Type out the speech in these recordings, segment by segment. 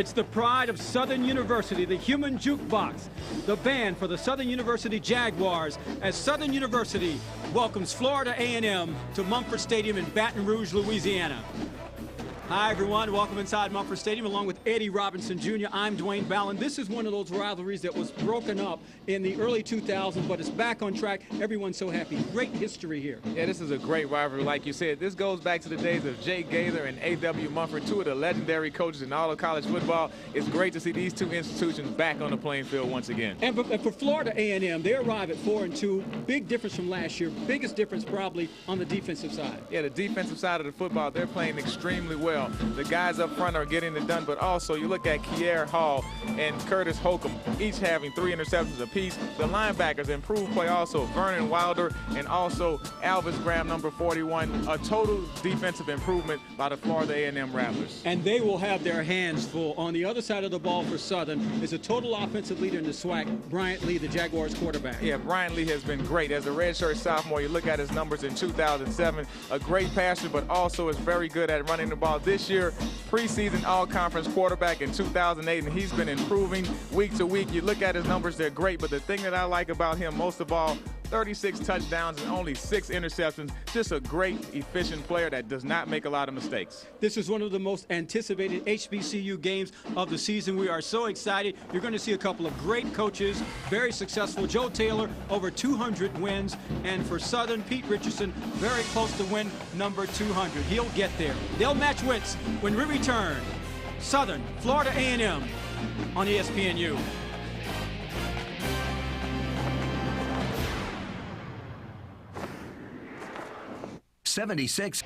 It's the pride of Southern University, the human jukebox, the band for the Southern University Jaguars, as Southern University welcomes Florida A&M to Mumford Stadium in Baton Rouge, Louisiana. Hi, everyone. Welcome inside Mumford Stadium along with Eddie Robinson Jr. I'm Dwayne Ballin. This is one of those rivalries that was broken up in the early 2000s, but it's back on track. Everyone's so happy. Great history here. Yeah, this is a great rivalry. Like you said, this goes back to the days of Jay Gaither and A.W. Mumford, two of the legendary coaches in all of college football. It's great to see these two institutions back on the playing field once again. And for Florida A&M, they arrive at 4-2. Big difference from last year. Biggest difference probably on the defensive side. Yeah, the defensive side of the football, they're playing extremely well. The guys up front are getting it done, but also you look at Kier Hall and Curtis Holcomb, each having 3 interceptions apiece. The linebackers improved play also. Vernon Wilder and also Alvis Graham, number 41. A total defensive improvement by the Florida A&M Rattlers. And they will have their hands full. On the other side of the ball for Southern is a total offensive leader in the SWAC, Bryant Lee, the Jaguars quarterback. Yeah, Bryant Lee has been great. As a redshirt sophomore, you look at his numbers in 2007, a great passer, but also is very good at running the ball. This year, preseason all-conference quarterback in 2008, and he's been improving week to week. You look at his numbers, they're great, but the thing that I like about him most of all, 36 touchdowns and only 6 interceptions. Just a great, efficient player that does not make a lot of mistakes. This is one of the most anticipated HBCU games of the season. We are so excited. You're going to see a couple of great coaches, very successful. Joe Taylor, over 200 wins. And for Southern, Pete Richardson, very close to win number 200. He'll get there. They'll match wits when we return. Southern, Florida A&M on ESPNU. 76.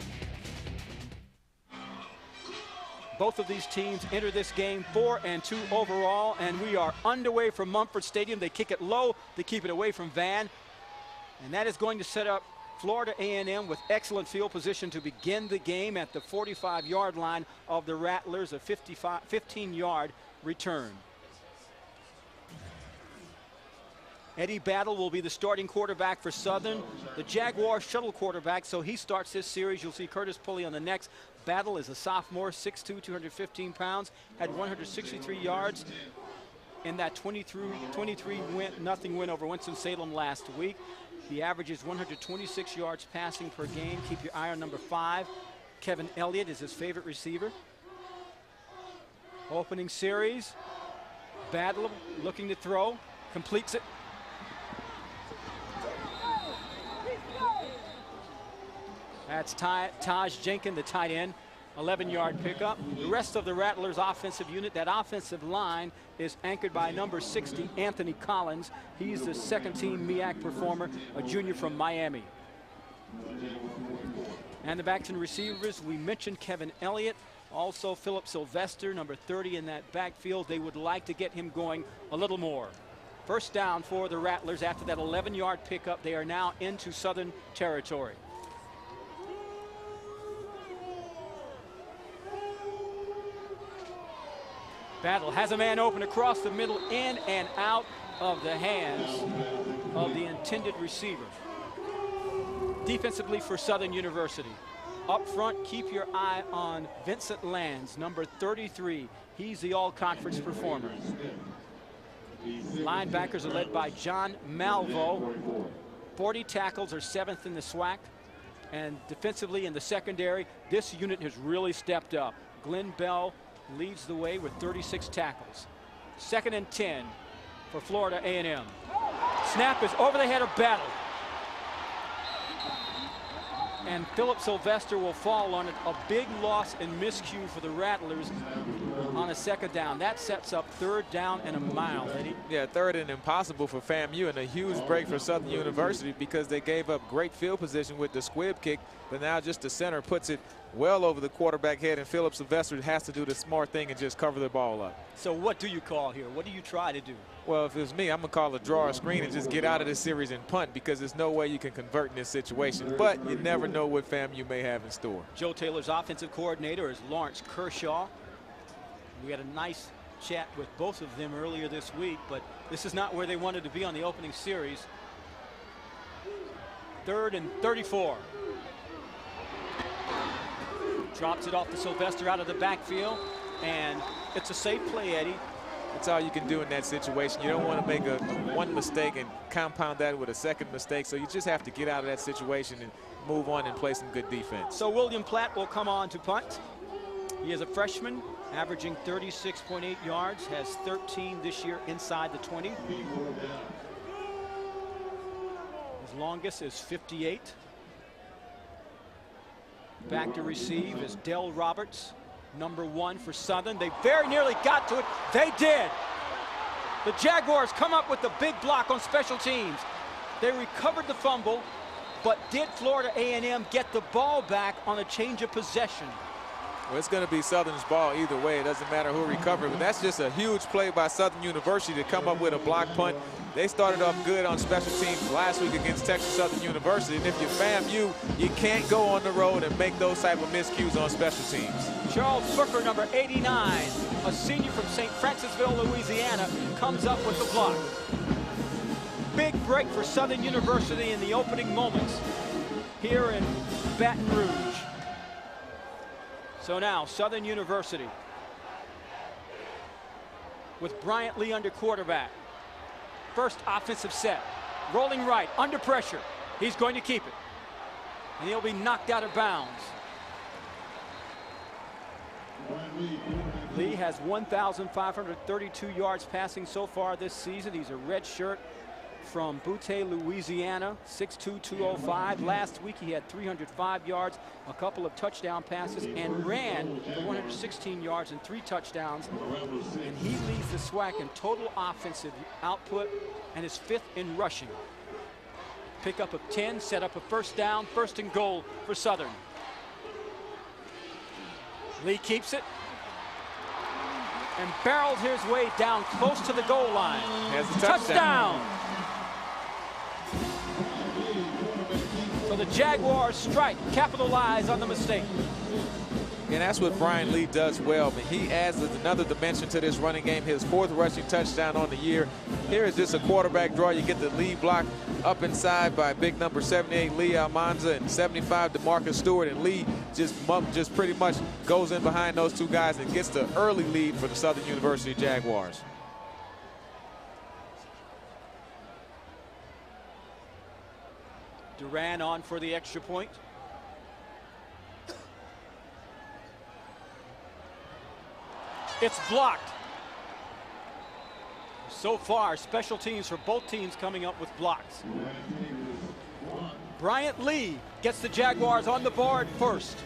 Both of these teams enter this game 4-2 overall, and we are underway from Mumford Stadium. They kick it low, they keep it away from Van, and that is going to set up Florida A&M with excellent field position to begin the game at the 45-yard line of the Rattlers, a 15-yard return. Eddie Battle will be the starting quarterback for Southern. The Jaguars shuttle quarterback, so he starts this series. You'll see Curtis Pulley on the next. Battle is a sophomore, 6'2", 215 pounds, had 163 yards in that 23-0 win over Winston-Salem last week. He averages 126 yards passing per game. Keep your eye on number 5. Kevin Elliott is his favorite receiver. Opening series. Battle looking to throw, completes it. That's Taj Jenkins, the tight end, 11-yard pickup. The rest of the Rattlers offensive unit, that offensive line is anchored by number 60, Anthony Collins. He's the second-team MEAC performer, a junior from Miami. And the backs and receivers, we mentioned Kevin Elliott, also Philip Sylvester, number 30 in that backfield. They would like to get him going a little more. First down for the Rattlers after that 11-yard pickup. They are now into Southern territory. Battle has a man open across the middle, in and out of the hands of the intended receiver. Defensively for Southern University. Up front, keep your eye on Vincent Lands, number 33. He's the all-conference performer. Linebackers are led by John Malvo. 40 tackles, are 7th in the SWAC. And defensively in the secondary, this unit has really stepped up. Glenn Bell leads the way with 36 tackles. 2nd and 10 for Florida A&M. Snap is over the head of Battle. And Philip Sylvester will fall on it. A big loss and miscue for the Rattlers on a 2nd down. That sets up 3rd down and a mile, Eddie. Yeah, 3rd and impossible for FAMU, and a huge break for Southern University because they gave up great field position with the squib kick, but now just the center puts it well over the quarterback head, and Philip Sylvester has to do the smart thing and just cover the ball up. So what do you call here? What do you try to do? Well, if it was me, I'm going to call a draw or screen and just get out of this series and punt, because there's no way you can convert in this situation. But you never know what FAMU may have in store. Joe Taylor's offensive coordinator is Lawrence Kershaw. We had a nice chat with both of them earlier this week, but this is not where they wanted to be on the opening series. 3rd and 34. Drops it off to Sylvester out of the backfield. and it's a safe play, Eddie. That's all you can do in that situation. You don't want to make one mistake and compound that with a second mistake. So you just have to get out of that situation and move on and play some good defense. So William Platt will come on to punt. He is a freshman, averaging 36.8 yards, has 13 this year inside the 20. His longest is 58. Back to receive is Dell Roberts, number 1 for Southern. They very nearly got to it. They did. The Jaguars come up with the big block on special teams. They recovered the fumble, but did Florida A&M get the ball back on a change of possession? Well, it's going to be Southern's ball either way. It doesn't matter who recovered, but that's just a huge play by Southern University to come up with a block punt. They started off good on special teams last week against Texas Southern University, and if you're FAMU, you can't go on the road and make those type of miscues on special teams. Charles Booker, number 89, a senior from St. Francisville, Louisiana, comes up with the block. Big break for Southern University in the opening moments here in Baton Rouge. So now Southern University with Bryant Lee under quarterback. First offensive set, rolling right, under pressure. He's going to keep it, and he'll be knocked out of bounds. Lee has 1,532 yards passing so far this season. He's a red shirt from Butte, Louisiana, 6'2", 205. Last week he had 305 yards, a couple of touchdown passes, and ran for 116 yards and 3 touchdowns. And he leads the SWAC in total offensive output and is 5th in rushing. Pickup of 10, set up a first down, 1st and goal for Southern. Lee keeps it and barrels his way down close to the goal line. Has a touchdown. So the Jaguars strike, capitalize on the mistake. And that's what Brian Lee does well. I mean, he adds another dimension to this running game. His 4th rushing touchdown on the year. Here is just a quarterback draw. You get the lead block up inside by big number 78 Lee Almanza and 75 DeMarcus Stewart, and Lee just pretty much goes in behind those two guys and gets the early lead for the Southern University Jaguars. Duran on for the extra point. It's blocked. So far, special teams for both teams coming up with blocks. Bryant Lee gets the Jaguars on the board first.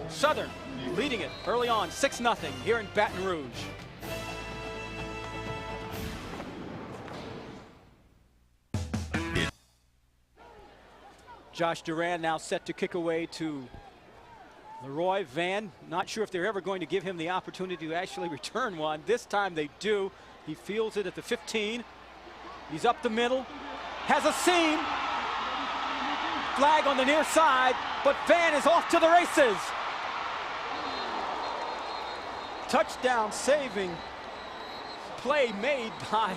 Southern leading it early on, 6-0 here in Baton Rouge. Josh Duran now set to kick away to Leroy Van. Not sure if they're ever going to give him the opportunity to actually return one. This time they do. He fields it at the 15. He's up the middle, has a seam. Flag on the near side, but Van is off to the races. Touchdown saving play made by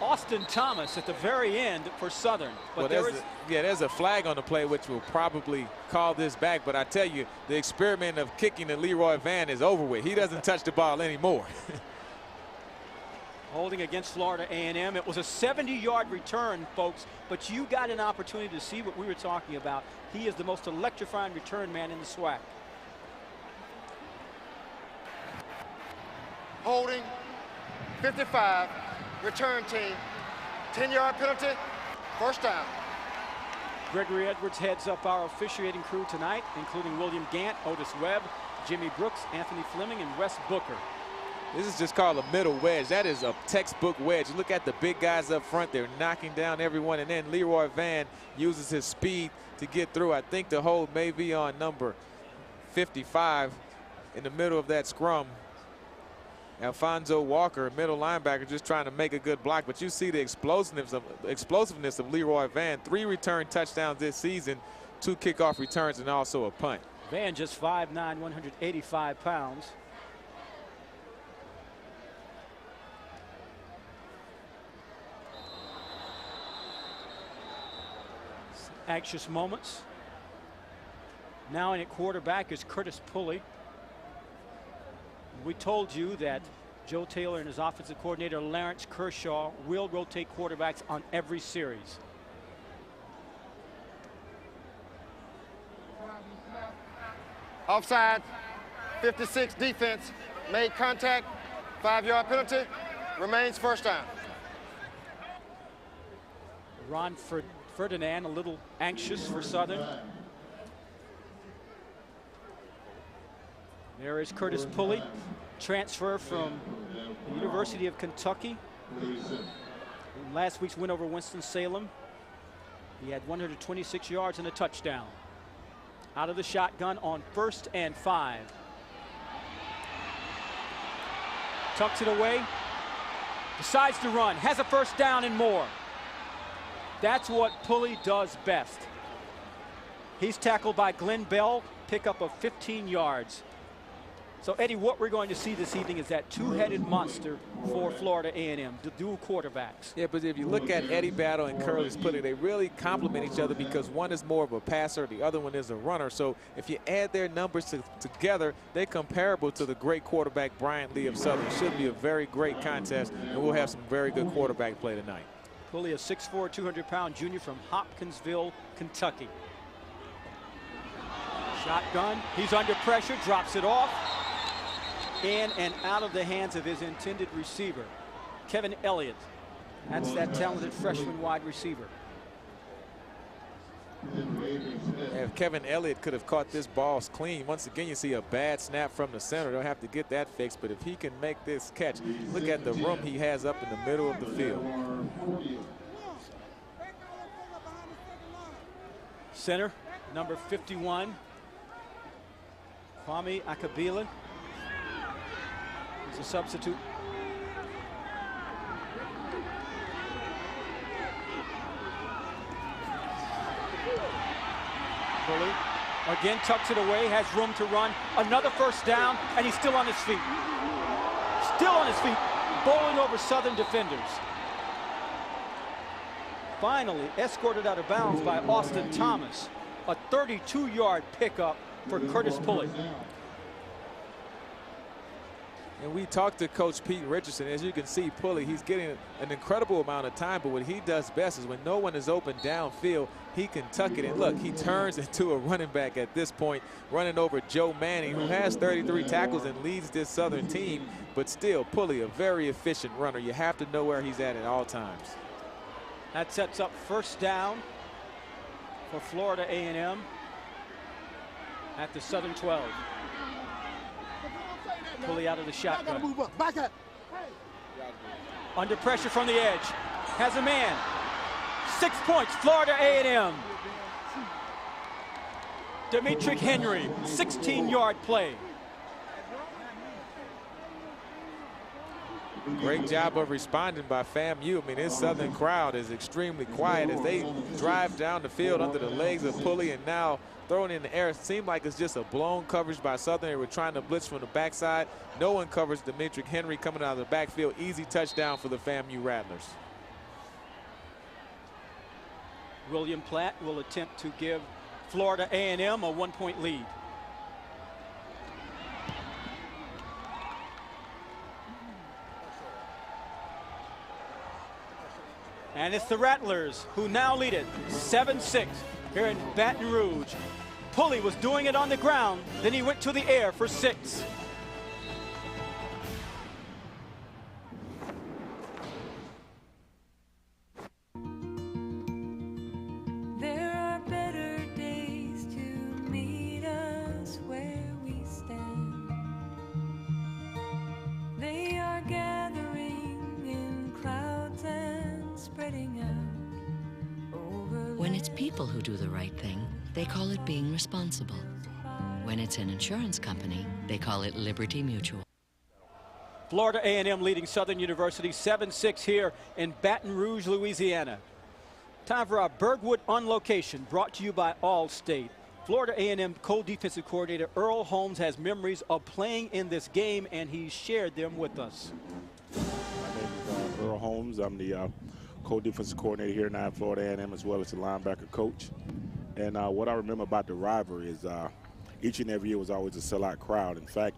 Austin Thomas at the very end for Southern. But well, there's a flag on the play which will probably call this back, but I tell you, the experiment of kicking to Leroy Van is over with. He doesn't touch the ball anymore. Holding against Florida A&M. It was a 70-yard return, folks, but you got an opportunity to see what we were talking about. He is the most electrifying return man in the SWAC. Holding, 55, return team, 10-yard penalty, first down. Gregory Edwards heads up our officiating crew tonight, including William Gant, Otis Webb, Jimmy Brooks, Anthony Fleming, and Wes Booker. This is just called a middle wedge. That is a textbook wedge. You look at the big guys up front. They're knocking down everyone, and then Leroy Van uses his speed to get through. I think the hold may be on number 55 in the middle of that scrum. Alfonso Walker, middle linebacker, just trying to make a good block. But you see the explosiveness of Leroy Van. 3 return touchdowns this season, 2 kickoff returns, and also a punt. Van just 5'9", 185 pounds. Anxious moments. Now in at quarterback is Curtis Pulley. We told you that Joe Taylor and his offensive coordinator, Lawrence Kershaw, will rotate quarterbacks on every series. Offside, 56 defense, made contact, 5-yard penalty, remains first down. Ron Ferdinand a little anxious for Southern. There is Curtis Pulley, transfer from the University of Kentucky. In last week's win over Winston-Salem, he had 126 yards and a touchdown. Out of the shotgun on 1st and 5. Tucks it away, decides to run, has a first down and more. That's what Pulley does best. He's tackled by Glenn Bell, pickup of 15 yards. So, Eddie, what we're going to see this evening is that two-headed monster for Florida A&M, the dual quarterbacks. Yeah, but if you look at Eddie Battle and Curtis Pulley, they really complement each other because one is more of a passer, the other one is a runner. So if you add their numbers together, they're comparable to the great quarterback Bryant Lee of Southern. It should be a very great contest, and we'll have some very good quarterback play tonight. Pulley, a 6'4", 200-pound junior from Hopkinsville, Kentucky. Shotgun, he's under pressure, drops it off. In and out of the hands of his intended receiver, Kevin Elliott. That's that talented freshman wide receiver. If Kevin Elliott could have caught this ball clean, once again you see a bad snap from the center. They'll have to get that fixed, but if he can make this catch, look at the room he has up in the middle of the field. Center, number 51, Kwame Akabila. He's a substitute. Pulley again tucks it away, has room to run. Another first down, and he's still on his feet. Still on his feet, bowling over Southern defenders. Finally escorted out of bounds by Austin Thomas. A 32-yard pickup for Curtis Pulley. And we talked to Coach Pete Richardson. As you can see, Pulley, he's getting an incredible amount of time, but what he does best is when no one is open downfield, he can tuck it. And look, he turns into a running back at this point, running over Joe Manning, who has 33 tackles and leads this Southern team, but still, Pulley, a very efficient runner. You have to know where he's at all times. That sets up first down for Florida A&M at the Southern 12. Pulley out of the shotgun. Under pressure from the edge. Has a man. 6 points, Florida A&M. Demetric Henry, 16-yard play. Great job of responding by FAMU. I mean, this Southern crowd is extremely quiet as they drive down the field under the legs of Pulley, and now throwing in the air. It seemed like it's just a blown coverage by Southern. They were trying to blitz from the backside. No one covers Demetric Henry coming out of the backfield. Easy touchdown for the FAMU Rattlers. William Platt will attempt to give Florida A&M a 1-point lead. And it's the Rattlers who now lead it 7-6 here in Baton Rouge. Pulley was doing it on the ground, then he went to the air for 6. There are better days to meet us where we stand. They are gathering in clouds and spreading out over. When it's people who do the right thing, they call it being responsible. When it's an insurance company, they call it Liberty Mutual. Florida A&M leading Southern University 7-6 here in Baton Rouge, Louisiana. Time for our Bergwood On Location, brought to you by Allstate. Florida A&M co-defensive coordinator Earl Holmes has memories of playing in this game, and he shared them with us. My name is Earl Holmes. I'm the co-defensive coordinator here at Florida A&M, as well as the linebacker coach. And what I remember about the rivalry is each and every year was always a sellout crowd. In fact,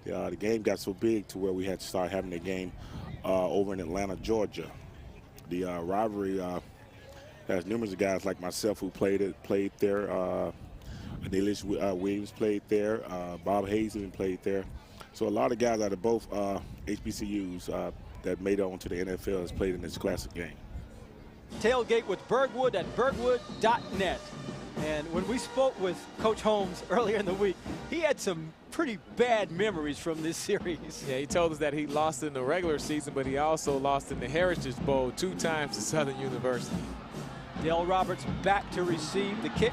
The game got so big to where we had to start having the game over in Atlanta, Georgia. The rivalry has numerous guys like myself who played there. Anelis Williams played there. Bob Hayes even played there. So a lot of guys out of both HBCUs that made it onto the NFL has played in this classic game. Tailgate with Bergwood at bergwood.net. And when we spoke with Coach Holmes earlier in the week, he had some pretty bad memories from this series. Yeah, he told us that he lost in the regular season, but he also lost in the Heritage Bowl 2 times to Southern University. Dale Roberts back to receive the kick.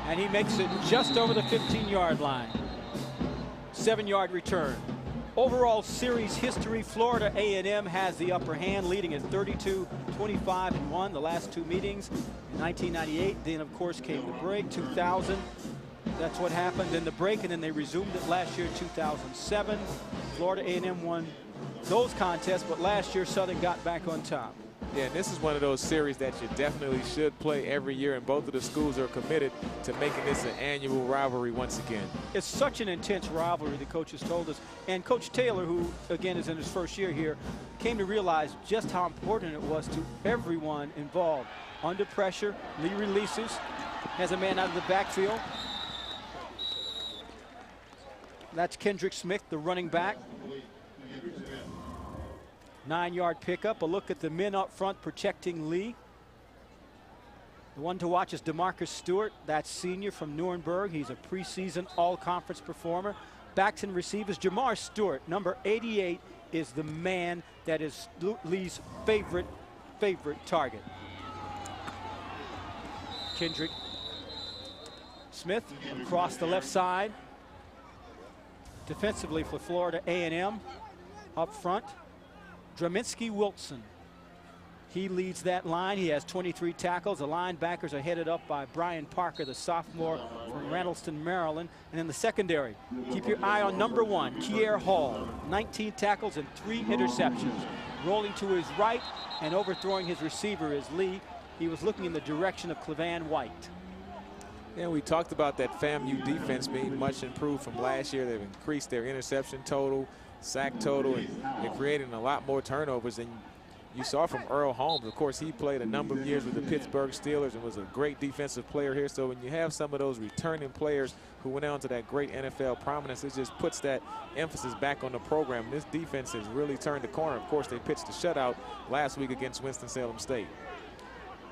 And he makes it just over the 15-yard line. 7-yard return. Overall series history, Florida A&M has the upper hand, leading at 32-25-1 the last 2 meetings. In 1998, then of course came the break. 2000, that's what happened in the break, and then they resumed it last year, 2007. Florida A&M won those contests, but last year Southern got back on top. Yeah, and this is one of those series that you definitely should play every year, and both of the schools are committed to making this an annual rivalry once again. It's such an intense rivalry, the coaches told us. And Coach Taylor, who again is in his first year here, came to realize just how important it was to everyone involved. Under pressure, Lee releases, has a man out of the backfield. That's Kendrick Smith, the running back. 9-yard pickup. A look at the men up front protecting Lee. The one to watch is DeMarcus Stewart. That's senior from Nuremberg. He's a preseason all-conference performer. Backs and receivers. Jamar Stewart, number 88, is the man that is Lee's favorite target. Kendrick Smith across the left side. Defensively for Florida A&M up front. Draminsky Wilson. He leads that line. He has 23 tackles. The linebackers are headed up by Brian Parker, the sophomore from Randallston, Maryland. And in the secondary, keep your eye on number 1, Kier Hall. 19 tackles and 3 interceptions. Rolling to his right and overthrowing his receiver is Lee. He was looking in the direction of Clevan White. And we talked about that FAMU defense being much improved from last year. They've increased their interception total, sack total, and they're creating a lot more turnovers than you saw from Earl Holmes. Of course, he played a number of years with the Pittsburgh Steelers and was a great defensive player here. So when you have some of those returning players who went on to that great NFL prominence, it just puts that emphasis back on the program. This defense has really turned the corner. Of course, they pitched a shutout last week against Winston-Salem State.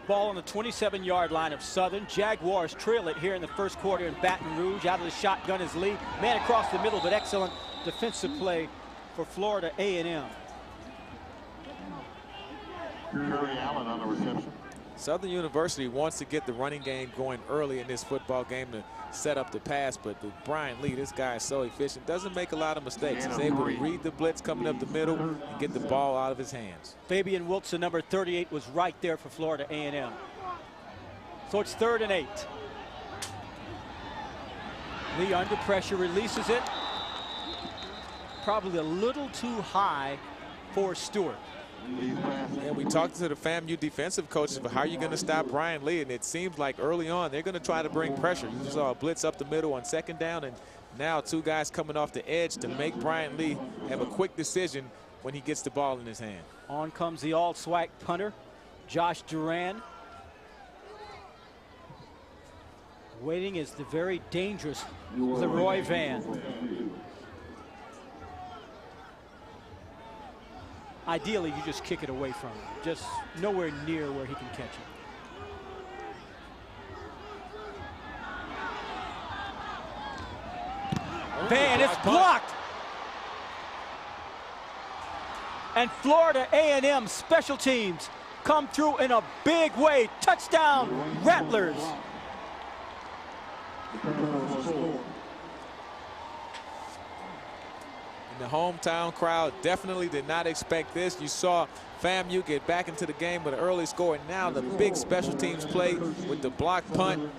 Ball on the 27-yard line of Southern. Jaguars trail it here in the first quarter in Baton Rouge. Out of the shotgun is Lee. Man across the middle, but excellent defensive play for Florida A&M. Curry Allen on the reception. Southern University wants to get the running game going early in this football game to set up the pass, but with Brian Lee, this guy is so efficient, doesn't make a lot of mistakes. He's able to read the blitz coming up the middle and get the ball out of his hands. Fabian Wilson, number 38, was right there for Florida A&M. So it's 3rd and 8. Lee under pressure, releases it. Probably a little too high for Stewart. And we talked to the FAMU defensive coaches about how you're going to stop Brian Lee, and it seems like early on they're going to try to bring pressure. You saw a blitz up the middle on 2nd down, and now 2 guys coming off the edge to make Brian Lee have a quick decision when he gets the ball in his hand. On comes the all-SWAC punter, Josh Duran. Waiting is the very dangerous Leroy Van. Ideally, you just kick it away from him, just nowhere near where he can catch it. Van, it's blocked. And Florida A&M special teams come through in a big way. Touchdown, Rattlers. The hometown crowd definitely did not expect this. You saw FAMU get back into the game with an early score, and now the big special teams play with the block punt.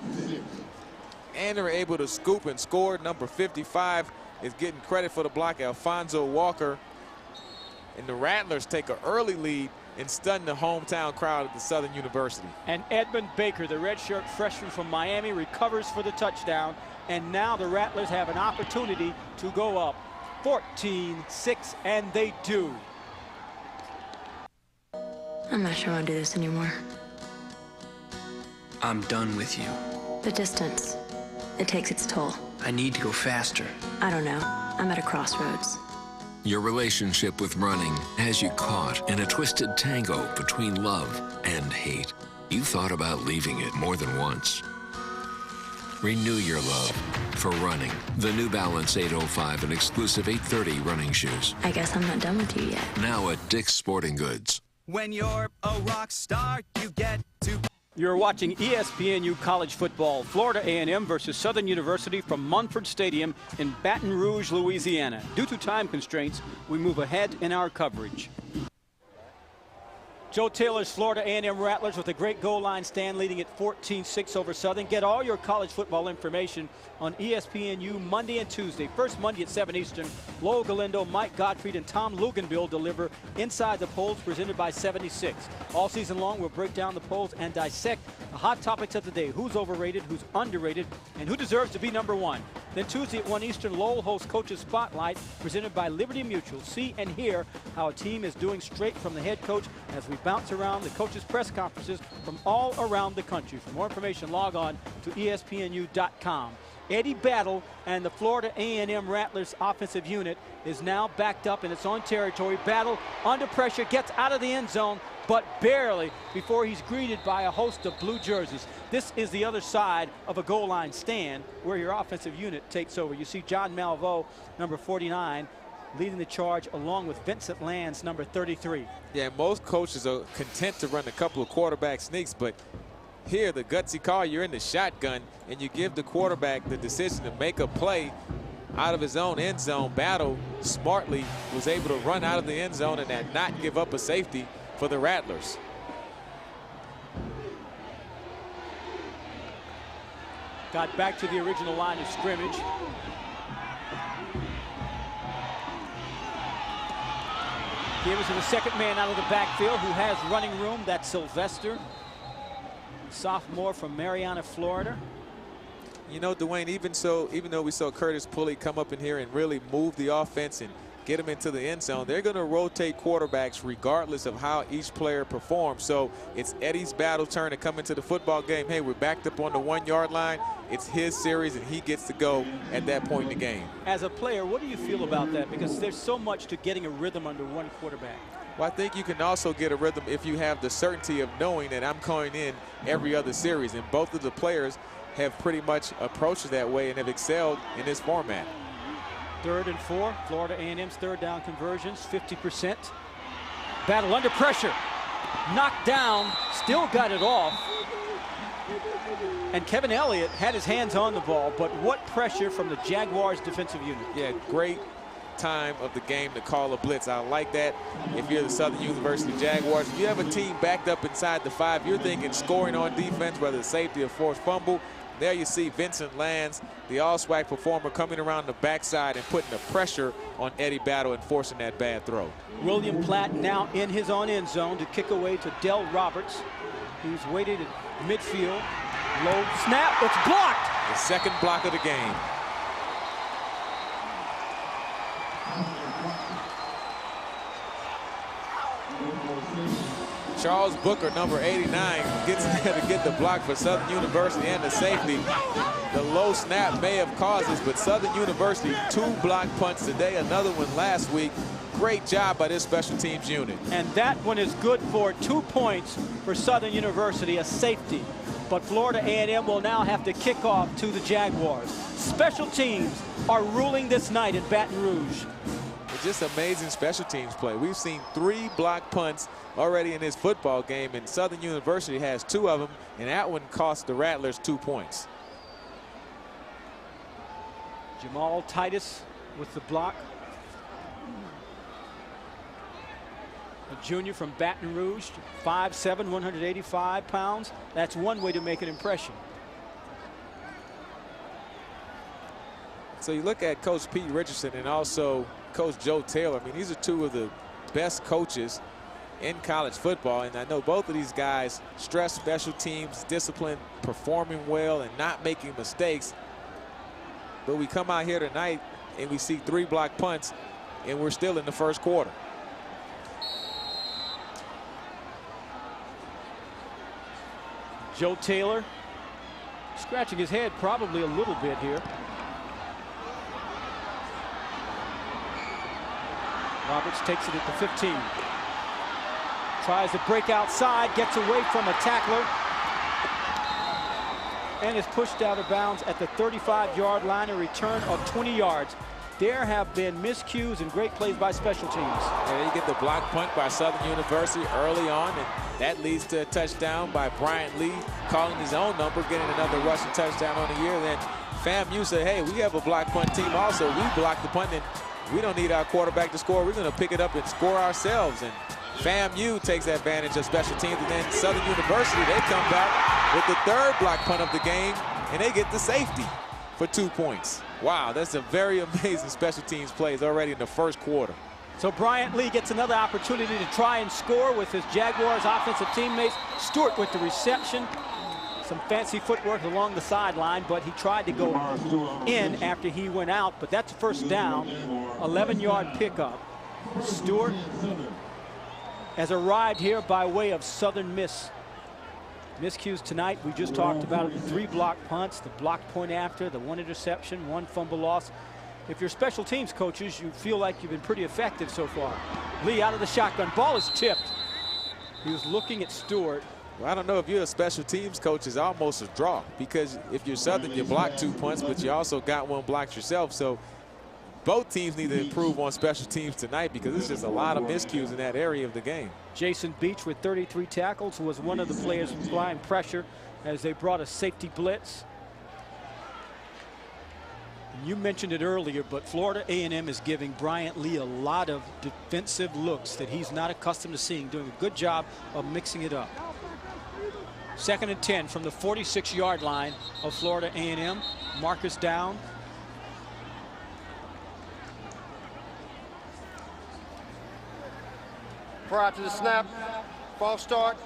And they're able to scoop and score. Number 55 is getting credit for the block, Alfonso Walker. And the Rattlers take an early lead and stun the hometown crowd at the Southern University. And Edmund Baker, the redshirt freshman from Miami, recovers for the touchdown. And now the Rattlers have an opportunity to go up 14-6, and they do. I'm not sure I want to do this anymore. I'm done with you. The distance, it takes its toll. I need to go faster. I don't know. I'm at a crossroads. Your relationship with running has you caught in a twisted tango between love and hate. You thought about leaving it more than once. Renew your love for running. The New Balance 805 and exclusive 830 running shoes. I guess I'm not done with you yet. Now at Dick's Sporting Goods. When you're a rock star, you get to... You're watching ESPNU College Football, Florida A&M versus Southern University from Munford Stadium in Baton Rouge, Louisiana. Due to time constraints, we move ahead in our coverage. Joe Taylor's Florida A&M Rattlers with a great goal line stand leading at 14-6 over Southern. Get all your college football information on ESPNU Monday and Tuesday. First Monday at 7 Eastern, Lowell Galindo, Mike Gottfried, and Tom Luganbill deliver Inside the Polls presented by 76. All season long, we'll break down the polls and dissect the hot topics of the day. Who's overrated, who's underrated, and who deserves to be number one. Then Tuesday at 1 Eastern, Lowell hosts Coach's Spotlight presented by Liberty Mutual. See and hear how a team is doing straight from the head coach as we bounce around the coaches' press conferences from all around the country. For more information, log on to ESPNU.com. Eddie Battle and the Florida A&M Rattlers offensive unit is now backed up in its own territory. Battle under pressure, gets out of the end zone, but barely before he's greeted by a host of blue jerseys. This is the other side of a goal line stand where your offensive unit takes over. You see John Malveaux, number 49, leading the charge along with Vincent Lands, number 33. Yeah, most coaches are content to run a couple of quarterback sneaks, but here the gutsy call, you're in the shotgun and you give the quarterback the decision to make a play out of his own end zone. Battle smartly was able to run out of the end zone and not give up a safety for the Rattlers. Got back to the original line of scrimmage. Gave it to the second man out of the backfield who has running room. That's Sylvester, sophomore from Marianna, Florida. You know, Dwayne, even though we saw Curtis Pulley come up in here and really move the offense and get him into the end zone, they're going to rotate quarterbacks regardless of how each player performs. So it's Eddie's Battle turn to come into the football game. Hey, we're backed up on the 1 yard line. It's his series and he gets to go at that point in the game. As a player, what do you feel about that? Because there's so much to getting a rhythm under one quarterback. Well, I think you can also get a rhythm if you have the certainty of knowing that I'm going in every other series. And both of the players have pretty much approached it that way and have excelled in this format. 3rd and 4, Florida A&M's third down conversions, 50%. Battle under pressure, knocked down, still got it off. And Kevin Elliott had his hands on the ball, but what pressure from the Jaguars defensive unit. Yeah, great time of the game to call a blitz. I like that. If you're the Southern University Jaguars, if you have a team backed up inside the 5, you're thinking scoring on defense, whether it's safety or forced fumble. There you see Vincent Lands, the all-SWAC performer, coming around the backside and putting the pressure on Eddie Battle and forcing that bad throw. William Platt now in his own end zone to kick away to Dell Roberts, who's waited at midfield. Low snap, it's blocked. The second block of the game. Charles Booker, number 89, gets there to get the block for Southern University and the safety. The low snap may have caused this, but Southern University 2 block punts today, another one last week. Great job by this special teams unit. And that one is good for 2 points for Southern University, a safety. But Florida A&M will now have to kick off to the Jaguars. Special teams are ruling this night in Baton Rouge. It's just amazing special teams play. We've seen 3 block punts already in this football game, and Southern University has 2 of them, and that one cost the Rattlers 2 points. Jamal Titus with the block. A junior from Baton Rouge, 5'7", 185 pounds. That's one way to make an impression. So you look at Coach Pete Richardson and also Coach Joe Taylor. I mean, these are 2 of the best coaches in college football. And I know both of these guys stress special teams, discipline, performing well, and not making mistakes. But we come out here tonight and we see 3 block punts, and we're still in the first quarter. Joe Taylor scratching his head probably a little bit here. Roberts takes it at the 15. Tries to break outside, gets away from a tackler, and is pushed out of bounds at the 35-yard line, a return of 20 yards. There have been miscues and great plays by special teams. Yeah, you get the block punt by Southern University early on, and that leads to a touchdown by Bryant Lee, calling his own number, getting another rushing touchdown on the year. Then FAMU said, hey, we have a block punt team also. We block the punt, and we don't need our quarterback to score. We're going to pick it up and score ourselves. And FAMU takes advantage of special teams. And then Southern University, they come back with the 3rd block punt of the game, and they get the safety for 2 points. Wow, that's a very amazing special teams plays already in the first quarter. So Bryant Lee gets another opportunity to try and score with his Jaguars offensive teammates. Stewart with the reception. Some fancy footwork along the sideline, but he tried to go in after he went out. But that's a first down, 11-yard pickup. Stewart has arrived here by way of Southern Miss. Miscues tonight, we just talked about it. The 3 block punts, the blocked point after, the 1 interception, 1 fumble loss. If you're special teams coaches, you feel like you've been pretty effective so far. Lee out of the shotgun. Ball is tipped. He was looking at Stewart. Well, I don't know if you're a special teams coach, it's almost a draw, because if you're Southern, you block 2 punts, but you also got 1 blocked yourself. So both teams need to improve on special teams tonight, because there's just a lot of miscues in that area of the game. Jason Beach with 33 tackles was one of the players applying pressure as they brought a safety blitz. You mentioned it earlier, but Florida A&M is giving Bryant Lee a lot of defensive looks that he's not accustomed to seeing, doing a good job of mixing it up. 2nd and 10 from the 46-yard line of Florida A&M. Marcus down. Prior to the snap, false start,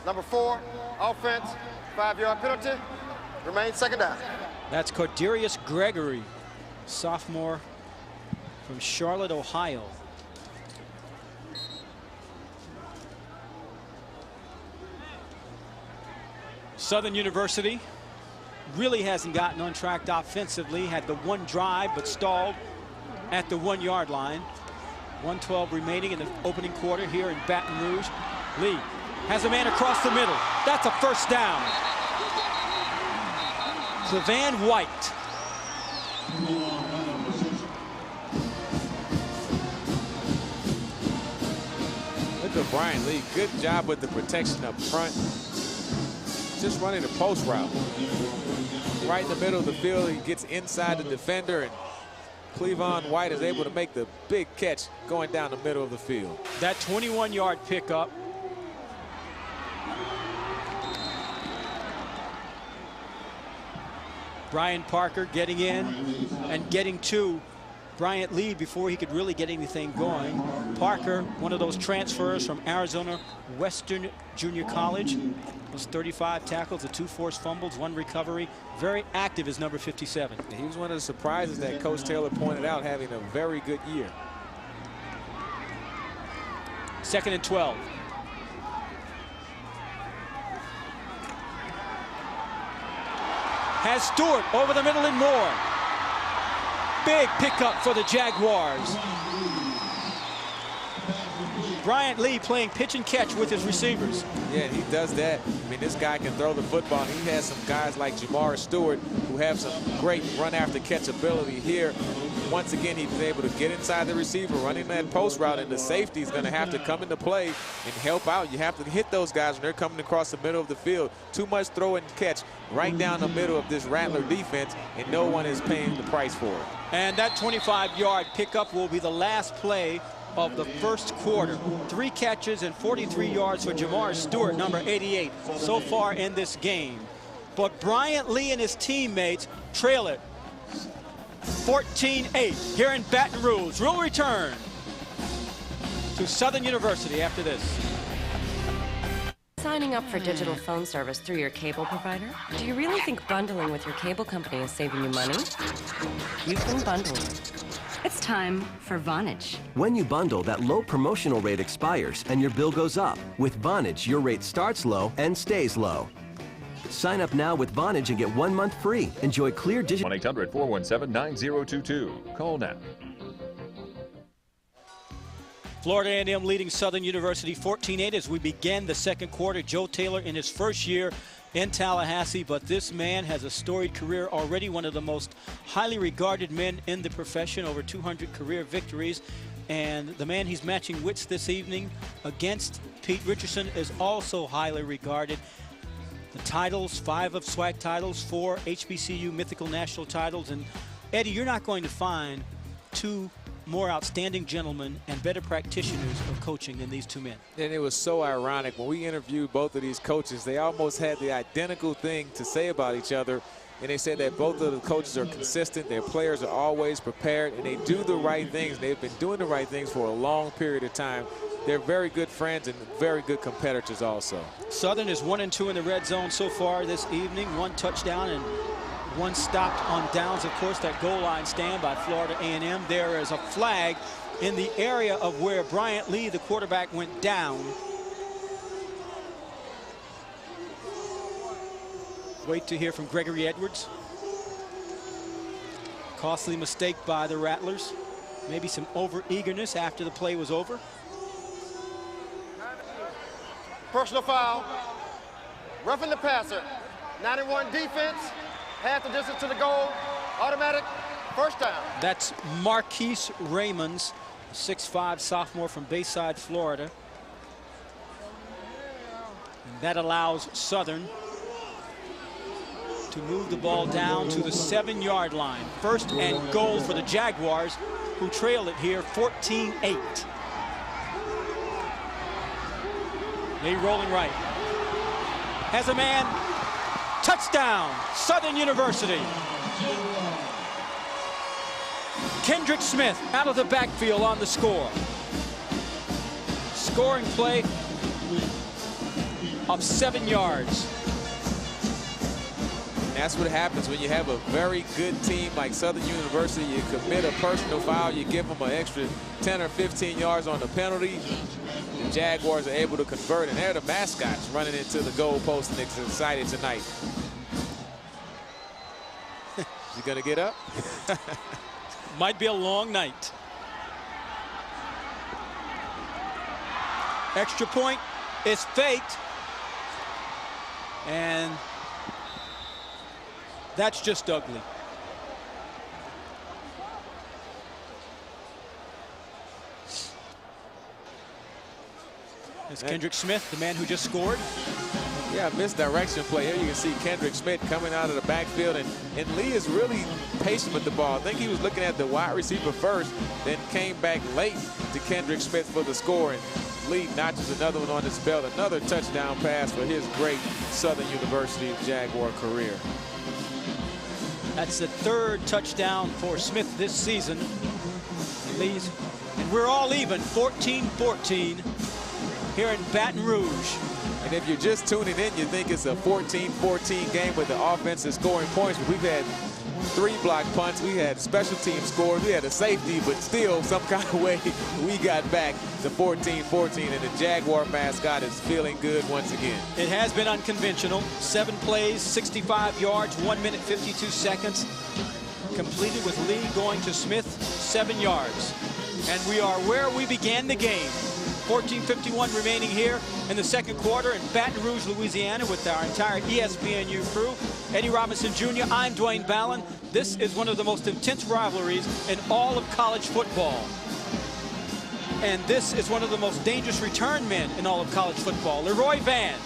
number 4, offense, 5-yard penalty, remains 2nd down. That's Corderius Gregory, sophomore from Charlotte, Ohio. Southern University really hasn't gotten on track offensively. Had the 1 drive, but stalled at the 1-yard line. 1:12 remaining in the opening quarter here in Baton Rouge. Lee has a man across the middle. That's a first down. Clevan White. Look at Bryant Lee. Good job with the protection up front. Just running a post route. Right in the middle of the field, he gets inside the defender, and Clevan White is able to make the big catch going down the middle of the field. That 21-yard pickup. Brian Parker getting in and getting to Bryant Lee before he could really get anything going. Parker, one of those transfers from Arizona Western Junior College. Those 35 tackles, the 2 forced fumbles, 1 recovery. Very active as number 57. He was one of the surprises that Coach Taylor pointed out, having a very good year. 2nd and 12. Has Stewart over the middle and more. Big pickup for the Jaguars. Bryant Lee playing pitch and catch with his receivers. Yeah, he does that. I mean, this guy can throw the football. He has some guys like Jamar Stewart who have some great run after catch ability here. Once again, he's able to get inside the receiver, running that post route, and the safety is going to have to come into play and help out. You have to hit those guys when they're coming across the middle of the field. Too much throw and catch right down the middle of this Rattler defense, and no one is paying the price for it. And that 25-yard pickup will be the last play of the first quarter. 3 catches and 43 yards for Jamar Stewart, number 88, so far in this game. But Bryant Lee and his teammates trail it 14-8 here in Baton Rouge. We'll return to Southern University after this. Signing up for digital phone service through your cable provider? Do you really think bundling with your cable company is saving you money? You've been bundling. It's time for Vonage. When you bundle, that low promotional rate expires and your bill goes up. With Vonage, your rate starts low and stays low. Sign up now with Vonage and get 1 month free. Enjoy clear digital. 1-800-417-9022. Call now. Florida A&M leading Southern University 14-8 as we begin the second quarter. Joe Taylor in his first year in Tallahassee, but this man has a storied career already, one of the most highly regarded men in the profession, over 200 career victories. And the man he's matching wits this evening against, Pete Richardson, is also highly regarded. The titles, 5 of SWAC titles, 4 HBCU mythical national titles. And Eddie, you're not going to find 2 more outstanding gentlemen and better practitioners of coaching than these 2 men. And it was so ironic. When we interviewed both of these coaches, they almost had the identical thing to say about each other. And they said that both of the coaches are consistent, their players are always prepared, and they do the right things. They've been doing the right things for a long period of time. They're very good friends and very good competitors also. Southern is 1-2 in the red zone so far this evening. 1 touchdown and 1 stopped on downs. Of course, that goal line stand by Florida A&M. There is a flag in the area of where Bryant Lee, the quarterback, went down. Wait to hear from Gregory Edwards. Costly mistake by the Rattlers. Maybe some over-eagerness after the play was over. Personal foul. Roughing the passer. 91 defense. Half the distance to the goal. Automatic first down. That's Marquise Raymonds, 6'5" sophomore from Bayside, Florida. And that allows Southern to move the ball down to the 7-yard line. First and goal for the Jaguars, who trail it here 14-8. Lee rolling right. Has a man. Touchdown, Southern University. Kendrick Smith out of the backfield on the score. Scoring play of 7 yards. And that's what happens when you have a very good team like Southern University. You commit a personal foul, you give them an extra 10 or 15 yards on the penalty. The Jaguars are able to convert, and they're the mascots running into the goal post, and they're excited tonight. Is he going to get up? Might be a long night. Extra point is faked. And that's just ugly. It's Kendrick Smith, the man who just scored. Yeah, misdirection play. Here you can see Kendrick Smith coming out of the backfield, and Lee is really patient with the ball. I think he was looking at the wide receiver first, then came back late to Kendrick Smith for the score, and Lee notches another one on his belt. Another touchdown pass for his great Southern University Jaguar career. That's the 3rd touchdown for Smith this season. Lee's, and we're all even, 14-14 here in Baton Rouge. And if you're just tuning in, you think it's a 14-14 game with the offense is scoring points. But we've had 3 block punts. We had special team scores. We had a safety, but still, some kind of way, we got back to 14-14. And the Jaguar mascot is feeling good once again. It has been unconventional. 7 plays, 65 yards, 1 minute, 52 seconds. Completed with Lee going to Smith, 7 yards. And we are where we began the game. 14:51 remaining here in the second quarter in Baton Rouge, Louisiana, with our entire ESPNU crew. Eddie Robinson Jr., I'm Dwayne Ballin. This is one of the most intense rivalries in all of college football. And this is one of the most dangerous return men in all of college football, Leroy Van.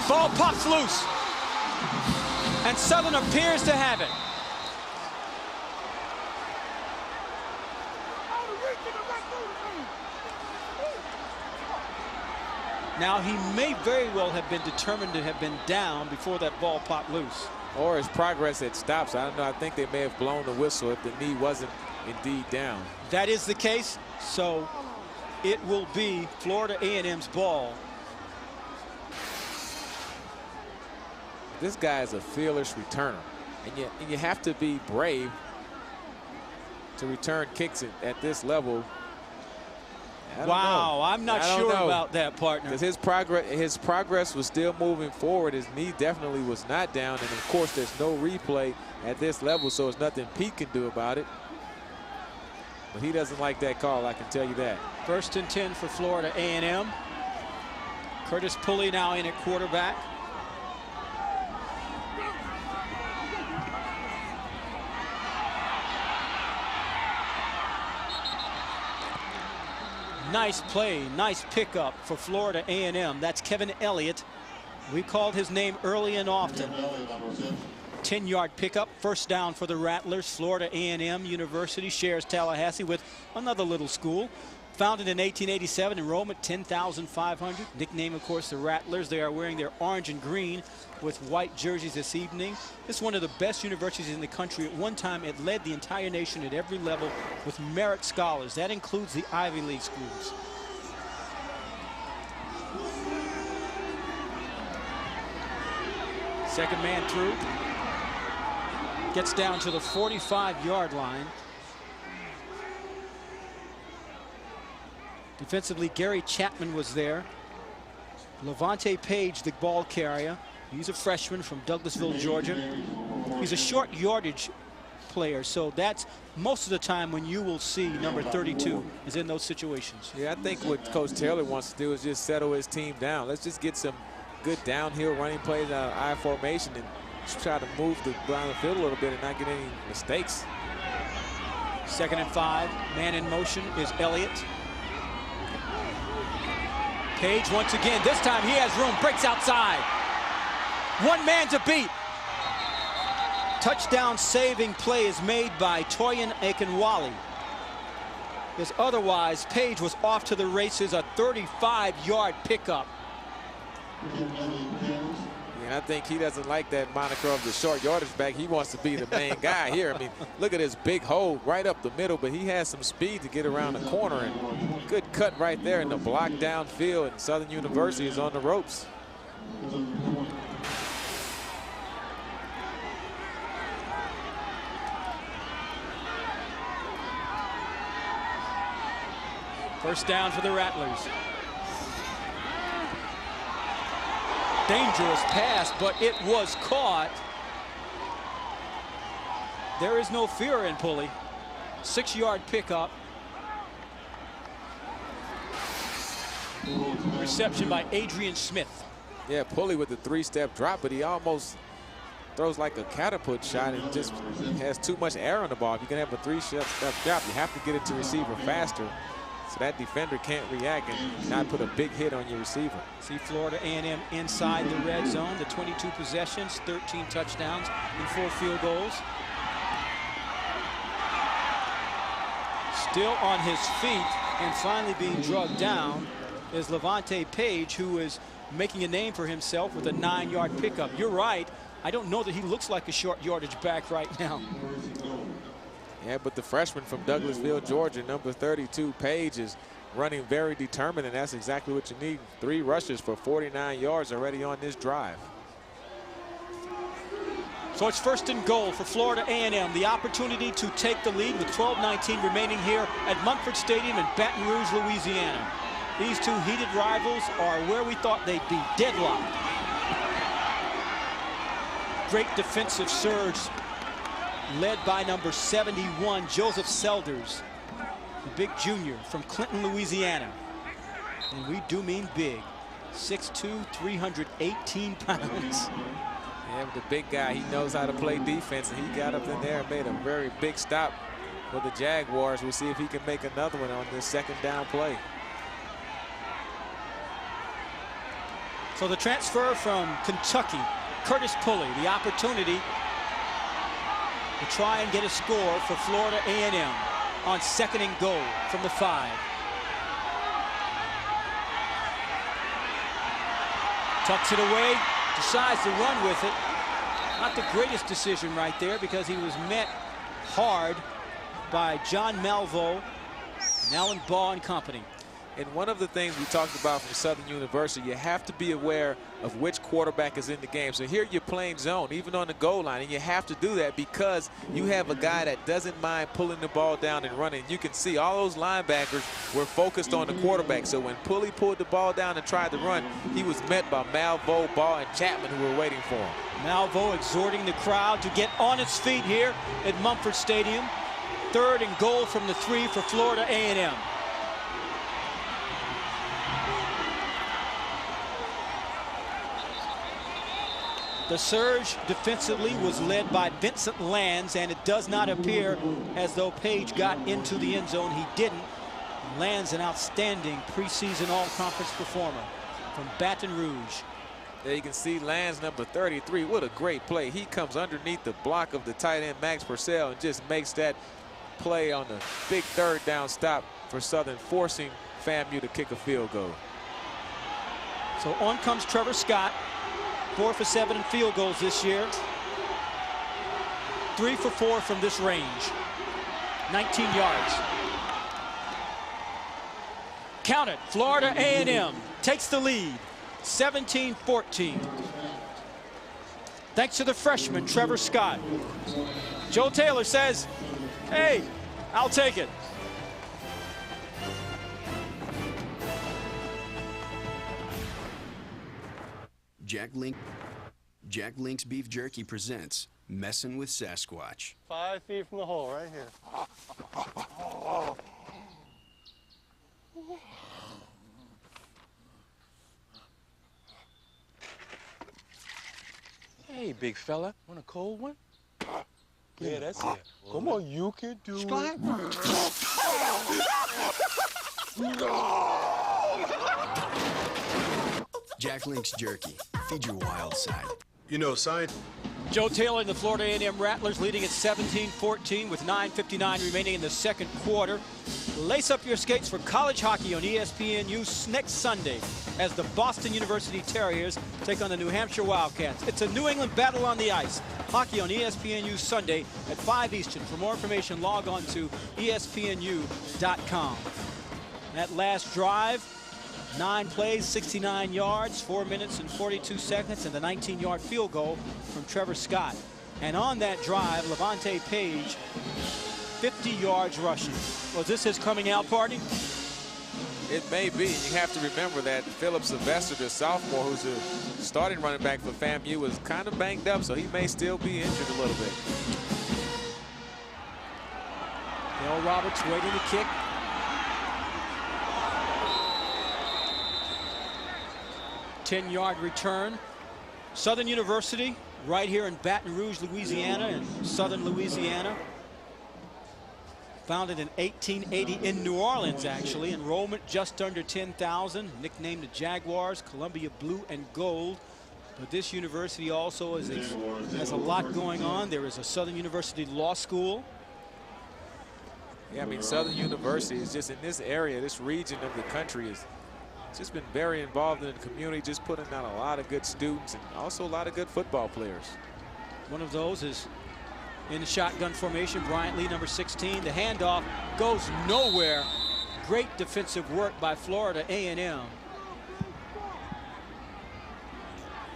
Ball pops loose. And Southern appears to have it. Now, he may very well have been determined to have been down before that ball popped loose. Or his progress had stopped. I don't know. I think they may have blown the whistle if the knee wasn't indeed down. That is the case. So it will be Florida A&M's ball. This guy is a fearless returner, and you have to be brave to return kicks at this level. Wow, I'm not sure about that, partner. Because his progress was still moving forward. His knee definitely was not down, and of course there's no replay at this level, so there's nothing Pete can do about it. But he doesn't like that call, I can tell you that. 1st and 10 for Florida A&M. Curtis Pulley now in at quarterback. Nice play, nice pickup for Florida A&M. That's Kevin Elliott. We called his name early and often. 10-yard pickup, 1st down for the Rattlers. Florida A&M University shares Tallahassee with another little school. Founded in 1887, enrollment 10,500. Nickname, of course, the Rattlers. They are wearing their orange and green with white jerseys this evening. This is one of the best universities in the country. At one time, it led the entire nation at every level with merit scholars. That includes the Ivy League schools. Second man through. Gets down to the 45-yard line. Defensively, Gary Chapman was there. Levante Page, the ball carrier. He's a freshman from Douglasville, Georgia. He's a short yardage player, so that's most of the time when you will see number 32 is in those situations. Yeah, I think what Coach Taylor wants to do is just settle his team down. Let's just get some good downhill running plays out of I formation and just try to move around the field a little bit and not get any mistakes. 2nd and 5. Man in motion is Elliott. Page once again. This time he has room. Breaks outside. One man to beat. Touchdown saving play is made by Toyin Akinwale. Because otherwise, Page was off to the races. A 35-yard pickup. Yeah, I think he doesn't like that moniker of the short yardage back. He wants to be the main guy here. I mean, look at his big hole right up the middle, but he has some speed to get around the corner. And good cut right there in the block downfield. And Southern University is on the ropes. First down for the Rattlers. Dangerous pass, but it was caught. There is no fear in Pulley. 6-yard pickup. Reception by Adrian Smith. Yeah, Pulley with the 3-step drop, but he almost throws like a catapult shot and just has too much air on the ball. If you can have a 3-step drop, you have to get it to receiver faster. So that defender can't react and not put a big hit on your receiver. See Florida A&M inside the red zone. The 22 possessions, 13 touchdowns, and 4 field goals. Still on his feet and finally being drugged down is Levante Page, who is making a name for himself with a 9-yard pickup. You're right. I don't know that he looks like a short yardage back right now. Yeah, but the freshman from Douglasville, Georgia, number 32, Page, is running very determined, and that's exactly what you need. 3 rushes for 49 yards already on this drive. So it's 1st and goal for Florida A&M. The opportunity to take the lead with 12:19 remaining here at Munford Stadium in Baton Rouge, Louisiana. These two heated rivals are where we thought they'd be, deadlocked. Great defensive surge led by number 71, Joseph Selders, the big junior from Clinton, Louisiana. And we do mean big. 6'2", 318 pounds. Yeah, but the big guy, he knows how to play defense, and he got up in there and made a very big stop for the Jaguars. We'll see if he can make another one on this 2nd down play. So the transfer from Kentucky, Curtis Pulley, the opportunity to try and get a score for Florida A&M on 2nd and goal from the 5. Tucks it away, decides to run with it. Not the greatest decision right there because he was met hard by John Malvo, and Alan Baugh and company. And one of the things we talked about from Southern University, you have to be aware of which quarterback is in the game. So here you're playing zone, even on the goal line, and you have to do that because you have a guy that doesn't mind pulling the ball down and running. You can see all those linebackers were focused on the quarterback. So when Pulley pulled the ball down and tried to run, he was met by Malvo, Ball, and Chapman, who were waiting for him. Malvo exhorting the crowd to get on its feet here at Mumford Stadium. 3rd and goal from the 3 for Florida A&M. The surge defensively was led by Vincent Lands, and it does not appear as though Page got into the end zone. He didn't. Lands, an outstanding preseason all-conference performer from Baton Rouge. There you can see Lands, number 33. What a great play. He comes underneath the block of the tight end Max Purcell and just makes that play on the big 3rd down stop for Southern, forcing FAMU to kick a field goal. So on comes Trevor Scott. 4 for 7 in field goals this year. 3 for 4 from this range. 19 yards. Count it. Florida A&M takes the lead. 17-14. Thanks to the freshman, Trevor Scott. Joe Taylor says, hey, I'll take it. Jack Link's Beef Jerky presents Messin' with Sasquatch. 5 feet from the hole right here. Hey, big fella, want a cold one? Yeah, that's it. Come on, you can do it. Jack Link's Jerky. Feed your wild side. You know, science. Joe Taylor and the Florida A&M Rattlers leading at 17-14 with 9:59 remaining in the 2nd quarter. Lace up your skates for college hockey on ESPNU next Sunday as the Boston University Terriers take on the New Hampshire Wildcats. It's a New England battle on the ice. Hockey on ESPNU Sunday at 5 Eastern. For more information, log on to ESPNU.com. That last drive, 9 plays, 69 yards, 4 minutes and 42 seconds, and the 19-yard field goal from Trevor Scott. And on that drive, Levante Page, 50 yards rushing. Was this his coming out party? It may be. You have to remember that Philip Sylvester, the sophomore, who's a starting running back for FAMU, was kind of banged up, so he may still be injured a little bit. Dale Roberts waiting to kick. Ten-yard return. Southern University right here in Baton Rouge, Louisiana, and Southern Louisiana. Founded in 1880 in New Orleans, actually. Enrollment just under 10,000. Nicknamed the Jaguars, Columbia Blue and Gold. But this university also has a lot going on. There is a Southern University Law School. Yeah, I mean, Southern University is just in this area, this region of the country is just been very involved in the community, just putting out a lot of good students and also a lot of good football players. One of those is in the shotgun formation, Bryant Lee, number 16. The handoff goes nowhere. Great defensive work by Florida A&M.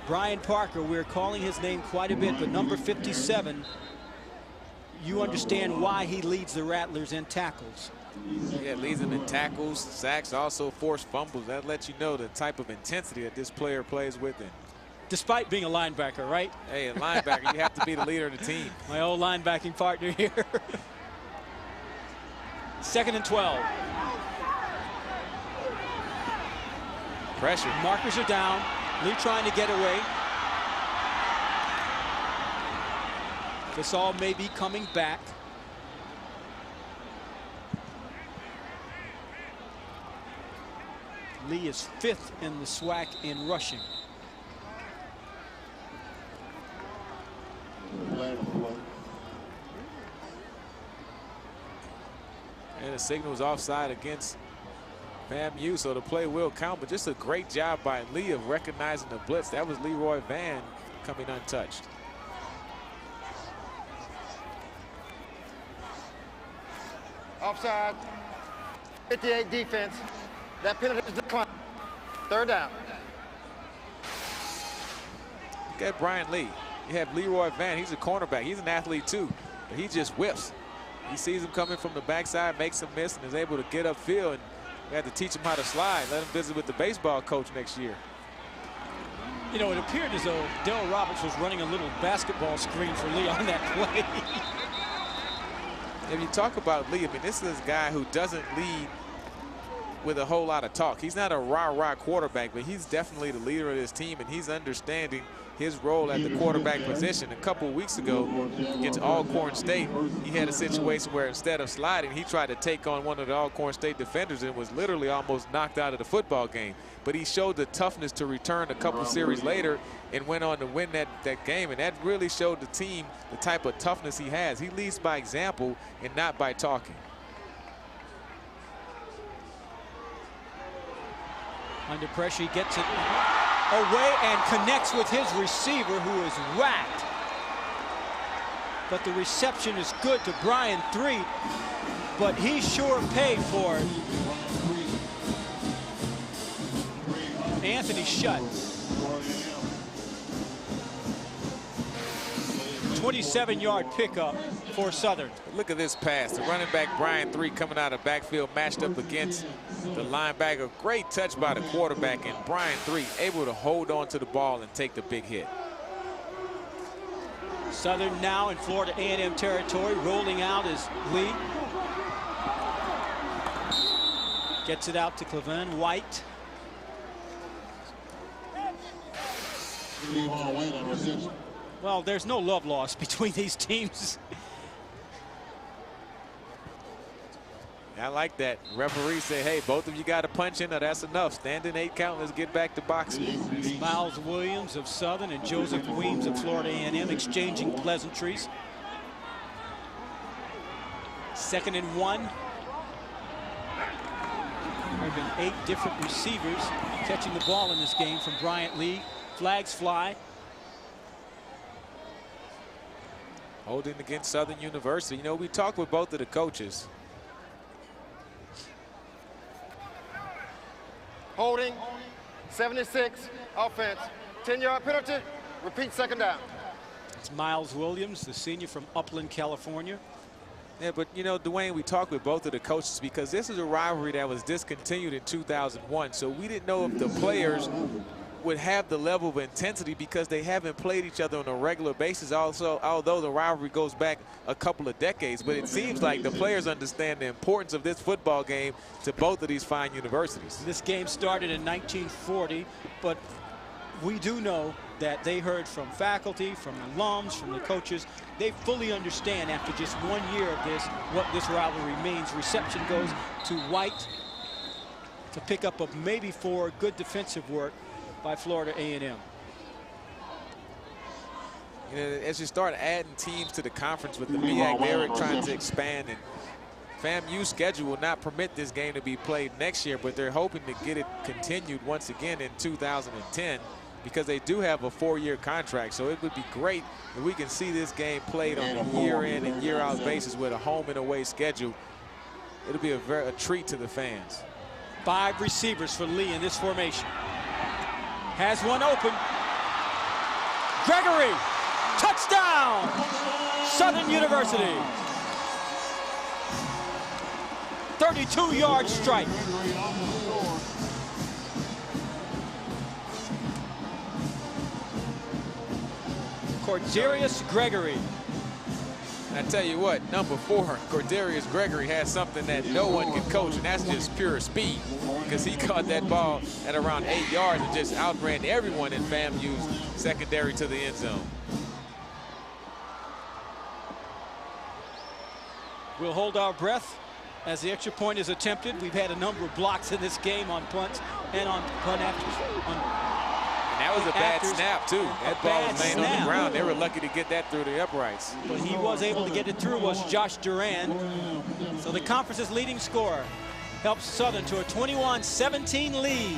Brian Parker, we're calling his name quite a bit, but number 57, you understand why he leads the Rattlers in tackles. Yeah, leads them in tackles, sacks, also forced fumbles. That lets you know the type of intensity that this player plays with. Despite being a linebacker, right? Hey, a linebacker, you have to be the leader of the team. My old linebacking partner here. 2nd and 12. Pressure. Markers are down. Lee trying to get away. This all may be coming back. Lee is 5th in the SWAC in rushing. And the signal was offside against FAMU, so the play will count, but just a great job by Lee of recognizing the blitz. That was Leroy Van coming untouched. Offside. 58 defense. That penalty is declined. Third down. Look at Brian Lee. You have Leroy Van. He's a cornerback. He's an athlete too, but he just whiffs. He sees him coming from the backside, makes him miss, and is able to get upfield. And we had to teach him how to slide. Let him visit with the baseball coach next year. You know, it appeared as though Darryl Roberts was running a little basketball screen for Lee on that play. If you talk about Lee, I mean, this is a guy who doesn't lead with a whole lot of talk. He's not a rah-rah quarterback, but he's definitely the leader of this team, and he's understanding his role at the quarterback position. A couple of weeks ago against Alcorn State, he had a situation where instead of sliding, he tried to take on one of the Alcorn State defenders and was literally almost knocked out of the football game. But he showed the toughness to return a couple series later and went on to win that game. And that really showed the team the type of toughness he has. He leads by example and not by talking. Under pressure, he gets it away and connects with his receiver, who is whacked. But the reception is good to Brian Threet, but he sure paid for it. Anthony Shutt. 27-yard pickup for Southern. Look at this pass. The running back Brian Threet coming out of backfield, matched up against the linebacker. Great touch by the quarterback, and Brian Threet able to hold on to the ball and take the big hit. Southern now in Florida A&M territory. Rolling out is Lee. Gets it out to Cleveland White. Well, there's no love lost between these teams. I like that. Referee say, hey, both of you got a punch in. Now that's enough. Stand in 8 count. Let's get back to boxing. Miles Williams of Southern and Joseph Weems of Florida A&M exchanging pleasantries. 2nd and 1. There have been 8 different receivers catching the ball in this game from Bryant Lee. Flags fly. Holding against Southern University. You know, we talked with both of the coaches. Holding, 76, offense. 10-yard penalty, repeat 2nd down. It's Miles Williams, the senior from Upland, California. Yeah, but, you know, Dwayne, we talked with both of the coaches because this is a rivalry that was discontinued in 2001. So we didn't know if the players would have the level of intensity because they haven't played each other on a regular basis. Also, although the rivalry goes back a couple of decades, but it seems like the players understand the importance of this football game to both of these fine universities. This game started in 1940, but we do know that they heard from faculty, from alums, from the coaches. They fully understand after just 1 year of this what this rivalry means. Reception goes to White to pick up of maybe 4. Good defensive work by Florida A&M. You know, as you start adding teams to the conference with the MEAC, they're trying to expand, and FAMU's schedule will not permit this game to be played next year, but they're hoping to get it continued once again in 2010 because they do have a 4-year contract. So it would be great if we can see this game played on a year-in and year-out basis with a home and away schedule. It'll be a treat to the fans. 5 receivers for Lee in this formation. Has one open. Gregory, touchdown, Southern University. 32-yard strike. Cordarius Gregory. And I tell you what, number 4, Cordarius Gregory, has something that no one can coach, and that's just pure speed, because he caught that ball at around 8 yards and just outran everyone in FAMU's secondary to the end zone. We'll hold our breath as the extra point is attempted. We've had a number of blocks in this game on punts and on punt afters. That was a bad snap, too. That ball was laying on the ground. They were lucky to get that through the uprights. But he was able to get it through, was Josh Duran. So the conference's leading scorer helps Southern to a 21-17 lead.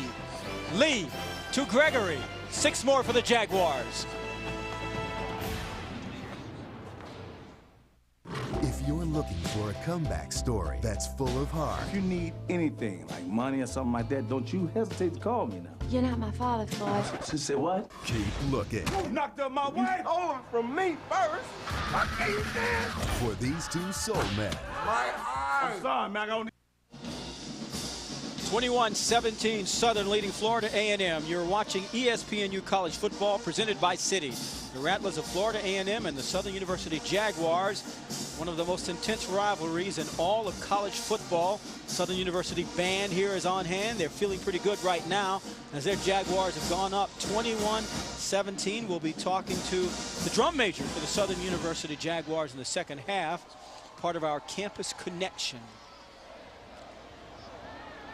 Lee to Gregory. 6 more for the Jaguars. If you're looking for a comeback story that's full of heart. If you need anything, like money or something like that, don't you hesitate to call me now. You're not my father, Floyd. She said what? Keep looking. You knocked up my wife. Hold from me first. I can't stand. For these two soul men. My eyes. I'm sorry, man. I don't 21-17, Southern leading Florida A&M. You're watching ESPNU College Football presented by Citi. The Rattlers of Florida A&M and the Southern University Jaguars, one of the most intense rivalries in all of college football. Southern University band here is on hand. They're feeling pretty good right now as their Jaguars have gone up 21-17. We'll be talking to the drum major for the Southern University Jaguars in the second half, part of our campus connection.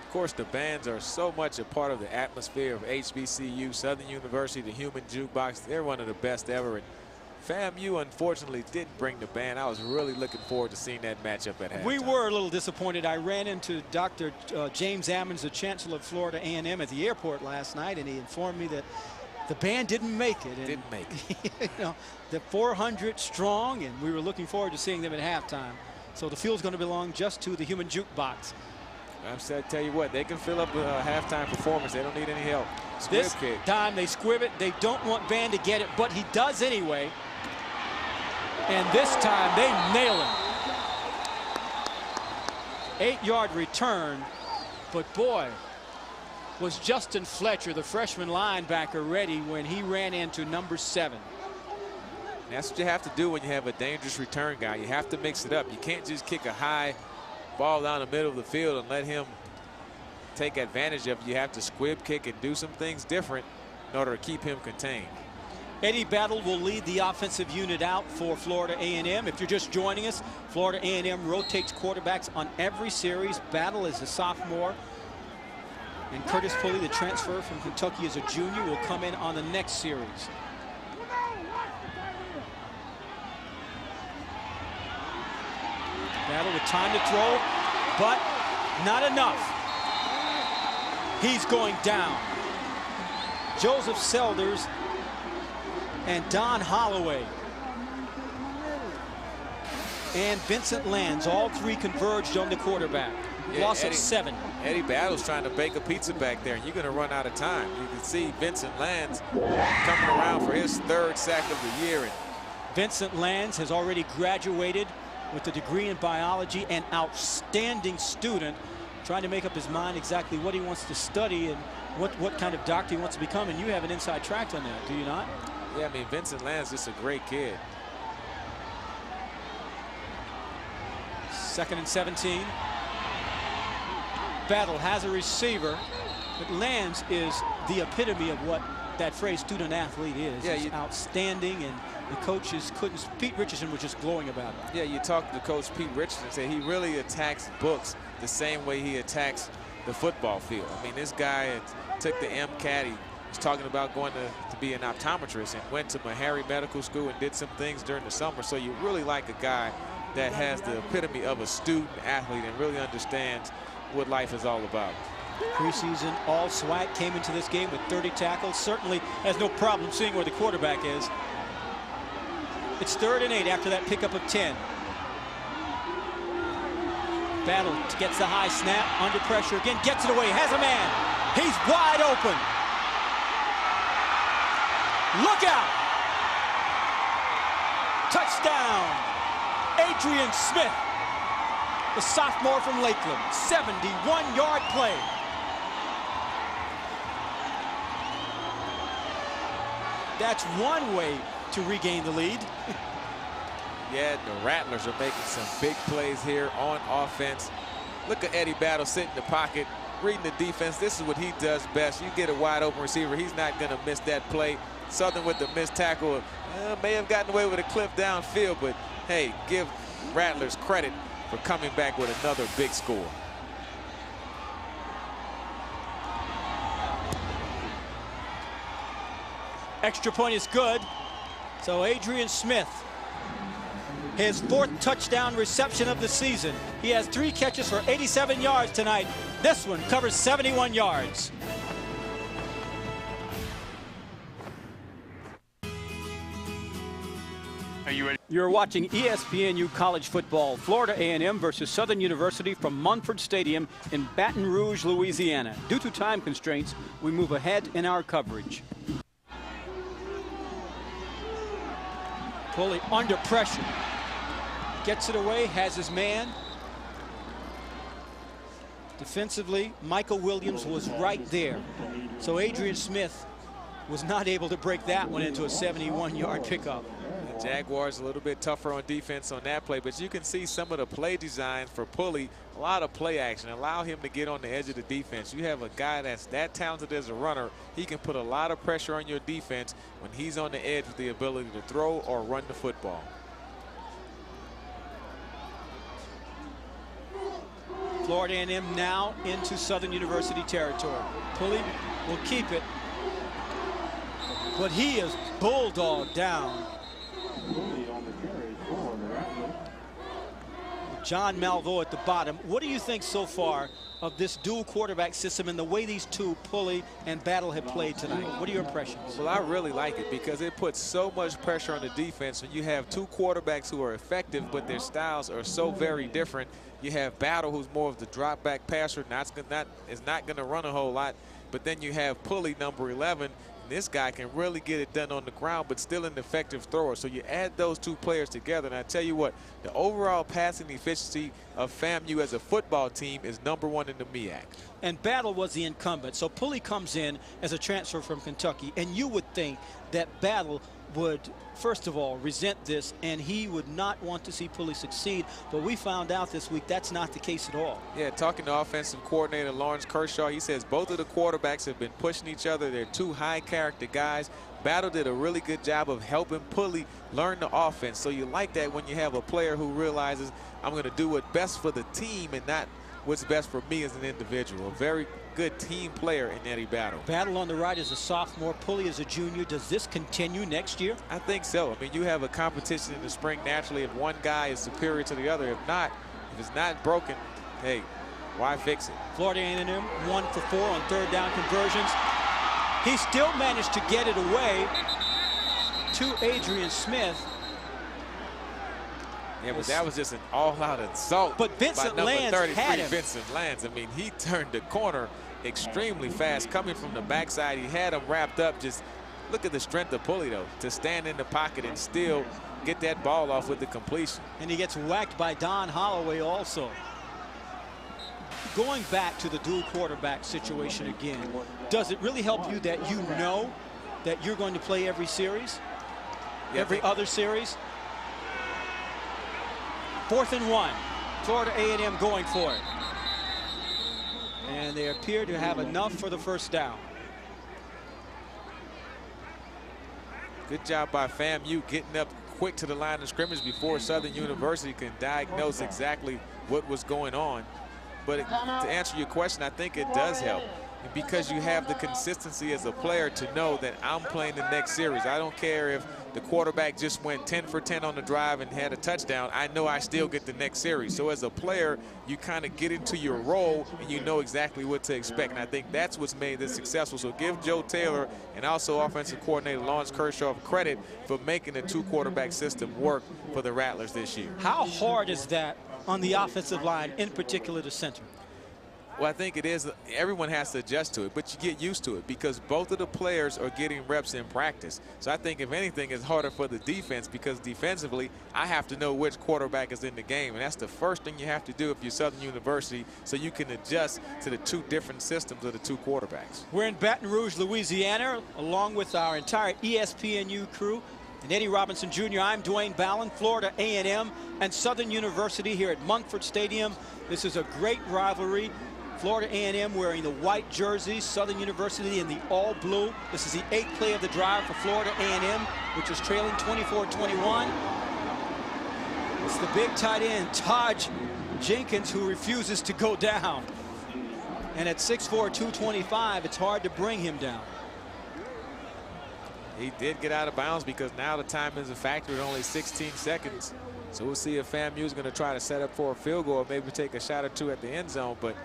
Of course, the bands are so much a part of the atmosphere of HBCU, Southern University, the Human Jukebox. They're one of the best ever. And FAMU, unfortunately, didn't bring the band. I was really looking forward to seeing that matchup at halftime. We were a little disappointed. I ran into Dr. James Ammons, the Chancellor of Florida A&M, at the airport last night, and he informed me that the band didn't make it. Didn't make it. You know, they're 400 strong, and we were looking forward to seeing them at halftime. So the field's going to belong just to the Human Jukebox. I tell you what, they can fill up a halftime performance. They don't need any help. This time they squib it. They don't want Van to get it, but he does anyway. And this time they nail him. 8-yard return, but boy, was Justin Fletcher, the freshman linebacker, ready when he ran into number 7. That's what you have to do when you have a dangerous return guy. You have to mix it up. You can't just kick a high ball down the middle of the field and let him take advantage of it. You have to squib kick and do some things different in order to keep him contained. Eddie Battle will lead the offensive unit out for Florida A&M. If you're just joining us, Florida A&M rotates quarterbacks on every series. Battle is a sophomore, and Curtis Pulley, the transfer from Kentucky, as a junior, will come in on the next series. Battle with time to throw, but not enough. He's going down. Joseph Selders and Don Holloway and Vincent Lands, all three converged on the quarterback. Loss of 7. Eddie Battle's trying to bake a pizza back there, and you're going to run out of time. You can see Vincent Lands coming around for his 3rd sack of the year. And Vincent Lands has already graduated with a degree in biology, an outstanding student, trying to make up his mind exactly what he wants to study and what kind of doctor he wants to become. And you have an inside track on that, do you not? Yeah, I mean, Vincent Lands is a great kid. 2nd and 17. Battle has a receiver, but Lands is the epitome of what that phrase student athlete is. Yeah, he's outstanding, and the coaches couldn't. Pete Richardson was just glowing about it. Yeah, you talk to Coach Pete Richardson, say he really attacks books the same way he attacks the football field. I mean, this guy took the MCAT. He was talking about going to be an optometrist and went to Meharry Medical School and did some things during the summer. So you really like a guy that has the epitome of a student athlete and really understands what life is all about. Preseason all SWAC, came into this game with 30 tackles. Certainly has no problem seeing where the quarterback is. It's 3rd and 8 after that pickup of 10. Battle gets the high snap, under pressure again, gets it away, has a man. He's wide open. Look out! Touchdown! Adrian Smith, the sophomore from Lakeland, 71-yard play. That's one way to regain the lead. Yeah, the Rattlers are making some big plays here on offense. Look at Eddie Battle sitting in the pocket, reading the defense. This is what he does best. You get a wide open receiver, he's not going to miss that play. Southern with the missed tackle may have gotten away with a clip downfield, but hey, give Rattlers credit for coming back with another big score. Extra point is good. So Adrian Smith, his 4th touchdown reception of the season. He has 3 catches for 87 yards tonight. This one covers 71 yards. Are you ready? You're watching ESPNU College Football, Florida A&M versus Southern University from Munford Stadium in Baton Rouge, Louisiana. Due to time constraints, we move ahead in our coverage. Pulley under pressure. Gets it away, has his man. Defensively, Michael Williams was right there. So Adrian Smith was not able to break that one into a 71-yard pickup. The Jaguars a little bit tougher on defense on that play, but you can see some of the play design for Pulley. A lot of play action. Allow him to get on the edge of the defense. You have a guy that's that talented as a runner. He can put a lot of pressure on your defense when he's on the edge with the ability to throw or run the football. Florida A&M now into Southern University territory. Pulley will keep it, but he is bulldogged down. John Malveaux at the bottom. What do you think so far of this dual quarterback system and the way these two, Pulley and Battle, have played tonight? What are your impressions? Well, I really like it because it puts so much pressure on the defense when you have two quarterbacks who are effective, but their styles are so very different. You have Battle, who's more of the drop back passer, is not going to run a whole lot, but then you have Pulley, number 11. This guy can really get it done on the ground, but still an effective thrower. So you add those two players together, and I tell you what, the overall passing efficiency of FAMU as a football team is #1 in the MEAC. And Battle was the incumbent. So Pulley comes in as a transfer from Kentucky, and you would think that Battle would, first of all, resent this, and he would not want to see Pulley succeed. But we found out this week that's not the case at all. Yeah, talking to offensive coordinator Lawrence Kershaw, he says both of the quarterbacks have been pushing each other. They're two high-character guys. Battle did a really good job of helping Pulley learn the offense. So you like that when you have a player who realizes, I'm going to do what's best for the team and not what's best for me as an individual. A very good team player in Eddie Battle. Battle on the right is a sophomore. Pulley is a junior. Does this continue next year? I think so. I mean, you have a competition in the spring naturally if one guy is superior to the other. If not, if it's not broken, hey, why fix it? Florida A&M 1 for 4 on third down conversions. He still managed to get it away to Adrian Smith. Yeah, but that was just an all-out assault. But Vincent by Lands number 33, had him. Vincent Lands. I mean, he turned the corner extremely fast, coming from the backside. He had him wrapped up. Just look at the strength of Pulley, though, to stand in the pocket and still get that ball off with the completion. And he gets whacked by Don Holloway also. Going back to the dual quarterback situation again, does it really help you that you know that you're going to play every series? Yeah, every other series? 4th and 1. Florida A&M going for it. And they appear to have enough for the first down. Good job by FAMU getting up quick to the line of scrimmage before Southern University can diagnose exactly what was going on. But to answer your question, I think it does help because you have the consistency as a player to know that I'm playing the next series. I don't care if the quarterback just went 10 for 10 on the drive and had a touchdown. I know I still get the next series. So as a player, you kind of get into your role and you know exactly what to expect. And I think that's what's made this successful. So give Joe Taylor and also offensive coordinator Lawrence Kershaw credit for making the two quarterback system work for the Rattlers this year. How hard is that on the offensive line, in particular the center? Well, I think it is. Everyone has to adjust to it, but you get used to it because both of the players are getting reps in practice. So I think, if anything, it's harder for the defense because defensively, I have to know which quarterback is in the game. And that's the first thing you have to do if you're Southern University so you can adjust to the two different systems of the two quarterbacks. We're in Baton Rouge, Louisiana, along with our entire ESPNU crew. And Eddie Robinson Jr., I'm Dwayne Ballin, Florida A&M and Southern University here at Munford Stadium. This is a great rivalry. Florida A&M wearing the white jerseys, Southern University in the all blue. This is the 8th play of the drive for Florida A&M, which is trailing 24-21. It's the big tight end, Taj Jenkins, who refuses to go down. And at 6'4", 225, it's hard to bring him down. He did get out of bounds because now the time is a factor at only 16 seconds. So we'll see if FAMU is going to try to set up for a field goal or maybe take a shot or two at the end zone. But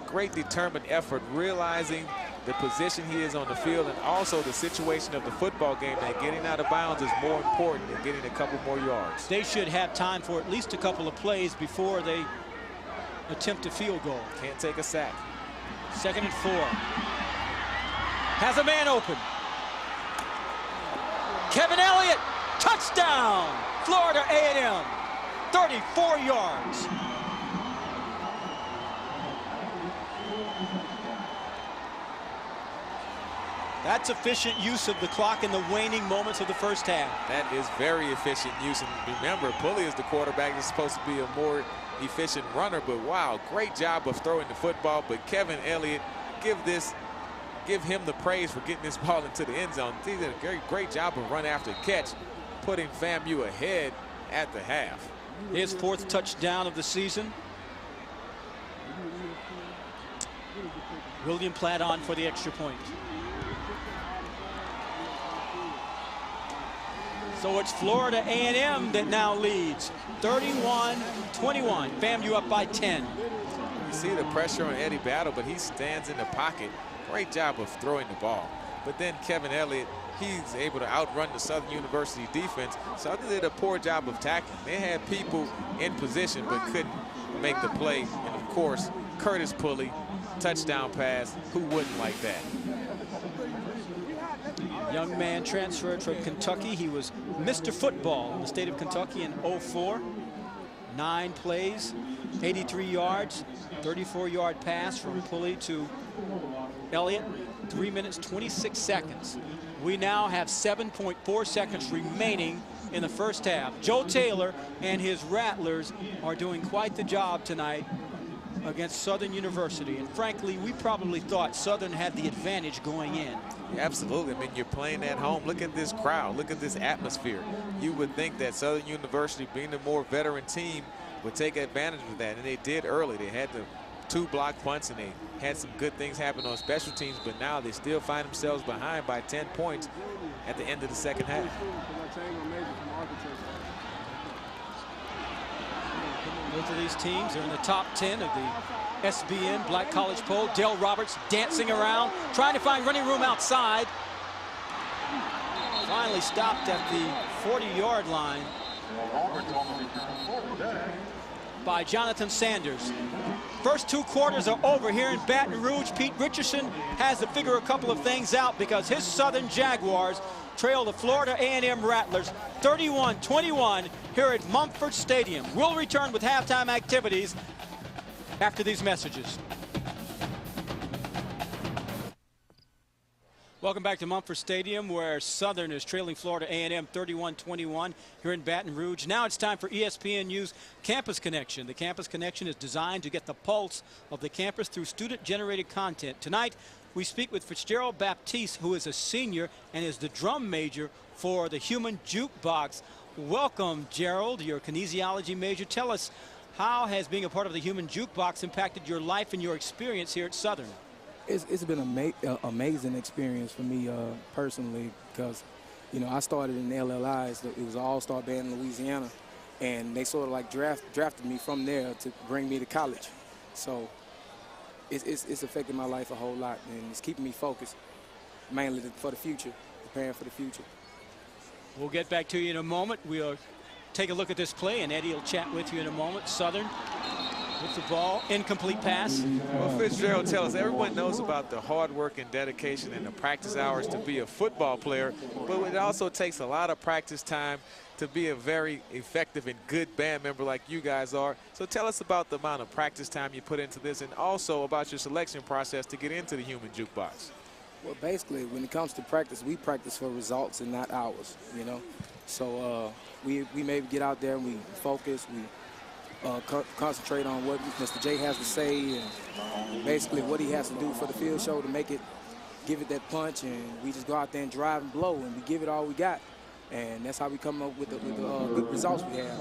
great determined effort, realizing the position he is on the field, and also the situation of the football game, that getting out of bounds is more important than getting a couple more yards. They should have time for at least a couple of plays before they attempt a field goal. Can't take a sack. 2nd and 4. Has a man open. Kevin Elliott, touchdown! Florida A&M, 34 yards. That's efficient use of the clock in the waning moments of the first half. That is very efficient use. And remember, Pulley is the quarterback that's supposed to be a more efficient runner. But wow, great job of throwing the football. But Kevin Elliott, give him the praise for getting this ball into the end zone. He did a great job of run after catch, putting FAMU ahead at the half. His 4th touchdown of the season. William Platt on for the extra point. So it's Florida A&M that now leads, 31-21. FAMU up by 10. You see the pressure on Eddie Battle, but he stands in the pocket. Great job of throwing the ball. But then Kevin Elliott, he's able to outrun the Southern University defense. Southern did a poor job of tackling. They had people in position but couldn't make the play. And of course, Curtis Pulley, touchdown pass. Who wouldn't like that? Young man transferred from Kentucky. He was Mr. Football in the state of Kentucky in '04. 9 plays, 83 yards, 34-yard pass from Pulley to Elliott. 3 minutes, 26 seconds. We now have 7.4 seconds remaining in the first half. Joe Taylor and his Rattlers are doing quite the job tonight against Southern University. And frankly, we probably thought Southern had the advantage going in. Absolutely. I mean, you're playing at home. Look at this crowd. Look at this atmosphere. You would think that Southern University, being the more veteran team, would take advantage of that. And they did early. They had the 2 block punts, and they had some good things happen on special teams. But now they still find themselves behind by 10 points at the end of the second half. Both of these teams are in the top 10 of the SBN Black College Poll. Dale Roberts dancing around, trying to find running room outside. Finally stopped at the 40-yard line by Jonathan Sanders. First 2 quarters are over here in Baton Rouge. Pete Richardson has to figure a couple of things out because his Southern Jaguars trail the Florida A&M Rattlers 31-21 here at Mumford Stadium. We'll return with halftime activities after these messages. Welcome back to Mumford Stadium, where Southern is trailing Florida A&M 31-21 here in Baton Rouge. Now it's time for ESPNU's Campus Connection. The Campus Connection is designed to get the pulse of the campus through student-generated content. Tonight, we speak with Fitzgerald Baptiste, who is a senior and is the drum major for the Human Jukebox. Welcome, Gerald, your kinesiology major. Tell us, how has being a part of the Human Jukebox impacted your life and your experience here at Southern? It's been an amazing experience for me personally, because, you know, I started in the LLIs. It was an all-star band in Louisiana, and they sort of like drafted me from there to bring me to college. So it's affected my life a whole lot, and it's keeping me focused, mainly for the future, preparing for the future. We'll get back to you in a moment. We'll take a look at this play, and Eddie will chat with you in a moment. Southern with the ball, incomplete pass. Well, Fitzgerald, tell us, everyone knows about the hard work and dedication and the practice hours to be a football player, but it also takes a lot of practice time to be a very effective and good band member like you guys are. So tell us about the amount of practice time you put into this, and also about your selection process to get into the Human Jukebox. Well, basically, when it comes to practice, we practice for results and not hours, you know. So we maybe get out there and we focus, we concentrate on what Mr. J has to say, and basically what he has to do for the field show to make it, give it that punch, and we just go out there and drive and blow, and we give it all we got. And that's how we come up with the good results we have.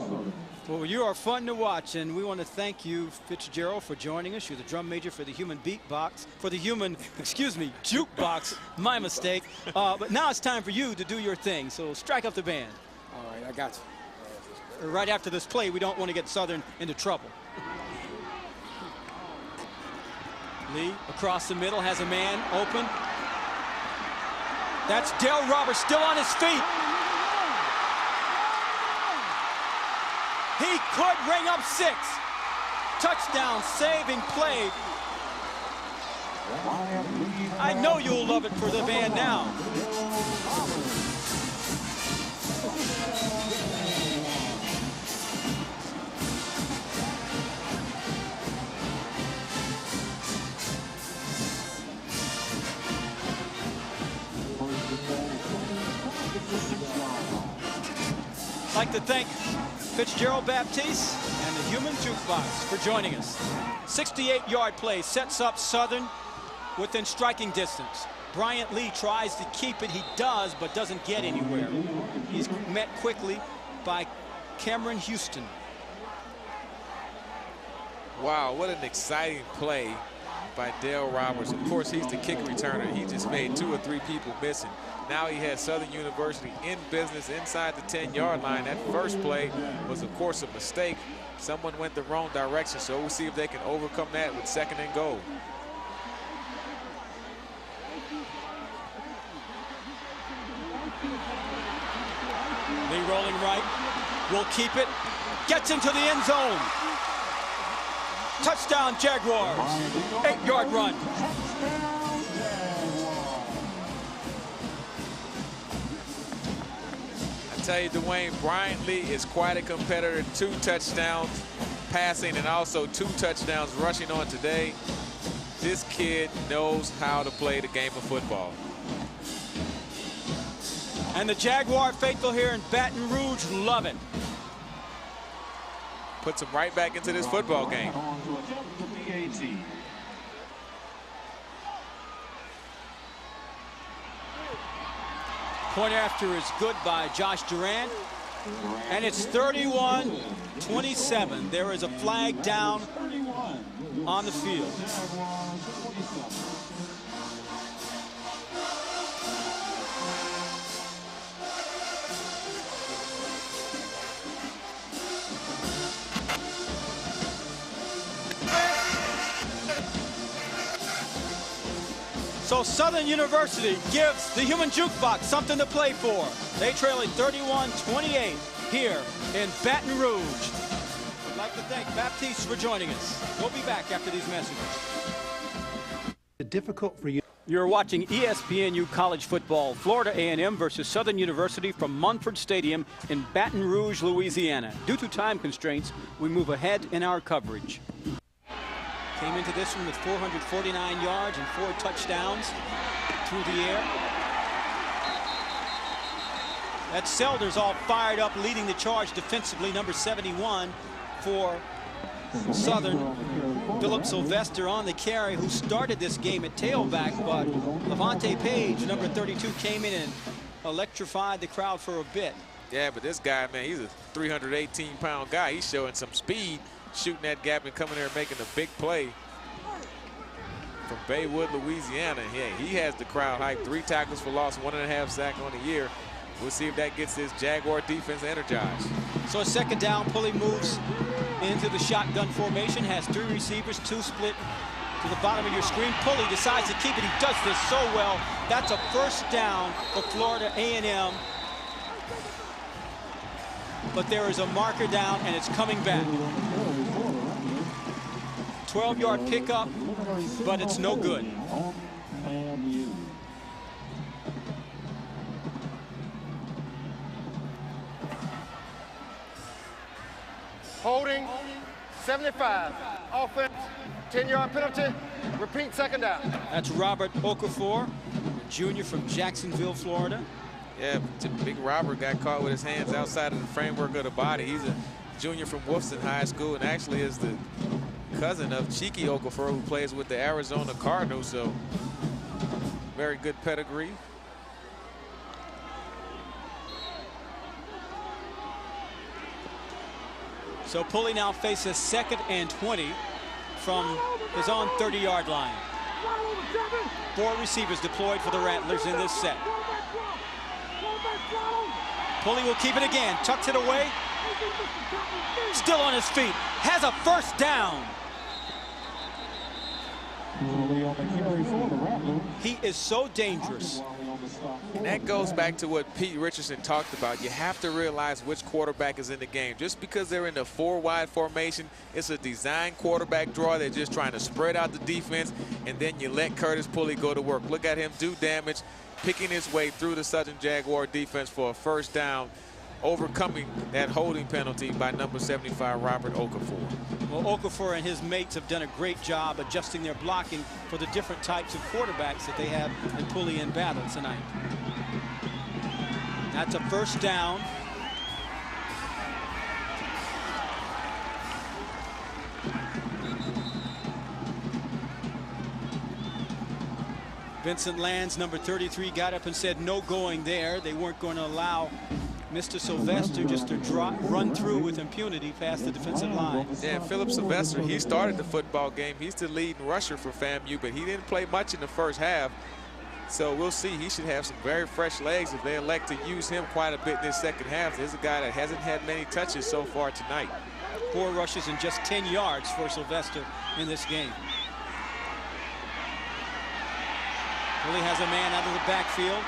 Well, you are fun to watch, and we want to thank you, Fitzgerald, for joining us. You're the drum major for the Human Beatbox, for the Human, excuse me, Jukebox, my mistake. But now it's time for you to do your thing, so strike up the band. All right, I got you. Right after this play, we don't want to get Southern into trouble. Lee across the middle, has a man open. That's Dale Roberts still on his feet. He could ring up 6. Touchdown, saving play. I know you'll love it for the band now. I'd like to thank Fitzgerald Baptiste and the Human Jukebox for joining us. 68-yard play sets up Southern within striking distance. Bryant Lee tries to keep it. He does, but doesn't get anywhere. He's met quickly by Cameron Houston. Wow, what an exciting play by Dale Roberts. Of course, he's the kick returner. He just made 2 or 3 people missing. Now he has Southern University in business inside the 10-yard line. That first play was, of course, a mistake. Someone went the wrong direction, so we'll see if they can overcome that with 2nd and goal. Lee rolling right, will keep it, gets into the end zone. Touchdown, Jaguars. 8-yard run. I tell you, Dwayne, Bryant Lee is quite a competitor. 2 touchdowns passing and also 2 touchdowns rushing on today. This kid knows how to play the game of football. And the Jaguar faithful here in Baton Rouge love it. Puts him right back into this football game. Point after is good by Josh Durant. And it's 31-27. There is a flag down on the field. So Southern University gives the Human Jukebox something to play for. They trail at 31-28 here in Baton Rouge. I'd like to thank Baptiste for joining us. We'll be back after these messages. Difficult for you. You're watching ESPNU College Football, Florida A&M versus Southern University from Munford Stadium in Baton Rouge, Louisiana. Due to time constraints, we move ahead in our coverage. Came into this one with 449 yards and 4 touchdowns through the air. That Selder's all fired up, leading the charge defensively, number 71 for Southern. Philip Sylvester on the carry, who started this game at tailback, but Levante Page, number 32, came in and electrified the crowd for a bit. Yeah, but this guy, man, he's a 318-pound guy. He's showing some speed, shooting that gap and coming there and making a big play from Baywood, Louisiana. Yeah, he has the crowd hyped. 3 tackles for loss, 1.5 sacks on the year. We'll see if that gets this Jaguar defense energized. So a 2nd down, Pulley moves into the shotgun formation, has 3 receivers, 2 split to the bottom of your screen. Pulley decides to keep it. He does this so well. That's a 1st down for Florida A&M. But there is a marker down, and it's coming back. 12-yard pickup, but it's no good. Holding, 75. Offense, 10-yard penalty. Repeat, 2nd down. That's Robert Okafor, junior from Jacksonville, Florida. Yeah, Big Robert got caught with his hands outside of the framework of the body. He's a junior from Wolfson High School and actually is the cousin of Cheeky Okafor, who plays with the Arizona Cardinals, so very good pedigree. So Pulley now faces 2nd and 20 from his own 30-yard line. 4 receivers deployed for the Rattlers in this set. Pulley will keep it again, tucks it away. Still on his feet, has a 1st down. He is so dangerous. And that goes back to what Pete Richardson talked about. You have to realize which quarterback is in the game. Just because they're in the 4-wide formation, it's a design quarterback draw. They're just trying to spread out the defense, and then you let Curtis Pulley go to work. Look at him do damage, picking his way through the Southern Jaguar defense for a first down, overcoming that holding penalty by number 75, Robert Okafor. Well, Okafor and his mates have done a great job adjusting their blocking for the different types of quarterbacks that they have in Pulley and Battle tonight. That's a first down. Vincent Lands, number 33, got up and said no going there. They weren't going to allow Mr. Sylvester just to run through with impunity past the defensive line. Yeah, Philip Sylvester, he started the football game. He's the leading rusher for FAMU, but he didn't play much in the first half. So we'll see. He should have some very fresh legs if they elect to use him quite a bit in this second half. There's a guy that hasn't had many touches so far tonight. 4 rushes and just 10 yards for Sylvester in this game. Pulley has a man out of the backfield.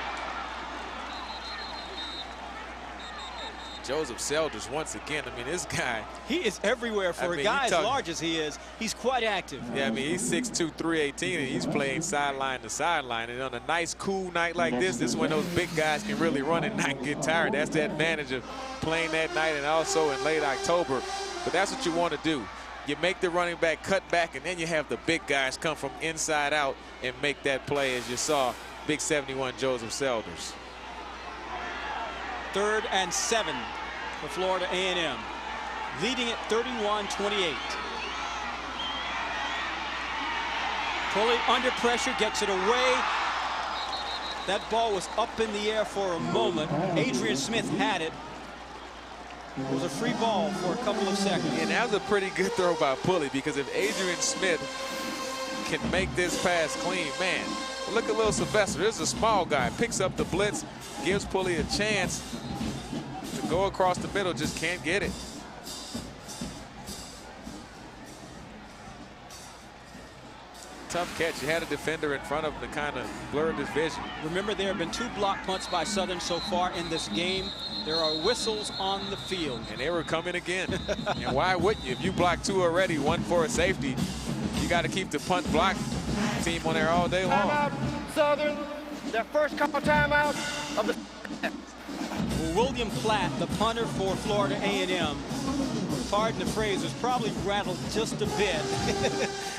Joseph Selders once again. I mean, this guy. He is everywhere for a guy as large as he is. He's quite active. Yeah, I mean, he's 6'2", 318, and he's playing sideline to sideline. And on a nice, cool night like this is when those big guys can really run and not get tired. That's the advantage of playing that night and also in late October. But that's what you want to do. You make the running back cut back, and then you have the big guys come from inside out and make that play, as you saw, big 71 Joseph Selders. 3rd and 7 for Florida A&M, leading at 31-28. Pulley under pressure, gets it away. That ball was up in the air for a moment. Adrian Smith had it. It was a free ball for a couple of seconds. And that was a pretty good throw by Pulley, because if Adrian Smith can make this pass clean, man, look at little Sylvester. This is a small guy. Picks up the blitz, gives Pulley a chance to go across the middle, just can't get it. Tough catch. You had a defender in front of him to kind of blur his vision. Remember, there have been 2 block punts by Southern so far in this game. There are whistles on the field. And they were coming again. And why wouldn't you? If you block 2 already, 1 for a safety, you got to keep the punt block team on there all day long. Timeout, Southern. Their first couple timeouts of the. Well, William Platt, the punter for Florida A&M, pardon the phrase, was probably rattled just a bit,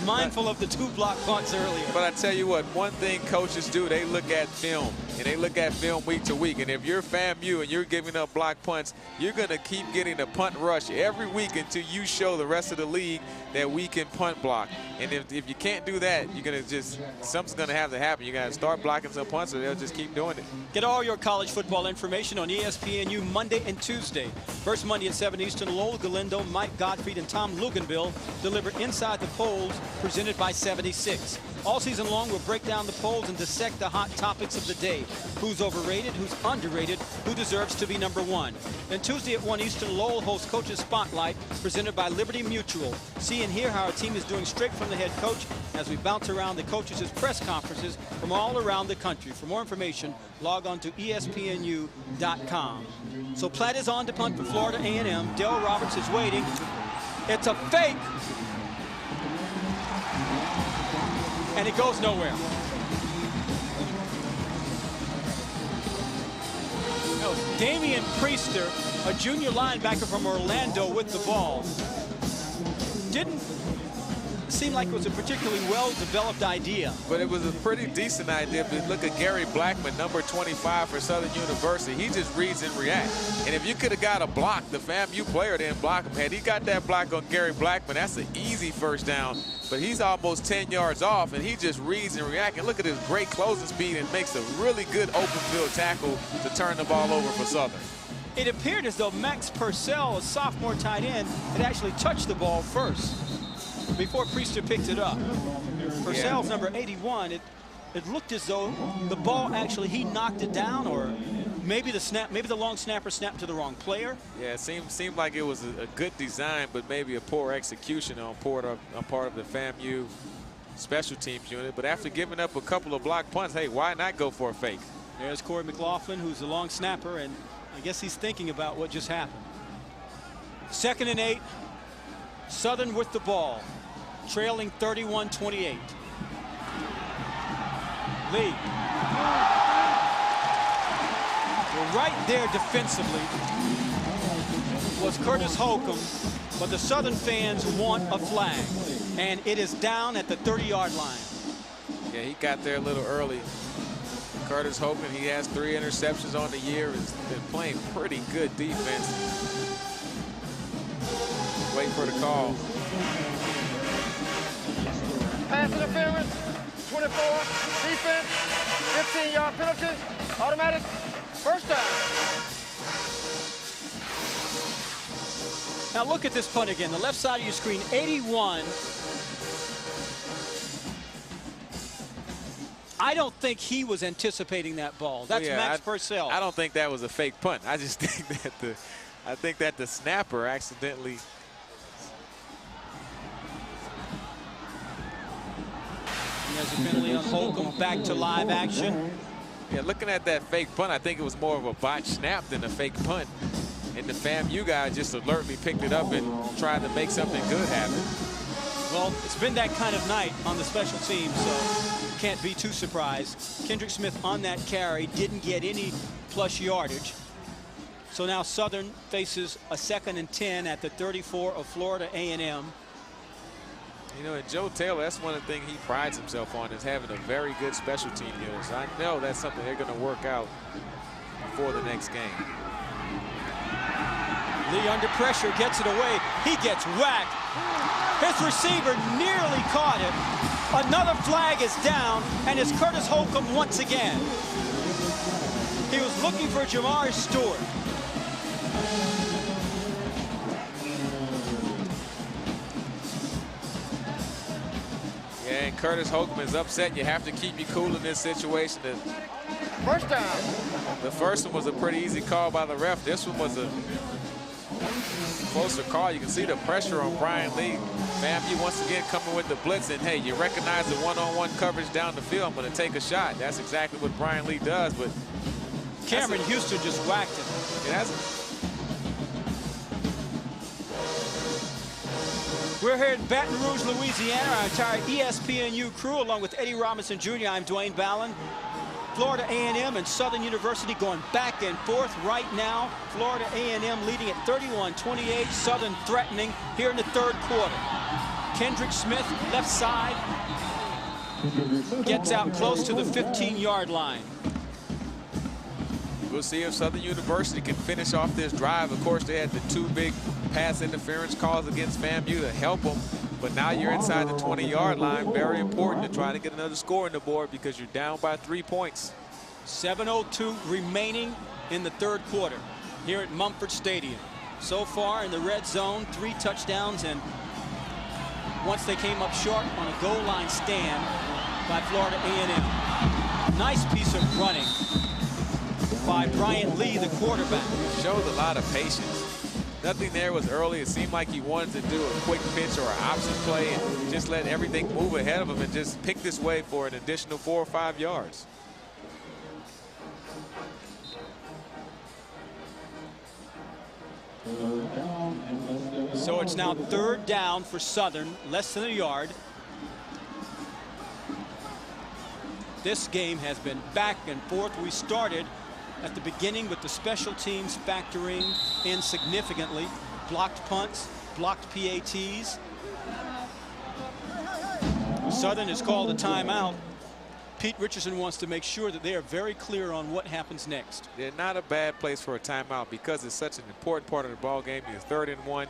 mindful of the 2 block punts earlier. But I tell you what, one thing coaches do, they look at film, and they look at film week to week. And if you're FAMU and you're giving up block punts, you're going to keep getting the punt rush every week until you show the rest of the league that we can punt block. And if you can't do that, you're going to just, something's going to have to happen. You got to start blocking some punts, or they'll just keep doing it. Get all your college football information on ESPNU Monday and Tuesday. First Monday at 7 Eastern, Lowell Galindo, Mike Gottfried, and Tom Luganville deliver Inside the Polls, presented by 76. All season long, we'll break down the polls and dissect the hot topics of the day. Who's overrated, who's underrated, who deserves to be number 1. Then Tuesday at 1 Eastern, Lowell hosts Coaches Spotlight, presented by Liberty Mutual. See and hear how our team is doing straight from the head coach as we bounce around the coaches' press conferences from all around the country. For more information, log on to ESPNU.com. So Platt is on to punt for Florida A&M. Dale Roberts is waiting. It's a fake. And it goes nowhere. No, Damian Priester, a junior linebacker from Orlando, with the ball. Didn't seem like it was a particularly well-developed idea. But it was a pretty decent idea. But look at Gary Blackman, number 25 for Southern University. He just reads and reacts. And if you could have got a block, the FAMU player didn't block him. Had he got that block on Gary Blackman, that's an easy first down. But he's almost 10 yards off, and he just reads and reacts. And look at his great closing speed, and makes a really good open field tackle to turn the ball over for Southern. It appeared as though Max Purcell, a sophomore tight end, had actually touched the ball first before Priester picked it up. Purcell's number 81. It looked as though the ball actually, he knocked it down, or maybe the long snapper snapped to the wrong player. Yeah, it seemed like it was a good design, but maybe a poor execution on part of the FAMU special teams unit, but after giving up a couple of block punts, hey, why not go for a fake? There's Corey McLaughlin, who's the long snapper, and I guess he's thinking about what just happened. 2nd and 8. Southern with the ball, trailing 31-28. Lee. Well, right there defensively was Curtis Holcomb, but the Southern fans want a flag, and it is down at the 30-yard line. Yeah, he got there a little early. Curtis Holcomb, he has 3 interceptions on the year, has been playing pretty good defense. Wait for the call. Pass interference, 24, defense, 15-yard penalty, automatic, first down. Now look at this punt again. The left side of your screen, 81. I don't think he was anticipating that ball. That's Max Purcell. I don't think that was a fake punt. I just think that the snapper accidentally. There's a penalty on Holcomb. Back to live action. Yeah, looking at that fake punt, I think it was more of a botch snap than a fake punt. And the FAMU guy just alertly picked it up and tried to make something good happen. Well, it's been that kind of night on the special teams, so can't be too surprised. Kendrick Smith on that carry didn't get any plus yardage. So now Southern faces a 2nd and 10 at the 34 of Florida A&M. You know, and Joe Taylor, that's one of the things he prides himself on, is having a very good special team unit. So I know that's something they're going to work out before the next game. Lee under pressure, gets it away. He gets whacked. His receiver nearly caught it. Another flag is down, and it's Curtis Holcomb once again. He was looking for Jamar Stewart. Yeah, and Curtis Holcomb is upset. You have to keep you cool in this situation. First down. The first one was a pretty easy call by the ref. This one was a closer call. You can see the pressure on Brian Lee. FAMU once again coming with the blitz, and hey, you recognize the one-on-one coverage down the field. I'm going to take a shot. That's exactly what Brian Lee does, but Cameron Houston just whacked him. Yeah, We're here in Baton Rouge, Louisiana. Our entire ESPNU crew, along with Eddie Robinson Jr. I'm Dwayne Ballin. Florida A&M and Southern University going back and forth right now. Florida A&M leading at 31-28. Southern threatening here in the 3rd quarter. Kendrick Smith, left side, gets out close to the 15-yard line. We'll see if Southern University can finish off this drive. Of course, they had the 2 big pass interference calls against FAMU to help them. But now you're inside the 20-yard line. Very important to try to get another score on the board because you're down by 3 points. 7:02 remaining in the 3rd quarter here at Mumford Stadium. So far in the red zone, 3 touchdowns, and once they came up short on a goal line stand by Florida A&M. Nice piece of running by Brian Lee, the quarterback. Showed a lot of patience. Nothing there was early. It seemed like he wanted to do a quick pitch or an option play and just let everything move ahead of him and just pick this way for an additional 4 or 5 yards. So it's now 3rd down for Southern, less than a yard. This game has been back and forth. We started at the beginning with the special teams factoring in significantly. Blocked punts, blocked PATs. Southern has called a timeout. Pete Richardson wants to make sure that they are very clear on what happens next. They're not a bad place for a timeout because it's such an important part of the ball game. You're 3rd and 1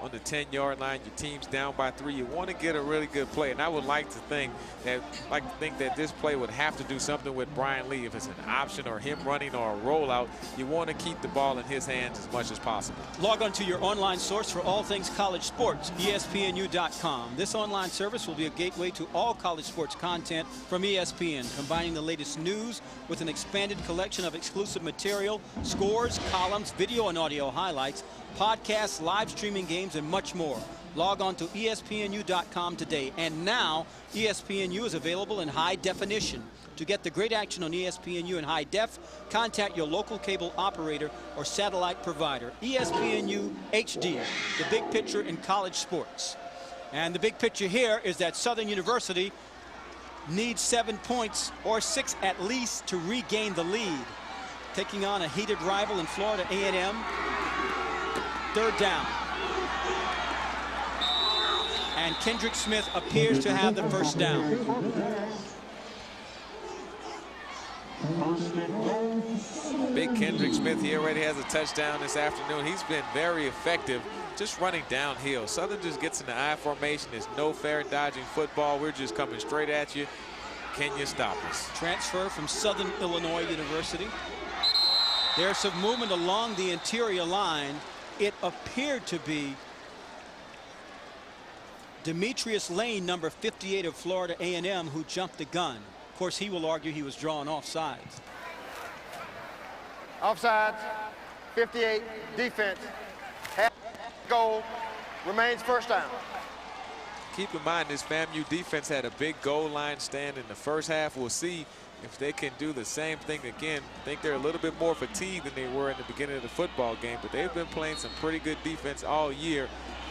on the 10-yard line. Your team's down by 3. You want to get a really good play, and I would like to think that this play would have to do something with Brian Lee. If it's an option or him running or a rollout, you want to keep the ball in his hands as much as possible. Log on to your online source for all things college sports, ESPNU.com. This online service will be a gateway to all college sports content from ESPN, combining the latest news with an expanded collection of exclusive material, scores, columns, video and audio highlights, podcasts, live streaming games, and much more. Log on to ESPNU.com today. And now ESPNU is available in high definition. To get the great action on ESPNU in high def, contact your local cable operator or satellite provider. ESPNU HD, the big picture in college sports. And the big picture here is that Southern University needs 7 points or 6 at least to regain the lead. Taking on a heated rival in Florida A&M. Third down. And Kendrick Smith appears to have the first down. Big Kendrick Smith, he already has a touchdown this afternoon. He's been very effective just running downhill. Southern just gets in the I formation. There's no fair dodging football. We're just coming straight at you. Can you stop us? Transfer from Southern Illinois University. There's some movement along the interior line. It appeared to be Demetrius Lane, number 58 of Florida A&M, who jumped the gun. Of course, he will argue he was drawn offsides. Offsides, 58, defense. Half goal, remains first down. Keep in mind, this FAMU defense had a big goal line stand in the first half. We'll see if they can do the same thing again. I think they're a little bit more fatigued than they were in the beginning of the football game, but they've been playing some pretty good defense all year,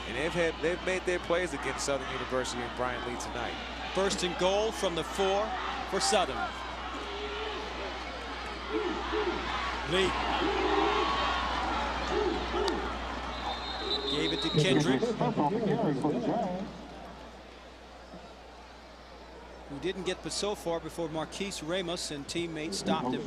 and they've made their plays against Southern University and Bryant Lee tonight. First and goal from the 4 for Southern. Lee gave it to Kendrick, who didn't get but so far before Marquise Ramos and teammates stopped him.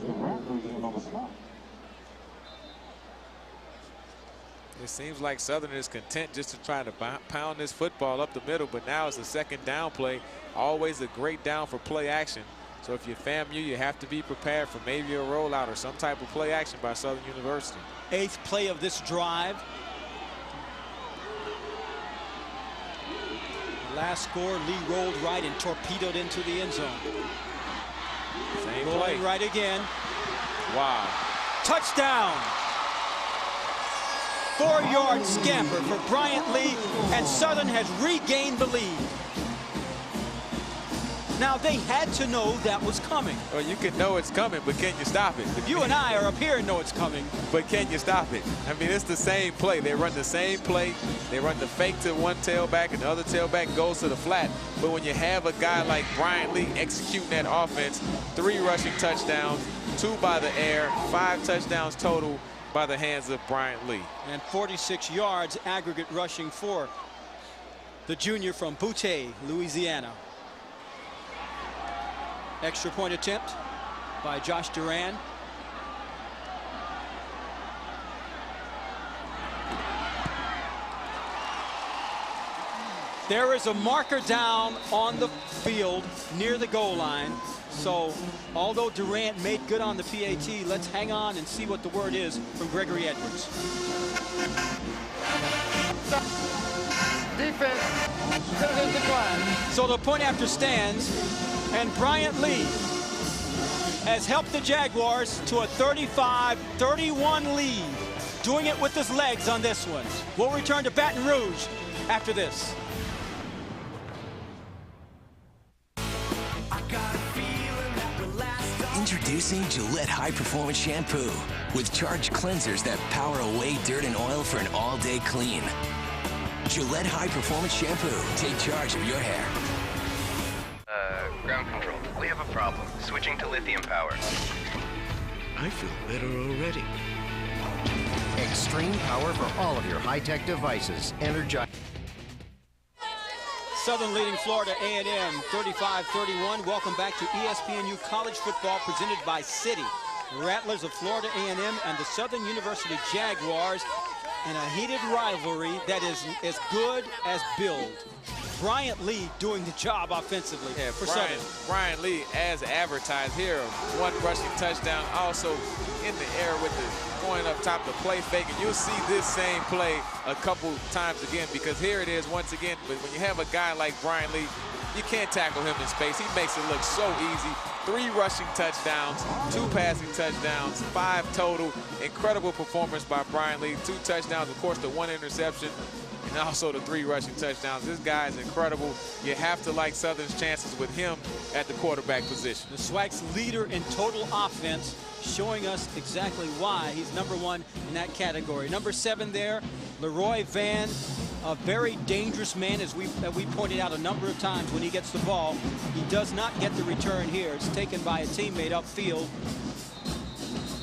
It seems like Southern is content just to try to pound this football up the middle, but now it's a second down play. Always a great down for play action. So if you're FAMU, you have to be prepared for maybe a rollout or some type of play action by Southern University. 8th play of this drive. Last score, Lee rolled right and torpedoed into the end zone. Same rolling play. Right again. Wow. Touchdown. 4-yard scamper for Bryant Lee, and Southern has regained the lead. Now, they had to know that was coming. Well, you can know it's coming, but can you stop it? You and I are up here and know it's coming. But can you stop it? I mean, it's the same play. They run the same play. They run the fake to one tailback, and the other tailback goes to the flat. But when you have a guy like Bryant Lee executing that offense, 3 rushing touchdowns, 2 by the air, 5 touchdowns total by the hands of Bryant Lee. And 46 yards aggregate rushing for the junior from Butte, Louisiana. Extra point attempt by Josh Duran. There is a marker down on the field near the goal line. So although Durant made good on the PAT, let's hang on and see what the word is from Gregory Edwards. Defense, citizen decline. So the point after stands, and Bryant Lee has helped the Jaguars to a 35-31 lead, doing it with his legs on this one. We'll return to Baton Rouge after this. Introducing Gillette High Performance Shampoo with charged cleansers that power away dirt and oil for an all-day clean. Gillette High Performance Shampoo. Take charge of your hair. Ground control. We have a problem. Switching to lithium power. I feel better already. Extreme power for all of your high-tech devices. Energize. Southern leading Florida A&M 35-31. Welcome back to ESPNU College Football presented by Citi. Rattlers of Florida A&M and the Southern University Jaguars in a heated rivalry that is as good as billed. Bryant Lee doing the job offensively for Southern. Bryant Lee, as advertised here, 1 rushing touchdown, also in the air with the going up top the play fake, and you'll see this same play a couple times again, because here it is once again. But when you have a guy like Bryant Lee, you can't tackle him in space. He makes it look so easy. 3 rushing touchdowns, 2 passing touchdowns, 5 total. Incredible performance by Bryant Lee. 2 touchdowns, of course, the 1 interception. and also the 3 rushing touchdowns. This guy is incredible. You have to like Southern's chances with him at the quarterback position. The SWAC's leader in total offense, showing us exactly why he's #1 in that category. Number 7 there, Leroy Van, a very dangerous man, as we pointed out a number of times. When he gets the ball, he does not get the return here. It's taken by a teammate upfield.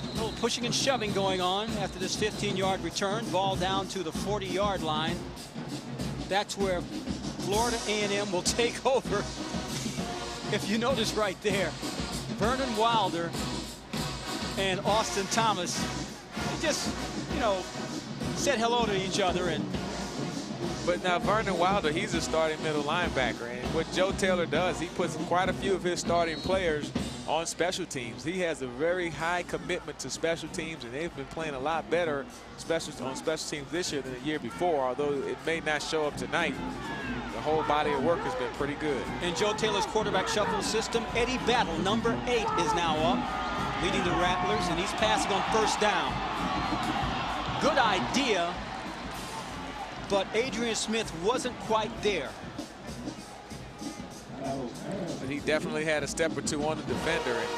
A little pushing and shoving going on after this 15-yard return. Ball down to the 40-yard line. That's where Florida A&M will take over. If you notice right there, Vernon Wilder and Austin Thomas, they just, you know, said hello to each other. But now Vernon Wilder, he's a starting middle linebacker, and what Joe Taylor does, he puts quite a few of his starting players on special teams. He has a very high commitment to special teams, and they've been playing a lot better on special teams this year than the year before, although it may not show up tonight. The whole body of work has been pretty good. In Joe Taylor's quarterback shuffle system, Eddie Battle, number 8, is now up, leading the Rattlers, and he's passing on 1st down. Good idea, but Adrian Smith wasn't quite there. But he definitely had a step or two on the defender, and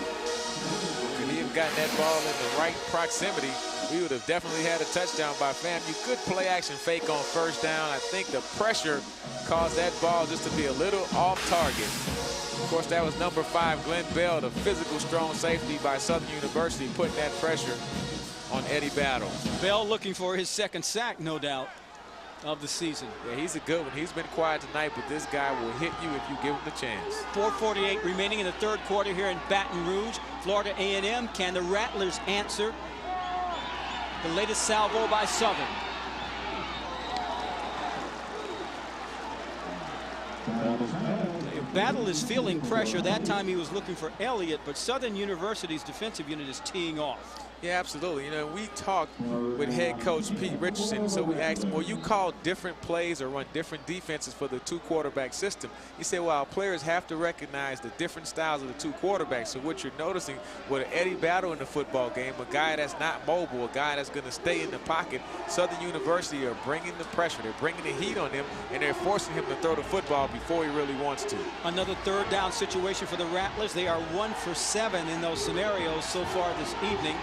if he had gotten that ball in the right proximity, we would have definitely had a touchdown by FAMU. Good play action fake on 1st down. I think the pressure caused that ball just to be a little off target. Of course, that was number 5, Glenn Bell, the physical strong safety by Southern University, putting that pressure on Eddie Battle. Bell looking for his 2nd sack, no doubt, of the season. Yeah, he's a good one. He's been quiet tonight, but this guy will hit you if you give him the chance. 4:48 remaining in the 3rd quarter here in Baton Rouge. Florida A&M, can the Rattlers answer the latest salvo by Southern? Battle is feeling pressure. That time he was looking for Elliott, but Southern University's defensive unit is teeing off. Yeah, absolutely. You know, we talked with head coach Pete Richardson, so we asked him, will you call different plays or run different defenses for the 2-quarterback system? He said, well, our players have to recognize the different styles of the 2 quarterbacks. So what you're noticing with Eddie Battle in the football game, a guy that's not mobile, a guy that's going to stay in the pocket, Southern University are bringing the pressure. They're bringing the heat on him, and they're forcing him to throw the football before he really wants to. Another 3rd down situation for the Rattlers. They are 1 for 7 in those scenarios so far this evening.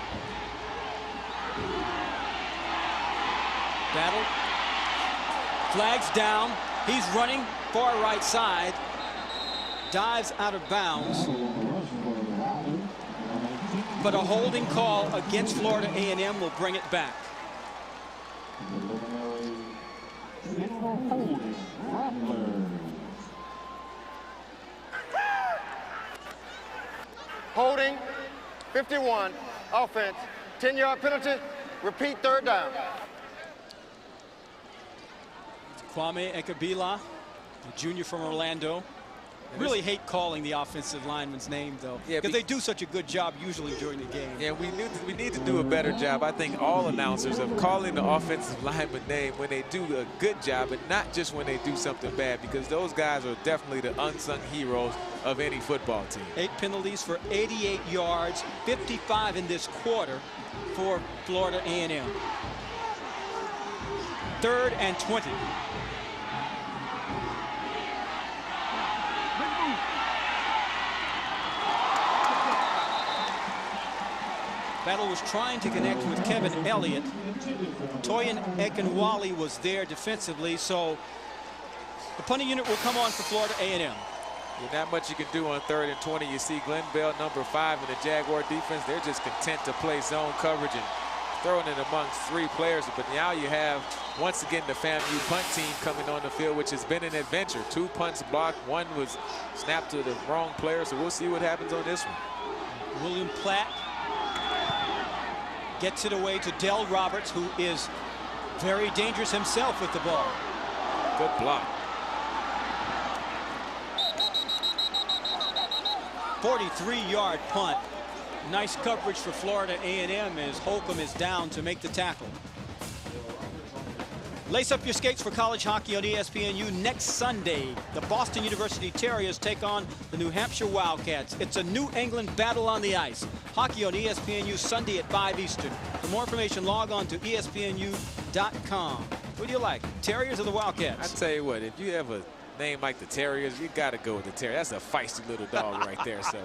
Battle, flags down, he's running far right side, dives out of bounds, but a holding call against Florida A&M will bring it back. Holding, 51, offense, 10-yard penalty, repeat 3rd down. Kwame Ekabila, a junior from Orlando. Really hate calling the offensive lineman's name, though, because they do such a good job usually during the game. Yeah, we need to do a better job, I think, all announcers, of calling the offensive lineman name when they do a good job and not just when they do something bad, because those guys are definitely the unsung heroes of any football team. 8 penalties for 88 yards, 55 in this quarter for Florida A&M. 3rd and 20. Battle was trying to connect with Kevin Elliott. Toyin Ekenwali was there defensively, so the punting unit will come on for Florida A&M. Yeah, not much you can do on 3rd and 20. You see Glenn Bell, number 5 in the Jaguar defense. They're just content to play zone coverage and throwing it amongst 3 players. But now you have, once again, the FAMU punt team coming on the field, which has been an adventure. 2 punts blocked. 1 was snapped to the wrong player, so we'll see what happens on this one. William Platt gets it away to Dell Roberts, who is very dangerous himself with the ball. Good block. 43-yard punt. Nice coverage for Florida A&M as Holcomb is down to make the tackle. Lace up your skates for college hockey on ESPNU next Sunday. The Boston University Terriers take on the New Hampshire Wildcats. It's a New England battle on the ice. Hockey on ESPNU Sunday at 5 Eastern. For more information, log on to ESPNU.com. Who do you like, Terriers or the Wildcats? I tell you what, if you have a name like the Terriers, you got to go with the Terrier. That's a feisty little dog right there. So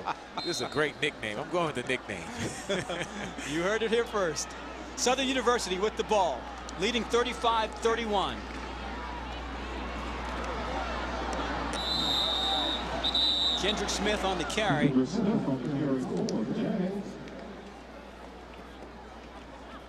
this is a great nickname. I'm going with the nickname. You heard it here first. Southern University with the ball, leading 35-31. Kendrick Smith on the carry.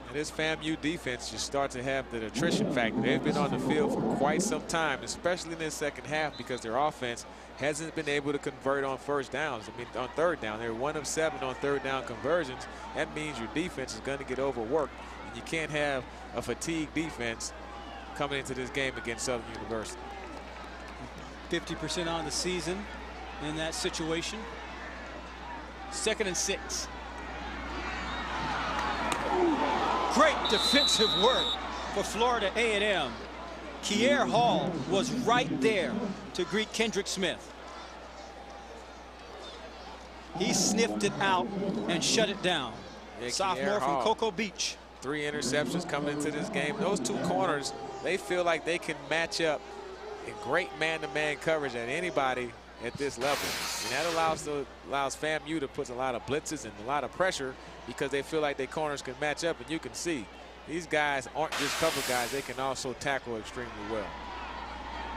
And this FAMU defense just starts to have the attrition factor. They've been on the field for quite some time, especially in this second half, because their offense hasn't been able to convert on first downs. I mean, on third down. They're 1 of 7 on third down conversions. That means your defense is going to get overworked, and you can't have a fatigued defense coming into this game against Southern University. 50% on the season in that situation. 2nd and 6. Great defensive work for Florida A&M. Kier Hall was right there to greet Kendrick Smith. He sniffed it out and shut it down. Yeah, sophomore from Cocoa Beach. 3 interceptions coming into this game. Those 2 corners, they feel like they can match up in great man-to-man coverage at anybody at this level. And that allows FAMU to put a lot of blitzes and a lot of pressure because they feel like their corners can match up. And you can see these guys aren't just cover guys. They can also tackle extremely well.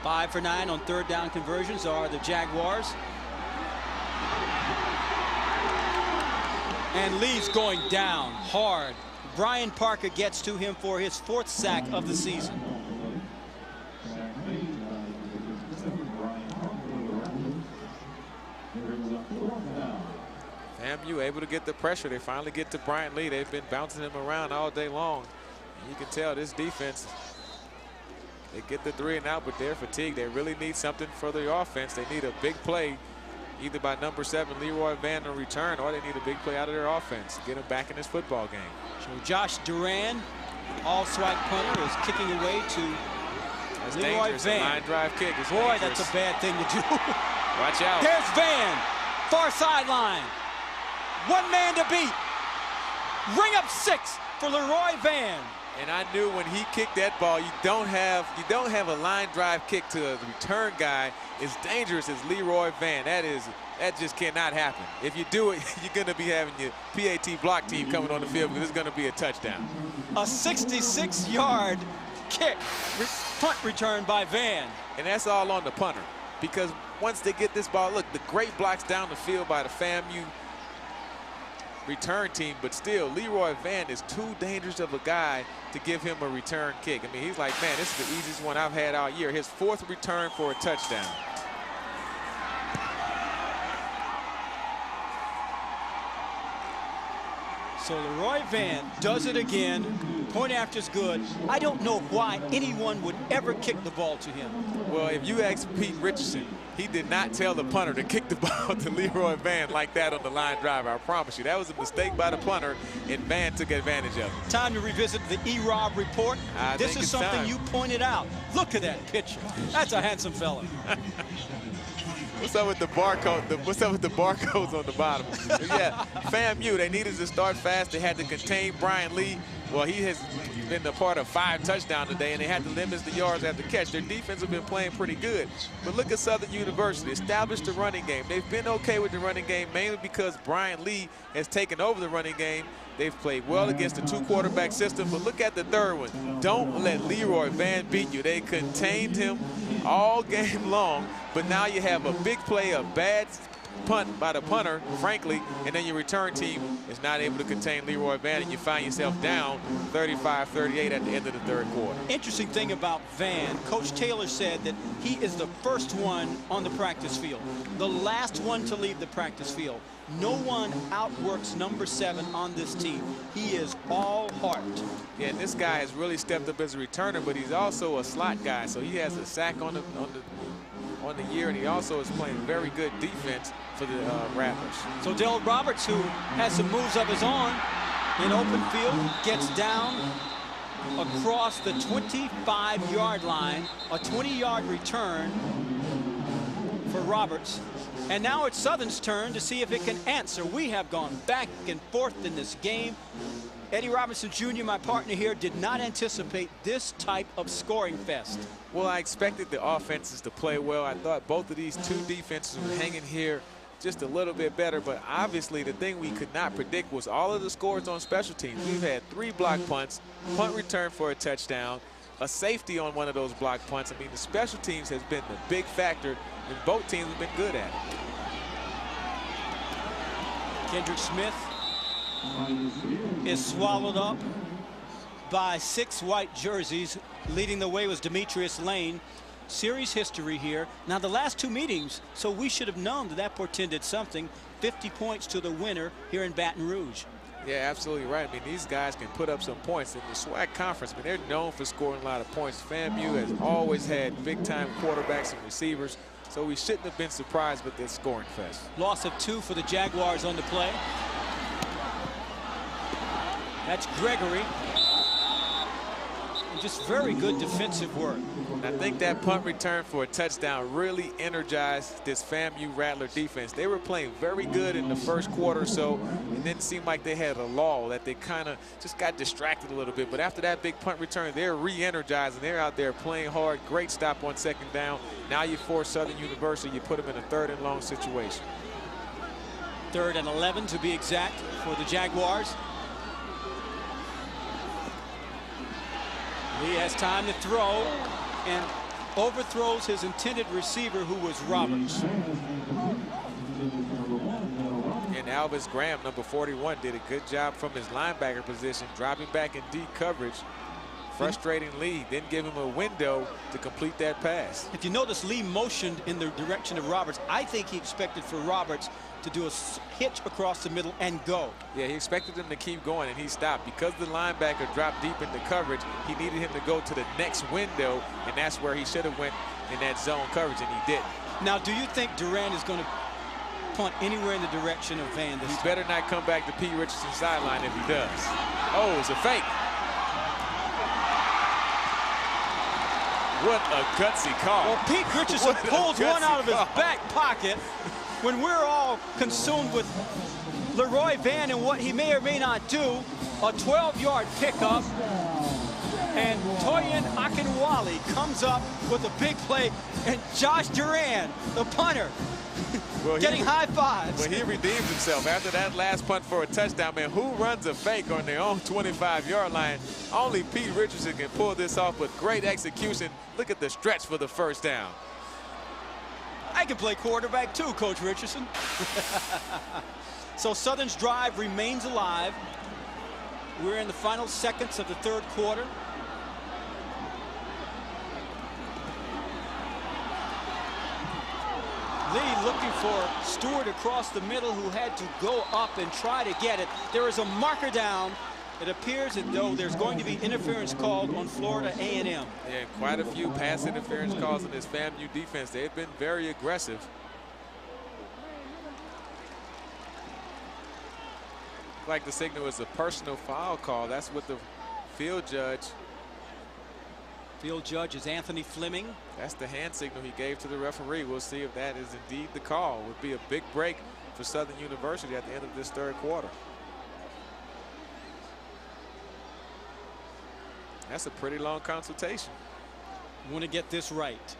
5 for 9 on third down conversions are the Jaguars. And Lee's going down hard. Brian Parker gets to him for his 4th sack of the season. FAMU able to get the pressure. They finally get to Brian Lee. They've been bouncing him around all day long. And you can tell this defense, they get the 3 and out, but they're fatigued. They really need something for the offense. They need a big play, either by number 7, Leroy Van, on return, or they need a big play out of their offense. Get him back in this football game. So Josh Duran, all SWAC punter, is kicking away to That's Leroy dangerous. Van. A line drive kick is Boy, dangerous. that's a bad thing to do. Watch out. There's Van, far sideline. 1 man to beat. Ring up 6 for Leroy Van. And I knew when he kicked that ball, you don't have a line drive kick to a return guy as dangerous as Leroy Van. That just cannot happen. If you do it, you're going to be having your PAT block team coming on the field because it's going to be a touchdown. A 66-yard kick, punt return by Van. And that's all on the punter, because once they get this ball, look, the great blocks down the field by the FAMU return team, but still Leroy Van is too dangerous of a guy to give him a return kick. I mean, he's like, man, this is the easiest one I've had all year. His 4th return for a touchdown. So Leroy Van does it again. Point after's good. I don't know why anyone would ever kick the ball to him. Well, if you ask Pete Richardson, he did not tell the punter to kick the ball to Leroy Van like that on the line drive. I promise you. That was a mistake by the punter, and Van took advantage of it. Time to revisit the E-Rob report. This is something time. you pointed out. Look at that picture. That's a handsome fella. What's up with the barcode? What's up with the barcodes on the bottom? Yeah, FAMU, they needed to start fast. They had to contain Brian Lee. Well, he has been a part of 5 touchdowns today, and they had to limit the yards after catch. Their defense have been playing pretty good. But look at Southern University, established the running game. They've been okay with the running game, mainly because Brian Lee has taken over the running game. They've played well against the 2-quarterback system, but look at the 3rd one. Don't let Leroy Van beat you. They contained him all game long, but now you have a big play, a bad punt by the punter, frankly, and then your return team is not able to contain Leroy Van, and you find yourself down 35-38 at the end of the 3rd quarter. Interesting thing about Van, Coach Taylor said that he is the first one on the practice field, the last one to leave the practice field. No one outworks number 7 on this team. He is all heart. Yeah, and this guy has really stepped up as a returner, but he's also a slot guy, so he has a sack on the year, and he also is playing very good defense for the Rattlers. So Dale Roberts, who has some moves of his own in open field, gets down across the 25-yard line, a 20-yard return for Roberts. And now it's Southern's turn to see if it can answer. We have gone back and forth in this game. Eddie Robinson Jr., my partner here, did not anticipate this type of scoring fest. Well, I expected the offenses to play well. I thought both of these two defenses were hanging here just a little bit better, but obviously the thing we could not predict was all of the scores on special teams. We've had 3 block punts, punt return for a touchdown, a safety on one of those block punts. I mean, the special teams has been the big factor, and both teams have been good at it. Kendrick Smith is swallowed up by 6 white jerseys. Leading the way was Demetrius Lane. Series history here. Now, the last 2 meetings, so we should have known that that portended something. 50 points to the winner here in Baton Rouge. Yeah, absolutely right. I mean, these guys can put up some points. In the SWAC conference, I mean, they're known for scoring a lot of points. FAMU has always had big-time quarterbacks and receivers, so we shouldn't have been surprised with this scoring fest. Loss of 2 for the Jaguars on the play. That's Gregory. And just very good defensive work. And I think that punt return for a touchdown really energized this FAMU Rattler defense. They were playing very good in the first quarter or so. It didn't seem like they had a lull, that they kind of just got distracted a little bit. But after that big punt return, they're re-energized, and they're out there playing hard. Great stop on 2nd down. Now you force Southern University, you put them in a 3rd and long situation. 3rd and 11 to be exact for the Jaguars. Lee has time to throw and overthrows his intended receiver, who was Roberts. And Alvis Graham, number 41, did a good job from his linebacker position, dropping back in deep coverage, frustrating Lee, then give him a window to complete that pass. If you notice, Lee motioned in the direction of Roberts. I think he expected for Roberts to do a hitch across the middle and go. Yeah, he expected him to keep going, and he stopped. Because the linebacker dropped deep into coverage, he needed him to go to the next window, and that's where he should have went in that zone coverage, and he didn't. Now, do you think Durant is going to punt anywhere in the direction of Van this time? He better not come back to Pete Richardson's sideline if he does. Oh, it's a fake. What a gutsy call. Well, Pete Richardson pulls one out of his back pocket when we're all consumed with Leroy Van and what he may or may not do. A 12-yard pickup, and Toyin Akinwale comes up with a big play, and Josh Duran, the punter, getting high fives. Well, he redeemed himself after that last punt for a touchdown. Man, who runs a fake on their own 25-yard line? Only Pete Richardson can pull this off with great execution. Look at the stretch for the 1st down. I can play quarterback too, Coach Richardson. So Southern's drive remains alive. We're in the final seconds of the 3rd quarter. Lee looking for Stewart across the middle, who had to go up and try to get it. There is a marker down. It appears as though there's going to be interference called on Florida A&M. Yeah, quite a few pass interference calls in this FAMU defense. They've been very aggressive. Like the signal is a personal foul call. That's what the field judge. Field judge is Anthony Fleming. That's the hand signal he gave to the referee. We'll see if that is indeed the call. It would be a big break for Southern University at the end of this 3rd quarter. That's a pretty long consultation. Want to get this right.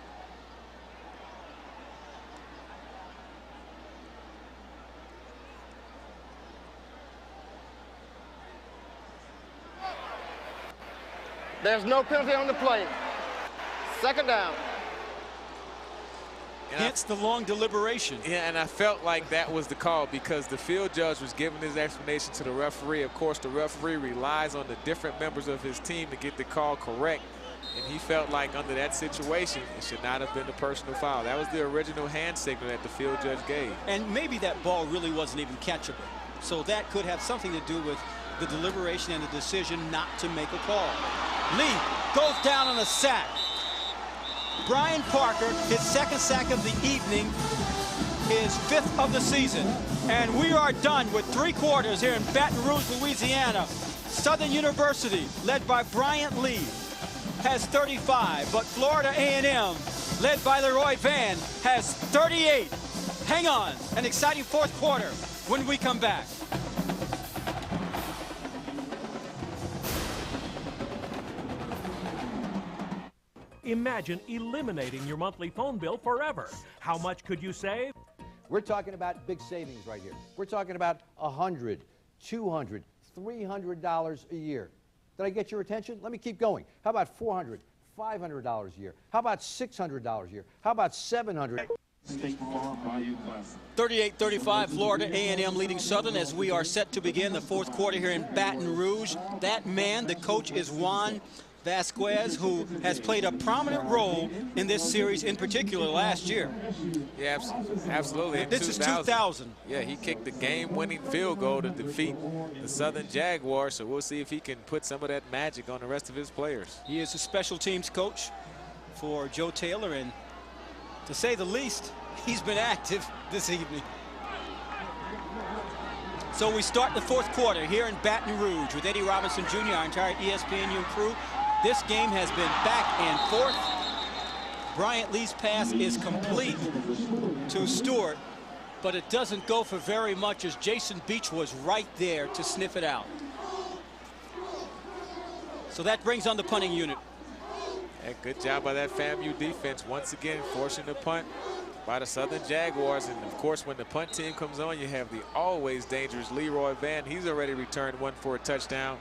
There's no penalty on the play. 2nd down. Hence the long deliberation. Yeah, and I felt like that was the call because the field judge was giving his explanation to the referee. Of course, the referee relies on the different members of his team to get the call correct. And he felt like under that situation, it should not have been a personal foul. That was the original hand signal that the field judge gave. And maybe that ball really wasn't even catchable. So that could have something to do with the deliberation and the decision not to make a call. Lee goes down on a sack. Brian Parker, his 2nd sack of the evening, his 5th of the season. And we are done with 3 quarters here in Baton Rouge, Louisiana. Southern University, led by Bryant Lee, has 35, but Florida A&M, led by Leroy Van, has 38. Hang on, an exciting 4th quarter when we come back. Imagine eliminating your monthly phone bill forever. How much could you save? We're talking about big savings right here. We're talking about $100, $200, $300 a year. Did I get your attention? Let me keep going. How about $400, $500 a year? How about $600 a year? How about $700? 38-35, Florida A&M leading Southern as we are set to begin the fourth quarter here in Baton Rouge. That man, the coach, is Juan Vasquez, who has played a prominent role in this series, in particular last year. Yeah, absolutely. This is 2000. Yeah, he kicked the game-winning field goal to defeat the Southern Jaguars, so we'll see if he can put some of that magic on the rest of his players. He is a special teams coach for Joe Taylor, and to say the least, he's been active this evening. So we start the fourth quarter here in Baton Rouge with Eddie Robinson Jr., our entire ESPNU crew. This game has been back and forth. Bryant Lee's pass is complete to Stewart, but it doesn't go for very much as Jason Beach was right there to sniff it out. So that brings on the punting unit. And good job by that FAMU defense, once again forcing the punt by the Southern Jaguars. And of course, when the punt team comes on, you have the always dangerous Leroy Van. He's already returned one for a touchdown.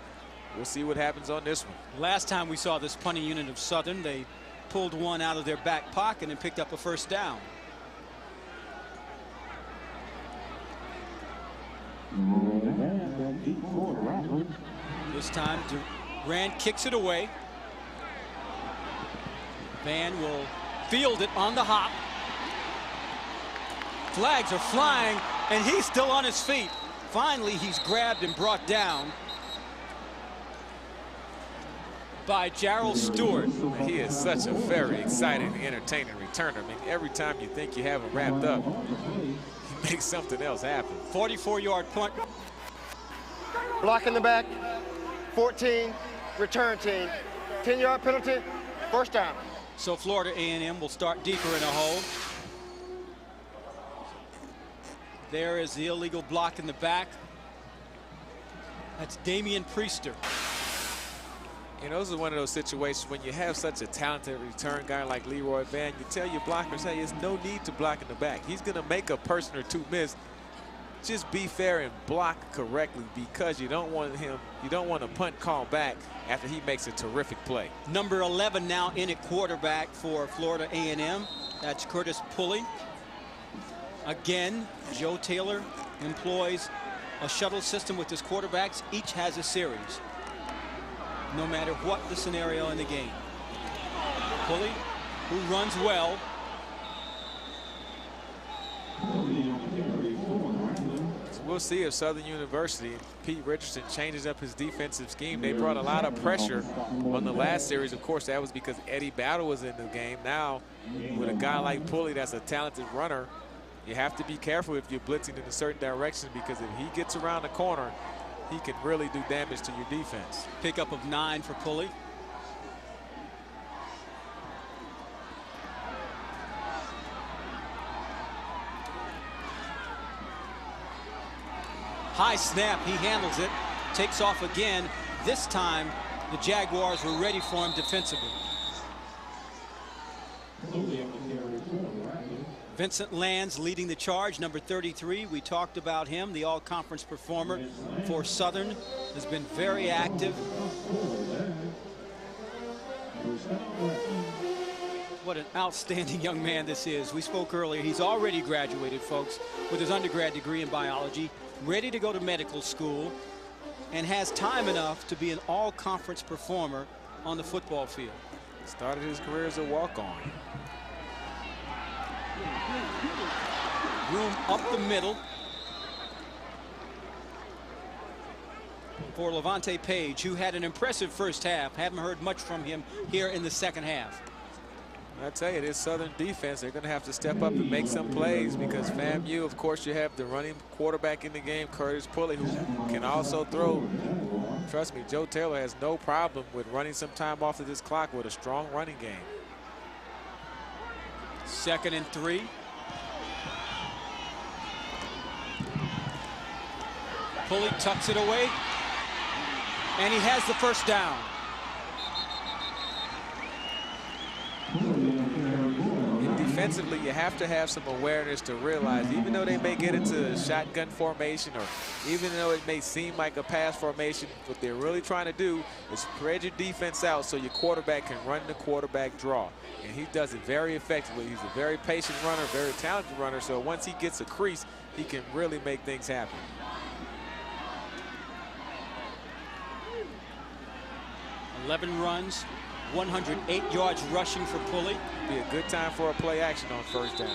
We'll see what happens on this one. Last time we saw this punting unit of Southern, they pulled one out of their back pocket and picked up a first down. This time Durant kicks it away. Van will field it on the hop. Flags are flying, and he's still on his feet. Finally, he's grabbed and brought down by Gerald Stewart. He is such a very exciting, entertaining returner. I mean, every time you think you have him wrapped up, he makes something else happen. 44-yard punt. Block in the back, 14, return team. 10-yard penalty, first down. So Florida A&M will start deeper in a hole. There is the illegal block in the back. That's Damian Priester. You know, this is one of those situations when you have such a talented return guy like Leroy Van, you tell your blockers, hey, there's no need to block in the back. He's going to make a person or two miss. Just be fair and block correctly, because you don't want a punt call back after he makes a terrific play. Number 11 now in at quarterback for Florida A&M. That's Curtis Pulley. Again, Joe Taylor employs a shuttle system with his quarterbacks. Each has a series, no matter what the scenario in the game. Pulley, who runs well. We'll see if Southern University, Pete Richardson, changes up his defensive scheme. They brought a lot of pressure on the last series. Of course, that was because Eddie Battle was in the game. Now, with a guy like Pulley that's a talented runner, you have to be careful if you're blitzing in a certain direction, because if he gets around the corner, he can really do damage to your defense. Pickup of 9 for Pulley. High snap, he handles it, takes off again. This time, the Jaguars were ready for him defensively. Vincent Lands leading the charge, number 33. We talked about him, the all-conference performer for Southern, has been very active. What an outstanding young man this is. We spoke earlier, he's already graduated, folks, with his undergrad degree in biology, ready to go to medical school, and has time enough to be an all-conference performer on the football field. Started his career as a walk-on. Room up the middle for Levante Page, who had an impressive first half. Haven't heard much from him here in the second half. I tell you, this Southern defense, they're going to have to step up and make some plays, because FAMU, of course, you have the running quarterback in the game, Curtis Pulley, who can also throw. Trust me, Joe Taylor has no problem with running some time off of this clock with a strong running game. 2nd and 3. Pulley tucks it away, and he has the first down. defensively, you have to have some awareness to realize, even though they may get into a shotgun formation, or even though it may seem like a pass formation, what they're really trying to do is spread your defense out so your quarterback can run the quarterback draw. And he does it very effectively. He's a very patient runner, very talented runner, so once he gets a crease, he can really make things happen. 11 runs, 108 yards rushing for Pulley. Be a good time for a play action on first down.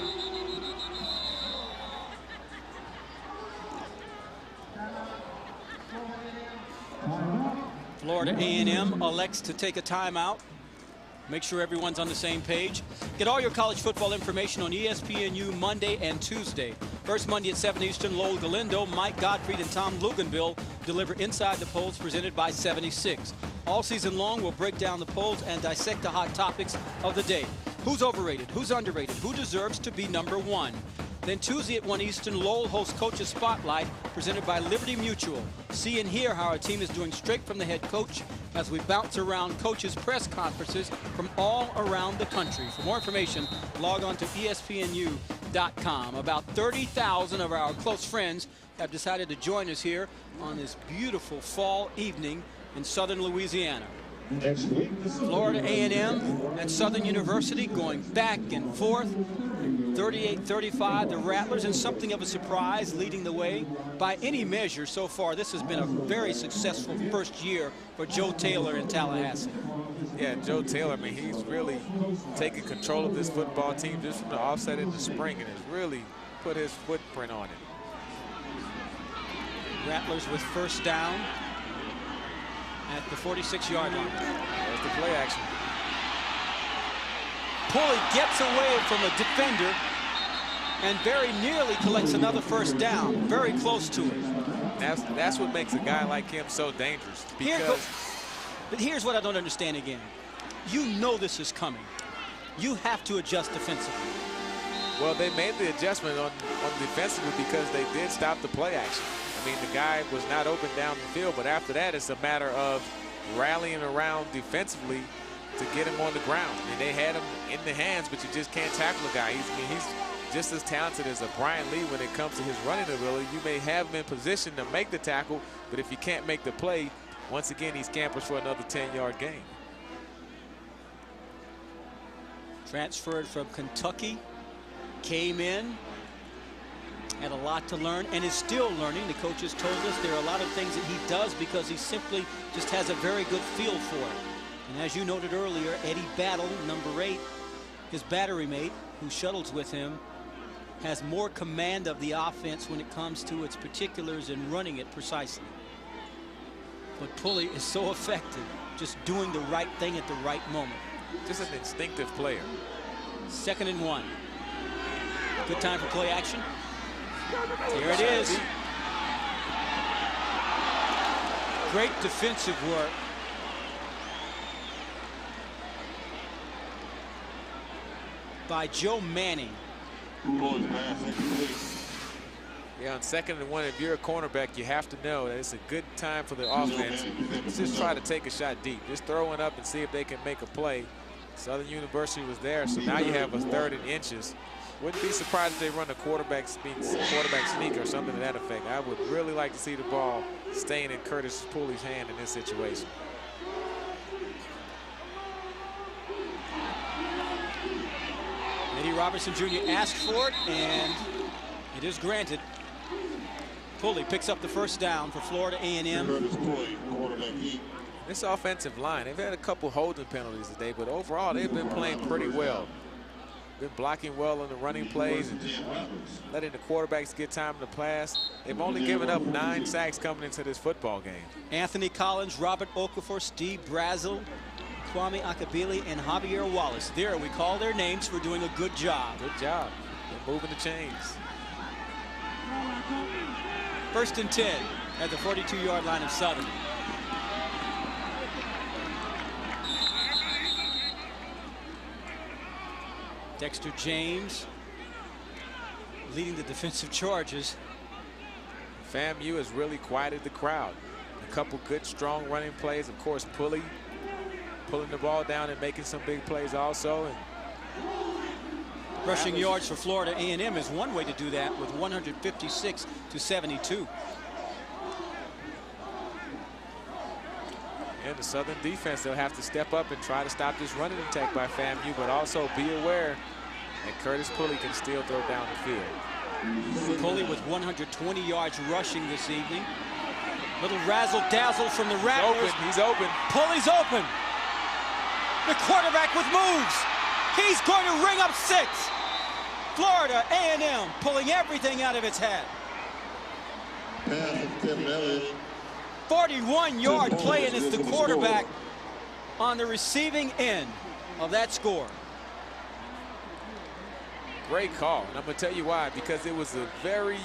Florida A&M elects to take a timeout. Make sure everyone's on the same page. Get all your college football information on ESPNU Monday and Tuesday. First Monday at 7 Eastern, Lowell Galindo, Mike Gottfried, and Tom Luganville deliver Inside the Polls presented by 76. All season long, we'll break down the polls and dissect the hot topics of the day. Who's overrated? Who's underrated? Who deserves to be #1? Then Tuesday at 1 Eastern, Lowell hosts Coach's Spotlight presented by Liberty Mutual. See and hear how our team is doing straight from the head coach as we bounce around coaches' press conferences from all around the country. For more information, log on to ESPNU.com. About 30,000 of our close friends have decided to join us here on this beautiful fall evening in southern Louisiana. Florida A&M and Southern University going back and forth. 38-35, the Rattlers, and something of a surprise leading the way. By any measure so far, this has been a very successful first year for Joe Taylor in Tallahassee. Yeah, Joe Taylor, I mean, he's really taken control of this football team just from the offset in the spring and has really put his footprint on it. Rattlers with first down at the 46-yard line. There's the play action. Pulley gets away from a defender and very nearly collects another first down. Very close to it. That's what makes a guy like him so dangerous. But here's what I don't understand again. You know this is coming. You have to adjust defensively. Well, they made the adjustment on defensively because they did stop the play action. I mean, the guy was not open down the field, but after that, it's a matter of rallying around defensively to get him on the ground. And they had him in the hands, but you just can't tackle a guy. He's just as talented as a Brian Lee when it comes to his running ability. You may have him in position to make the tackle, but if you can't make the play, once again, he scampers for another 10-yard gain. Transferred from Kentucky, came in, had a lot to learn, and is still learning. The coaches told us there are a lot of things that he does because he simply just has a very good feel for it. And as you noted earlier, Eddie Battle, number 8, his battery mate, who shuttles with him, has more command of the offense when it comes to its particulars and running it precisely. But Pulley is so effective, just doing the right thing at the right moment. Just an instinctive player. 2nd and 1. Good time for play action. Here it is. Great defensive work. By Joe Manning. Yeah, on 2nd and 1, if you're a cornerback, you have to know that it's a good time for the offense to just try to take a shot deep. Just throw it up and see if they can make a play. Southern University was there, so now you have a 3rd and inches. Wouldn't be surprised if they run a quarterback sneak or something to that effect. I would really like to see the ball staying in Curtis Pulley's hand in this situation. Eddie Robertson Jr. asked for it, and it is granted. Pulley picks up the first down for Florida A&M. This offensive line, they've had a couple holding penalties today, but overall they've been playing pretty well. Been blocking well on the running plays and letting the quarterbacks get time to pass. They've only given up 9 sacks coming into this football game. Anthony Collins, Robert Okafor, Steve Brazel, Kwame Akabili, and Javier Wallace. There, we call their names for doing a good job. Good job. They're moving the chains. 1st and 10 at the 42-yard line of Southern. Dexter James leading the defensive charges. FAMU has really quieted the crowd. A couple good, strong running plays. Of course, Pulley pulling the ball down and making some big plays also. And Rushing yards for Florida A&M is one way to do that with 156 to 72. And the Southern defense, they'll have to step up and try to stop this running attack by FAMU, but also be aware that Curtis Pulley can still throw down the field. Pulley with 120 yards rushing this evening. Little razzle-dazzle from the Rattlers. He's open. Pulley's open. The quarterback with moves. He's going to ring up 6. Florida A&M pulling everything out of its hat. 41-yard play, and it's the quarterback on the receiving end of that score. Great call, and I'm going to tell you why. Because it was a very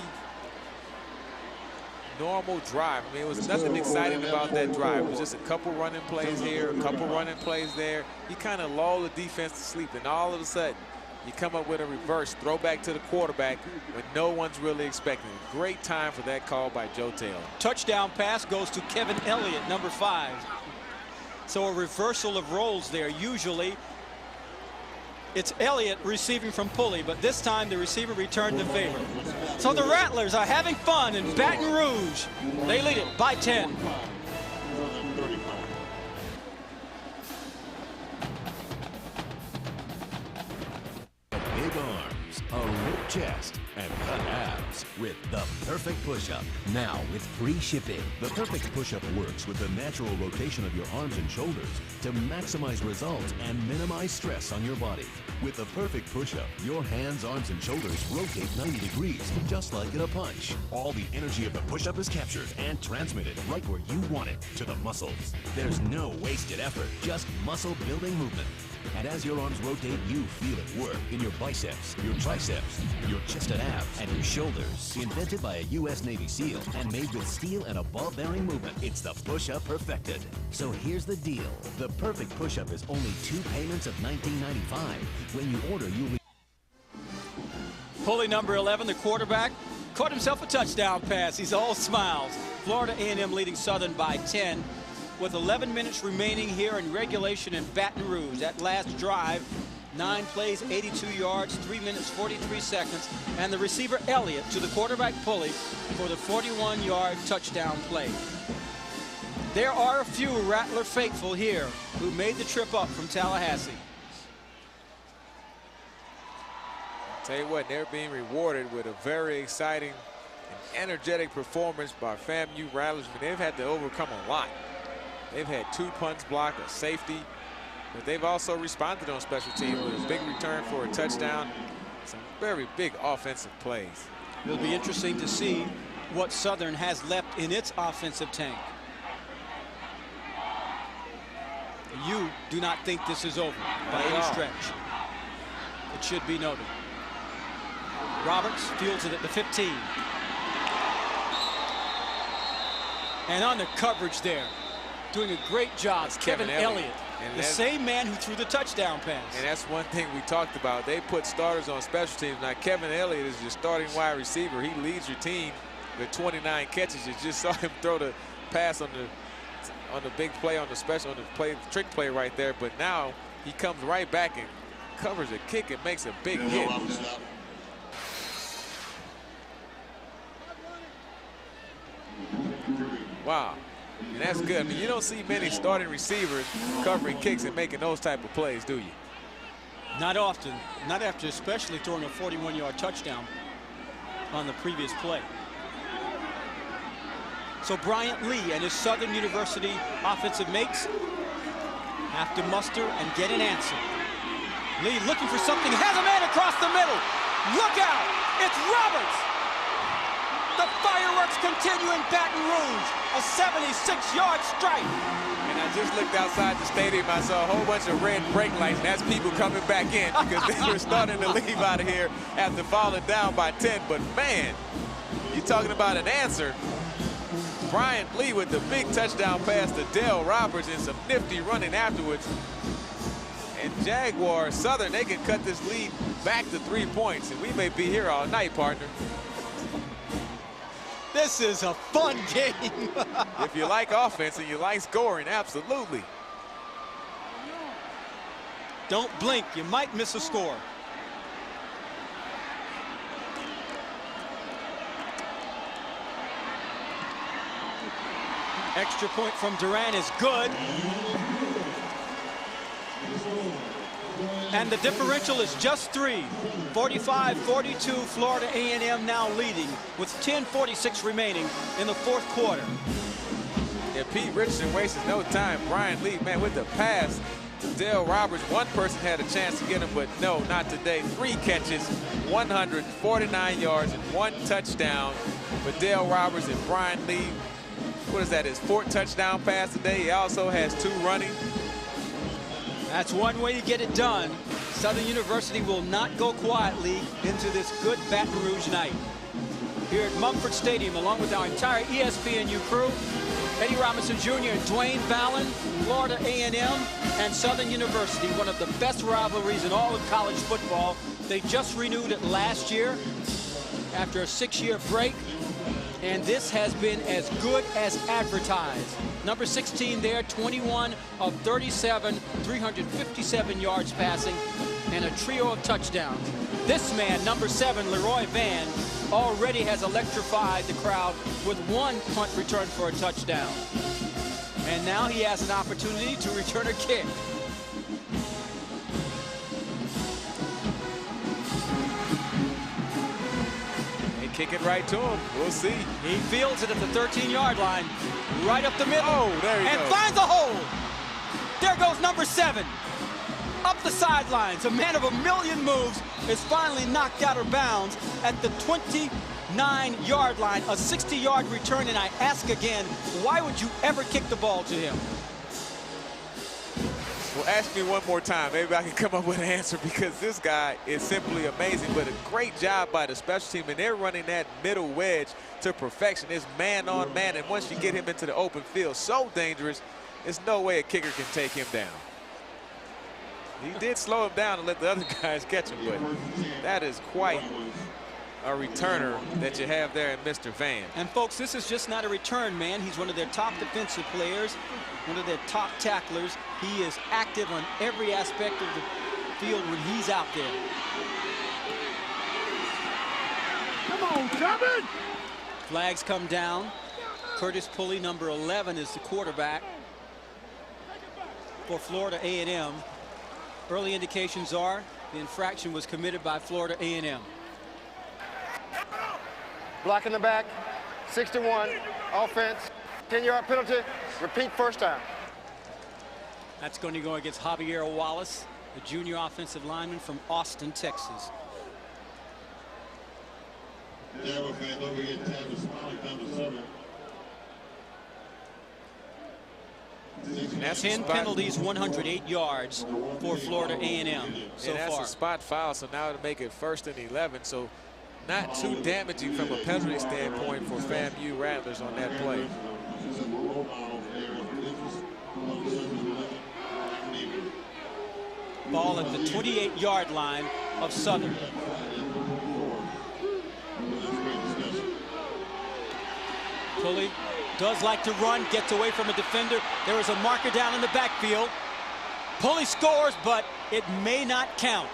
normal drive. I mean, it was nothing exciting about that drive. It was just a couple running plays here, a couple running plays there. He kind of lulled the defense to sleep, and all of a sudden, you come up with a reverse throwback to the quarterback when no one's really expecting it. Great time for that call by Joe Taylor. Touchdown pass goes to Kevin Elliott, number 5. So a reversal of roles there. Usually it's Elliott receiving from Pulley, but this time the receiver returned the favor. So the Rattlers are having fun in Baton Rouge. They lead it by 10. Big arms, a ripped chest, and cut abs with the perfect push-up. Now with free shipping. The perfect push-up works with the natural rotation of your arms and shoulders to maximize results and minimize stress on your body. With the perfect push-up, your hands, arms, and shoulders rotate 90 degrees, just like in a punch. All the energy of the push-up is captured and transmitted right where you want it, to the muscles. There's no wasted effort, just muscle-building movement. And as your arms rotate, you feel it work in your biceps, your triceps, your chest and abs, and your shoulders. Invented by a U.S. Navy SEAL and made with steel and a ball-bearing movement, it's the push-up perfected. So here's the deal. The perfect push-up is only 2 payments of $19.95. When you order, you Pulley, number 11, the quarterback, caught himself a touchdown pass. He's all smiles. Florida A&M leading Southern by 10. With 11 minutes remaining here in regulation in Baton Rouge. That last drive, 9 plays, 82 yards, 3 minutes, 43 seconds. And the receiver Elliott to the quarterback Pulley for the 41-yard touchdown play. There are a few Rattler faithful here who made the trip up from Tallahassee. Tell you what, they're being rewarded with a very exciting and energetic performance by FAMU Rattlers. I mean, they've had to overcome a lot. They've had 2 punts blocked, a safety, but they've also responded on special teams with a big return for a touchdown. Some very big offensive plays. It'll be interesting to see what Southern has left in its offensive tank. You do not think this is over by any stretch. It should be noted. Roberts fields it at the 15. And on the coverage there, doing a great job, Kevin Elliott, the same man who threw the touchdown pass. And that's one thing we talked about. They put starters on special teams. Now, Kevin Elliott is your starting wide receiver. He leads your team with 29 catches. You just saw him throw the pass on the big play on the trick play right there. But now he comes right back and covers a kick and makes a big hit. Wow. And that's good. I mean, you don't see many starting receivers covering kicks and making those type of plays, do you? Not often. Not after especially throwing a 41-yard touchdown on the previous play. So Bryant Lee and his Southern University offensive mates have to muster and get an answer. Lee looking for something, has a man across the middle. Look out, it's Roberts. The fireworks continue in Baton Rouge. A 76-yard strike. And I just looked outside the stadium. I saw a whole bunch of red brake lights, and that's people coming back in because they were starting to leave out of here after falling down by 10. But, man, you're talking about an answer. Bryant Lee with the big touchdown pass to Dale Roberts and some nifty running afterwards. And Jaguars Southern, they can cut this lead back to 3 points, and we may be here all night, partner. This is a fun game. If you like offense and you like scoring, absolutely. Don't blink, you might miss a score. Extra point from Durant is good. And the differential is just 3. 45-42, Florida A&M now leading with 10:46 remaining in the fourth quarter. Yeah, Pete Richardson wastes no time. Brian Lee, man, with the pass to Dale Roberts. One person had a chance to get him, but no, not today. 3 catches, 149 yards, and 1 touchdown for Dale Roberts and Brian Lee. What is that, his 4th touchdown pass today? He also has 2 running. That's one way to get it done. Southern University will not go quietly into this good Baton Rouge night. Here at Mumford Stadium, along with our entire ESPNU crew, Eddie Robinson Jr. and Dwayne Ballin, Florida A&M, and Southern University, one of the best rivalries in all of college football. They just renewed it last year after a 6-year break, and this has been as good as advertised. Number 16 there, 21 of 37, 357 yards passing, and a trio of touchdowns. This man, number 7, Leroy Van, already has electrified the crowd with 1 punt return for a touchdown. And now he has an opportunity to return a kick. They kick it right to him. We'll see. He fields it at the 13-yard line, right up the middle. Oh, there he and goes. Finds a hole. There goes number 7. Up the sidelines, a man of a million moves is finally knocked out of bounds at the 29-yard line, a 60-yard return, and I ask again, why would you ever kick the ball to him? Well, ask me one more time. Maybe I can come up with an answer, because this guy is simply amazing. But a great job by the special team, and they're running that middle wedge to perfection. It's man on man, and once you get him into the open field, so dangerous, there's no way a kicker can take him down. He did slow him down and let the other guys catch him, but that is quite a returner that you have there in Mr. Van. And folks, this is just not a return man. He's one of their top defensive players, one of their top tacklers. He is active on every aspect of the field when he's out there. Come on, Kevin! Flags come down. Curtis Pulley, number 11, is the quarterback for Florida A&M. Early indications are the infraction was committed by Florida A&M. Block in the back, 61, offense, 10-yard penalty, repeat first down. That's going to go against Javier Wallace, the junior offensive lineman from Austin, Texas. Jaguar fans, don't forget Tavis Smiley, number 7. 10 penalties, 108 yards for Florida A&M so that's far. a spot foul, so now to make it 1st and 11. So not too damaging from a penalty standpoint for FAMU Rattlers on that play. Ball at the 28-yard line of Southern. Pulley does like to run, gets away from a defender. There is a marker down in the backfield. Pulley scores, but it may not count.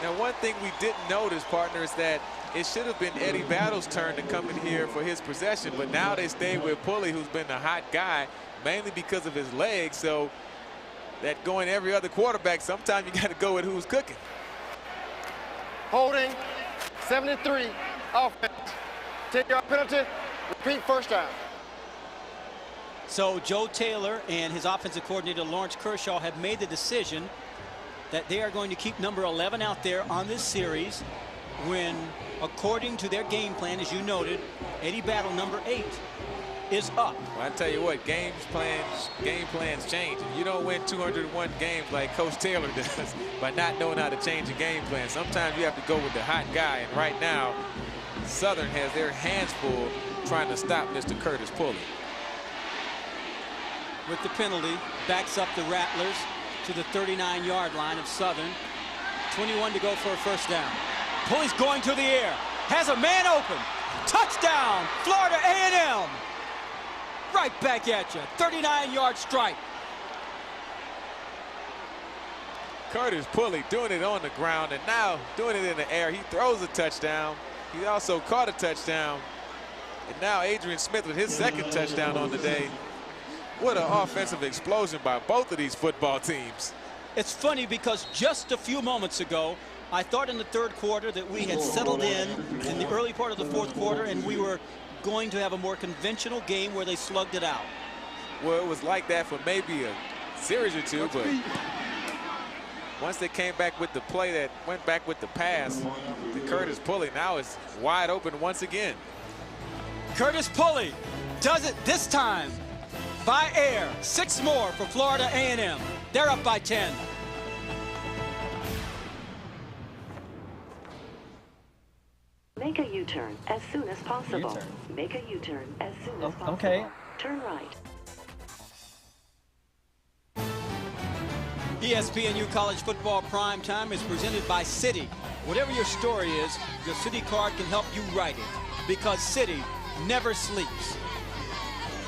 Now, one thing we didn't notice, partner, is that it should have been Eddie Battle's turn to come in here for his possession, but now they stay with Pulley, who's been a hot guy, mainly because of his legs. So that going every other quarterback, sometimes you got to go with who's cooking. Holding, 73, offense, 10-yard penalty, repeat first down. So Joe Taylor and his offensive coordinator Lawrence Kershaw have made the decision that they are going to keep number 11 out there on this series when, according to their game plan, as you noted, Eddie Battle, number 8, is up. Well, I tell you what, game plans change. You don't win 201 games like Coach Taylor does by not knowing how to change a game plan. Sometimes you have to go with the hot guy, and right now Southern has their hands full trying to stop Mr. Curtis Pulley. With the penalty, backs up the Rattlers to the 39-yard line of Southern. 21 to go for a first down. Pulley's going to the air, has a man open. Touchdown, Florida A&M. Right back at you, 39-yard strike. Curtis Pulley doing it on the ground and now doing it in the air. He throws a touchdown. He also caught a touchdown. And now Adrian Smith with his second touchdown on the day. What an offensive explosion by both of these football teams. It's funny because just a few moments ago, I thought in the third quarter that we had settled in the early part of the fourth quarter and we were going to have a more conventional game where they slugged it out. Well, it was like that for maybe a series or two, but once they came back with the play that went back with the pass to Curtis Pulley, now it's wide open once again. Curtis Pulley does it this time by air. 6 more for Florida A&M. They're up by 10. Make a U-turn as soon as possible. Make a U-turn as soon as possible. Okay. Turn right. ESPNU College Football Prime Time is presented by Citi. Whatever your story is, your Citi card can help you write it because Citi never sleeps.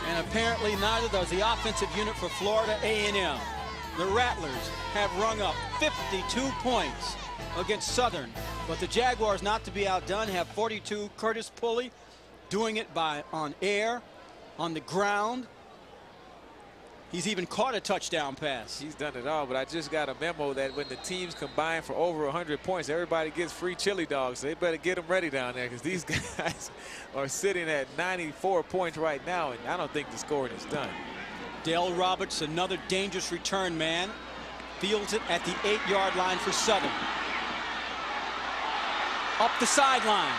And apparently neither does the offensive unit for Florida A&M. The Rattlers have rung up 52 points against Southern, but the Jaguars, not to be outdone, have 42. Curtis Pulley doing it on air, on the ground. He's even caught a touchdown pass. He's done it all, but I just got a memo that when the teams combine for over 100 points, everybody gets free chili dogs. So they better get them ready down there because these guys are sitting at 94 points right now, and I don't think the scoring is done. Dale Roberts, another dangerous return man, fields it at the 8-yard line for Southern. Up the sideline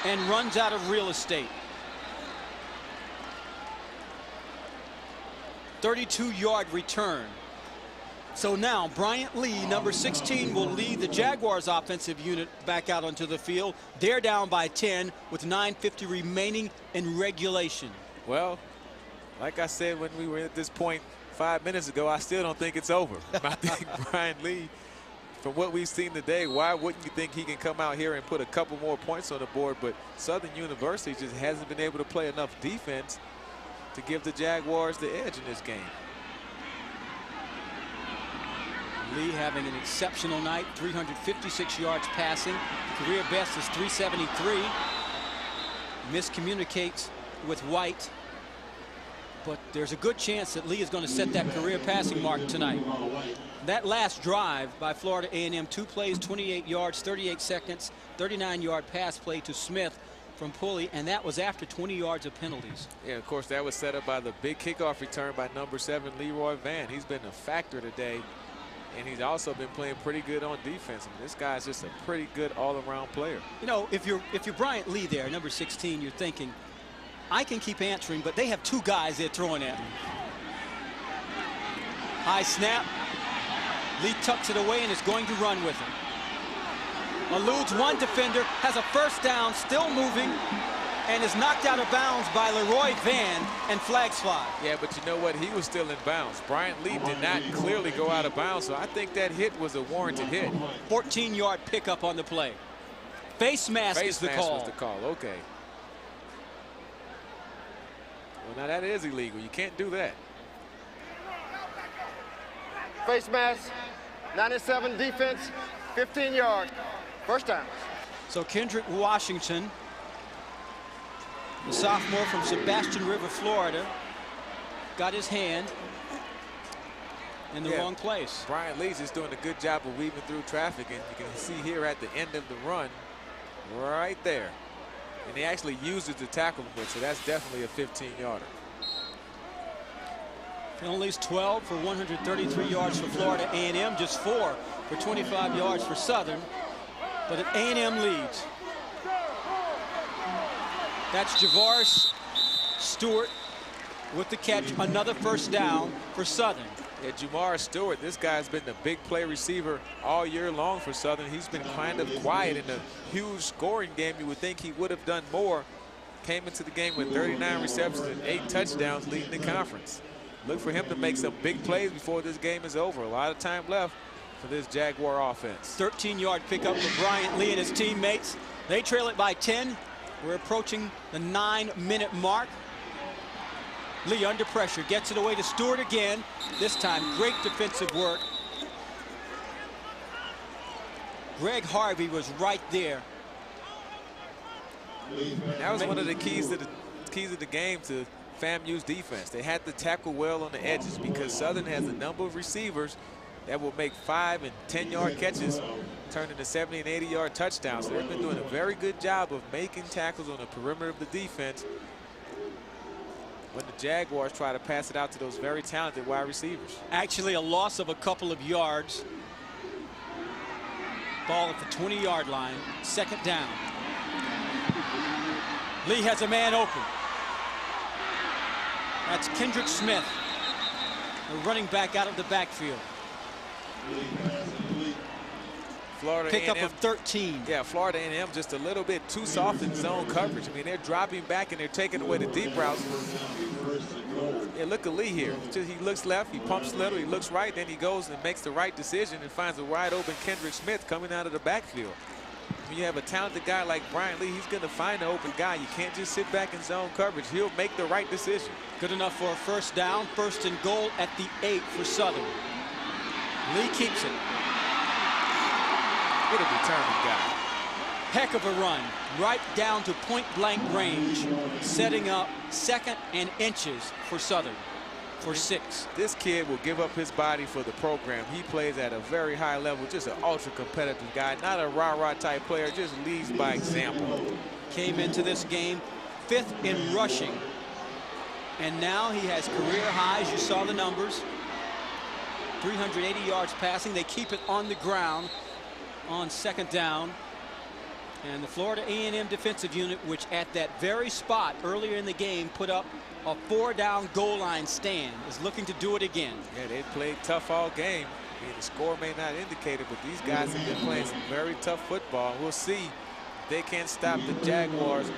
and runs out of real estate. 32-yard return. So now Bryant Lee, number 16, will lead the Jaguars offensive unit back out onto the field. They're down by 10 with 9:50 remaining in regulation. Well, like I said when we were at this point 5 minutes ago, I still don't think it's over. I think Bryant Lee, from what we've seen today, why wouldn't you think he can come out here and put a couple more points on the board? But Southern University just hasn't been able to play enough defense to give the Jaguars the edge in this game. Lee having an exceptional night, 356 yards passing. Career best is 373. Miscommunicates with White, but there's a good chance that Lee is going to set that career passing mark tonight. That last drive by Florida A&M, 2 plays, 28 yards, 38 seconds, 39-yard pass play to Smith from Pulley, and that was after 20 yards of penalties. Yeah, of course, that was set up by the big kickoff return by number 7, Leroy Van. He's been a factor today, and he's also been playing pretty good on defense. I mean, this guy's just a pretty good all-around player. You know, if you're Bryant Lee there, number 16, you're thinking, I can keep answering, but they have 2 guys they're throwing at. High snap. Lee tucks it away and is going to run with it. Eludes one defender, has a first down, still moving, and is knocked out of bounds by Leroy Van, and flags fly. Yeah, but you know what? He was still in bounds. Bryant Lee did not clearly go out of bounds, so I think that hit was a warranted hit. 14-yard pickup on the play. Face mask is the call. Face mask was the call, okay. Well, now that is illegal. You can't do that. Face mask, 97 defense, 15 yards. First down. So Kendrick Washington, the sophomore from Sebastian River, Florida, got his hand in the wrong place. Bryant Lee's just doing a good job of weaving through traffic, and you can see here at the end of the run, right there. And he actually uses the tackle with, so that's definitely a 15-yarder. Penalties 12 for 133 yards for Florida A&M, just 4 for 25 yards for Southern. But A&M leads. That's Javaris Stewart with the catch. Another first down for Southern. Yeah, Jamar Stewart, this guy's been the big play receiver all year long for Southern. He's been kind of quiet in a huge scoring game. You would think he would have done more. Came into the game with 39 receptions and 8 touchdowns, leading the conference. Look for him to make some big plays before this game is over. A lot of time left for this Jaguar offense. 13-yard pickup for Bryant Lee and his teammates. They trail it by 10. We're approaching the 9-minute mark. Lee under pressure, gets it away to Stewart again. This time, great defensive work. Greg Harvey was right there. That was one of the keys to keys of the game to FAMU's defense. They had to tackle well on the edges because Southern has a number of receivers that will make 5- and 10-yard catches turn into 70- and 80-yard touchdowns. So they've been doing a very good job of making tackles on the perimeter of the defense when the Jaguars try to pass it out to those very talented wide receivers. Actually, a loss of a couple of yards. Ball at the 20-yard line, 2nd down. Lee has a man open. That's Kendrick Smith, the running back out of the backfield. Florida Pickup A&M, of 13. Yeah, Florida A&M just a little bit too soft in zone coverage. I mean, they're dropping back and they're taking away the deep routes. Yeah, look at Lee here. He looks left, he pumps little, he looks right, then he goes and makes the right decision and finds a wide open Kendrick Smith coming out of the backfield. When you have a talented guy like Brian Lee, he's going to find an open guy. You can't just sit back in zone coverage. He'll make the right decision. Good enough for a 1st down. 1st and goal at the 8 for Southern. Lee keeps it. What a determined guy. Heck of a run. Right down to point-blank range. Setting up 2nd and inches for Southern for 6. This kid will give up his body for the program. He plays at a very high level. Just an ultra-competitive guy. Not a rah-rah type player. Just leads by example. Came into this game 5th in rushing. And now he has career highs. You saw the numbers. 380 yards passing. They keep it on the ground on 2nd down. And the Florida A&M defensive unit, which at that very spot earlier in the game put up a 4-down goal line stand, is looking to do it again. Yeah, they played tough all game. I mean, the score may not indicate it, but these guys have been playing some very tough football. We'll see if they can stop the Jaguars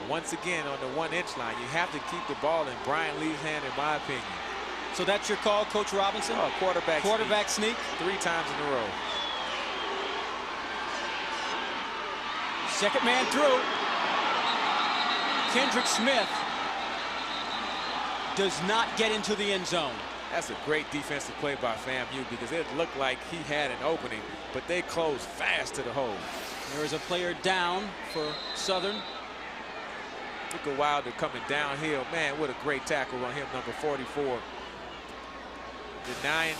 once again on the 1-inch line. You have to keep the ball in Brian Lee's hand, in my opinion. So that's your call, Coach Robinson? Oh, quarterback sneak. 3 times in a row. 2nd man through. Kendrick Smith does not get into the end zone. That's a great defensive play by FAMU because it looked like he had an opening, but they closed fast to the hole. There is a player down for Southern. Look at Wilder coming downhill. Man, what a great tackle on him, number 44. Denying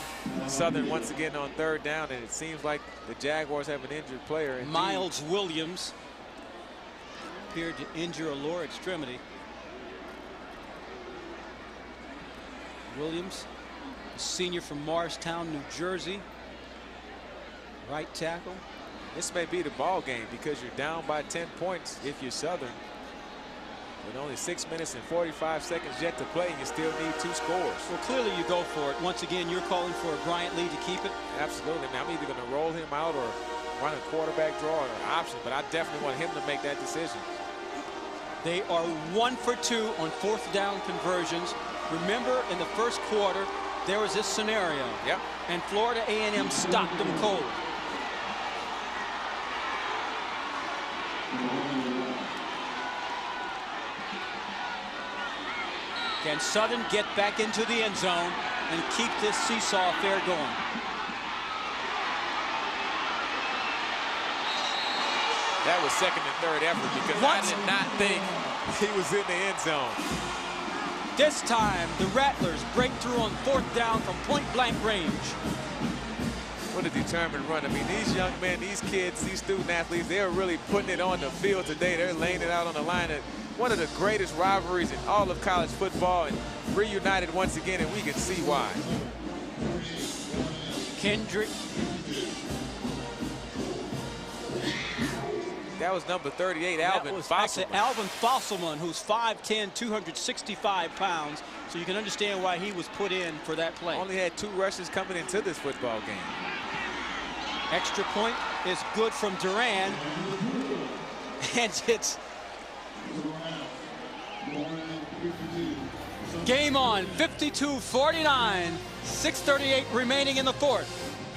Southern once again on 3rd down, and it seems like the Jaguars have an injured player. Indeed. Miles Williams appeared to injure a lower extremity. Williams, a senior from Morristown, New Jersey. Right tackle. This may be the ball game because you're down by 10 points if you're Southern. With only 6 minutes and 45 seconds yet to play, you still need 2 scores. Well, clearly you go for it. Once again, you're calling for Bryant Lee to keep it. Absolutely. Now, I'm either going to roll him out or run a quarterback draw or an option, but I definitely want him to make that decision. They are 1 for 2 on 4th down conversions. Remember, in the 1st quarter, there was this scenario. Yep. And Florida A&M stopped them cold. Can Southern get back into the end zone and keep this seesaw affair going? That was 2nd and 3rd effort because I did not think he was in the end zone. This time, the Rattlers break through on 4th down from point-blank range. What a determined run. I mean, these young men, these kids, these student athletes, they're really putting it on the field today. They're laying it out on the line. One of the greatest rivalries in all of college football, and reunited once again, and we can see why. Kendrick. That was number 38, Alvin Fosselman. Alvin Fosselman, who's 5'10", 265 pounds. So you can understand why he was put in for that play. Only had 2 rushes coming into this football game. Extra point is good from Duran. And it's game on, 52-49, 6:38 remaining in the 4th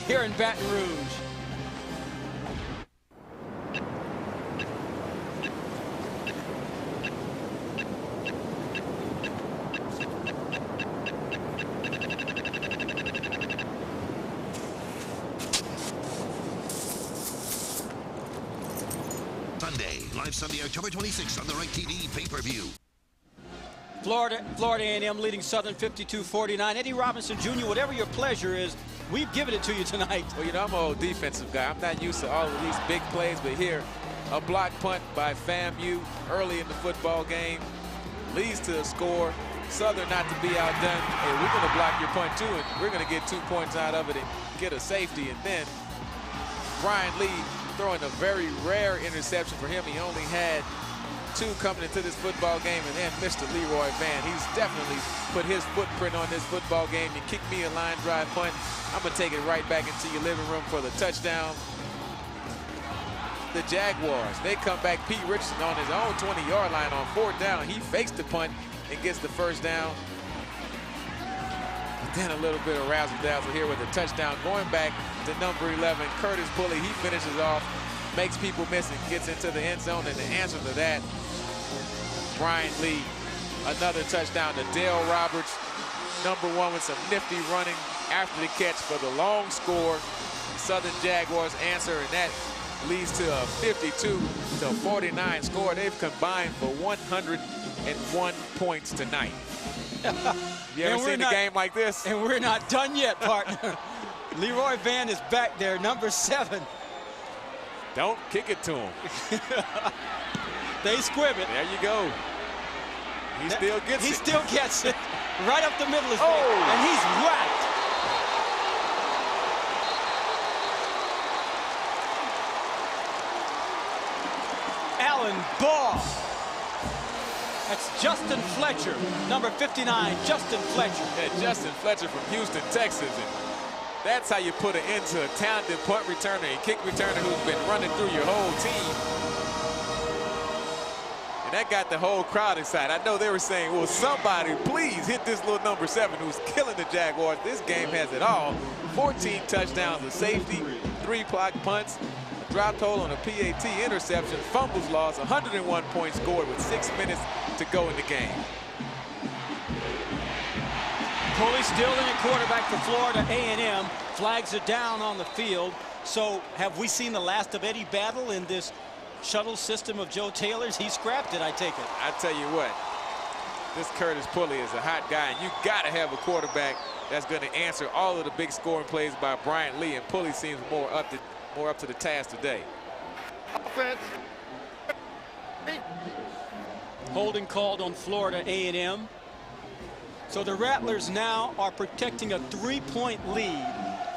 here in Baton Rouge. Sunday, live Sunday, October 26th on the Right TV pay-per-view. Florida A&M leading Southern 52-49. Eddie Robinson Jr., whatever your pleasure is, we've given it to you tonight. Well, you know, I'm an old defensive guy. I'm not used to all of these big plays, but here, a block punt by FAMU early in the football game leads to a score. Southern not to be outdone. Hey, we're going to block your punt too, and we're going to get 2 points out of it and get a safety. And then Brian Lee throwing a very rare interception for him. He only had 2 coming into this football game, and then Mr. Leroy Van. He's definitely put his footprint on this football game. You kick me a line drive punt, I'm going to take it right back into your living room for the touchdown. The Jaguars, they come back. Pete Richardson on his own 20-yard line on 4th down. He fakes the punt and gets the first down. But then a little bit of razzle-dazzle here with the touchdown. Going back to number 11, Curtis Pulley. He finishes off, makes people miss and gets into the end zone. And the answer to that, Brian Lee, another touchdown to Dale Roberts, number 1 with some nifty running after the catch for the long score. Southern Jaguars answer, and that leads to a 52-49 score. They've combined for 101 points tonight. You ever seen a game like this? And we're not done yet, partner. Leroy Van is back there, number 7. Don't kick it to him. They squib it. There you go. He still gets it. He still gets it. Right up the middle of his face. And he's whacked. Allen Ball. That's Justin Fletcher, number 59, Justin Fletcher. Yeah, Justin Fletcher from Houston, Texas. And that's how you put an end to a talented punt returner and kick returner who's been running through your whole team. And that got the whole crowd excited. I know they were saying, well, somebody please hit this little number 7 who's killing the Jaguars. This game has it all. 14 touchdowns, a safety, 3 block punts, a drop total on a PAT interception, fumbles lost, 101 points scored with 6 minutes to go in the game. Pulley still in at quarterback for Florida A&M. Flags are down on the field. So have we seen the last of Eddie Battle in this shuttle system of Joe Taylor's? He scrapped it, I take it. I tell you what, this Curtis Pulley is a hot guy, and you got to have a quarterback that's going to answer all of the big scoring plays by Brian Lee, and Pulley seems more up to the task today. Offense. Holding called on Florida A&M. So the Rattlers now are protecting a 3-point lead.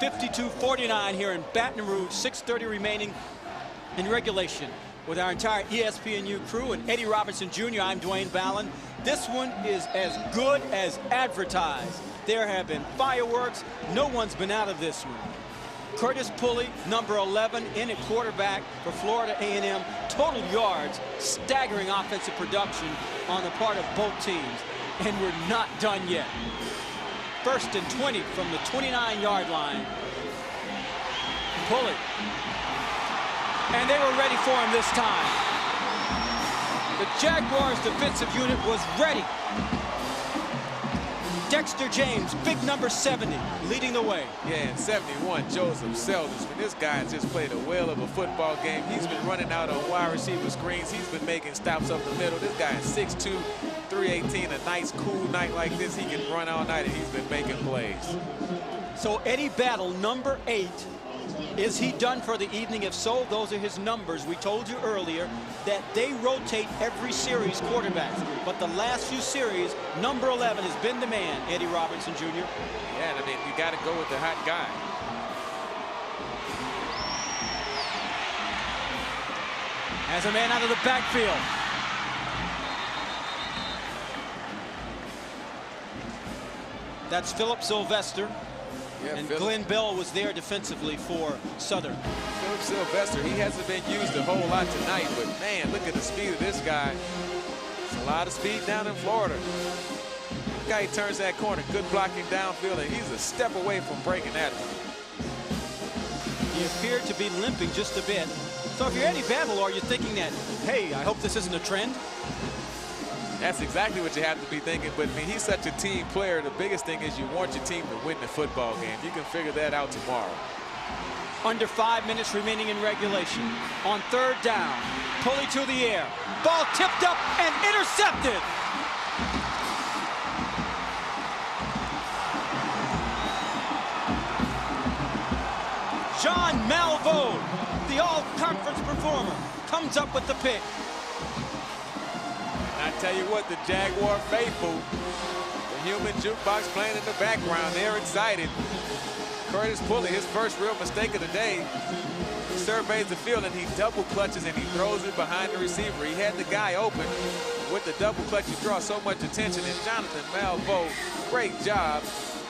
52-49 here in Baton Rouge. 6:30 remaining in regulation. With our entire ESPNU crew and Eddie Robinson Jr., I'm Dwayne Ballin. This one is as good as advertised. There have been fireworks. No one's been out of this one. Curtis Pulley, number 11, in at quarterback for Florida A&M. Total yards, staggering offensive production on the part of both teams. And we're not done yet. 1st and 20 from the 29-yard line. Pulley. And they were ready for him this time. The Jaguars defensive unit was ready. Dexter James, big number 70, leading the way. Yeah, and 71, Joseph Selders. This guy has just played a whale of a football game. He's been running out on wide receiver screens. He's been making stops up the middle. This guy is 6'2", 318. A nice, cool night like this, he can run all night, and he's been making plays. So Eddie Battle, number 8. Is he done for the evening? If so, those are his numbers. We told you earlier that they rotate every series quarterbacks. But the last few series, number 11 has been the man, Eddie Robinson Jr. Yeah, I mean, you got to go with the hot guy. Has a man out of the backfield. That's Philip Sylvester. Yeah, and Glenn Bell was there defensively for Southern. Philip Sylvester, he hasn't been used a whole lot tonight, but man, look at the speed of this guy. It's a lot of speed down in Florida. The guy, he turns that corner, good blocking downfield, and he's a step away from breaking that one. He appeared to be limping just a bit. So if you're Eddie Battle, are you thinking that, hey, I hope this isn't a trend? That's exactly what you have to be thinking, but I mean, he's such a team player. The biggest thing is you want your team to win the football game. You can figure that out tomorrow. Under 5 minutes remaining in regulation. On 3rd down, Pulley to the air. Ball tipped up and intercepted. John Malveaux, the all-conference performer, comes up with the pick. I tell you what, the Jaguar faithful, the human jukebox playing in the background, they're excited. Curtis Pulley, his first real mistake of the day. He surveys the field and he double clutches and he throws it behind the receiver. He had the guy open. With the double clutch, you draw so much attention. And Jonathan Malveaux, great job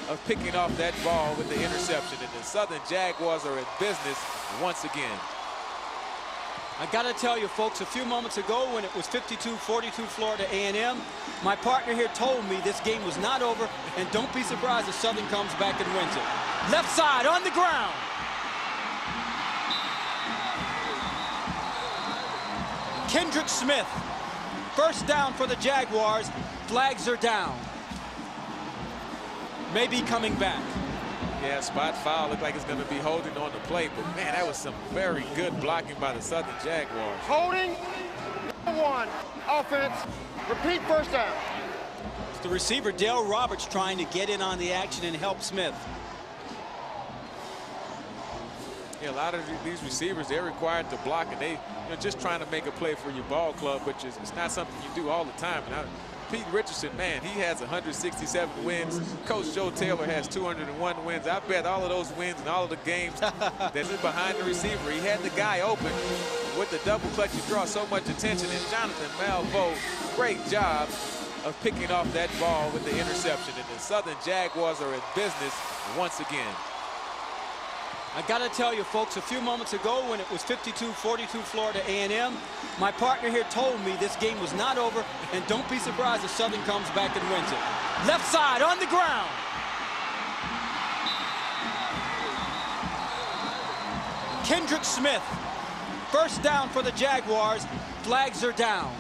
of picking off that ball with the interception. And the Southern Jaguars are in business once again. I got to tell you, folks, a few moments ago when it was 52-42 Florida A&M, my partner here told me this game was not over, and don't be surprised if Southern comes back and wins it. Left side on the ground. Kendrick Smith, first down for the Jaguars. Flags are down. Maybe coming back. Yeah, spot foul. Looked like it's going to be holding on the play, but man, that was some very good blocking by the Southern Jaguars. Holding, number 1, offense, repeat first down. It's the receiver, Dale Roberts, trying to get in on the action and help Smith. Yeah, a lot of these receivers, they're required to block, and they, just trying to make a play for your ball club, which is it's not something you do all the time. And Pete Richardson, man, he has 167 wins. Coach Joe Taylor has 201 wins. I bet all of those wins and all of the games that's behind the receiver. He had the guy open. With the double clutch, you draw so much attention. And Jonathan Malveaux, great job of picking off that ball with the interception. And the Southern Jaguars are in business once again. I got to tell you, folks, a few moments ago when it was 52-42 Florida A&M, my partner here told me this game was not over, and don't be surprised if Southern comes back and wins it. Left side on the ground. Kendrick Smith, first down for the Jaguars. Flags are down.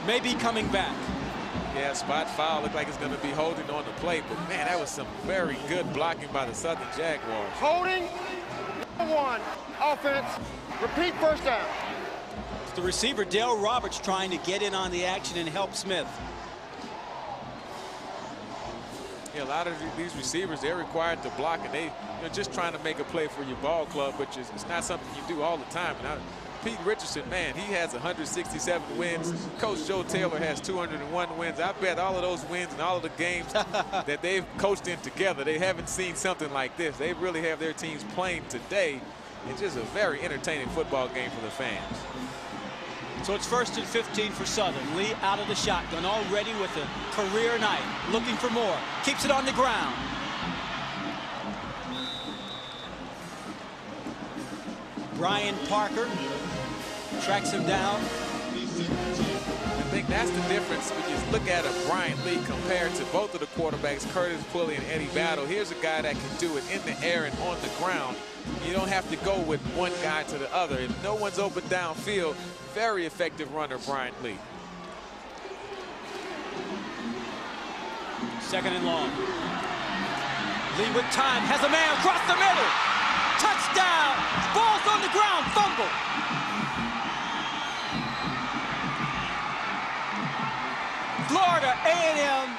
Maybe coming back. Yeah, spot foul. Looked like it's going to be holding on the play, but man, that was some very good blocking by the Southern Jaguars. Holding, number 1, offense, repeat first down. It's the receiver, Dale Roberts, trying to get in on the action and help Smith. Yeah, a lot of these receivers, they're required to block, and they, just trying to make a play for your ball club, which is it's not something you do all the time. And Pete Richardson, man, he has 167 wins. Coach Joe Taylor has 201 wins. I bet all of those wins and all of the games that they've coached in together, they haven't seen something like this. They really have their teams playing today. It's just a very entertaining football game for the fans. So it's 1st and 15 for Southern. Lee out of the shotgun, already with a career night, looking for more. Keeps it on the ground. Brian Parker tracks him down. I think that's the difference when you look at a Brian Lee compared to both of the quarterbacks, Curtis Pulley and Eddie Battle. Here's a guy that can do it in the air and on the ground. You don't have to go with one guy to the other. If no one's open downfield, very effective runner, Brian Lee. 2nd and long. Lee with time, has a man across the middle. Touchdown! Ball's on the ground, fumble. Florida A&M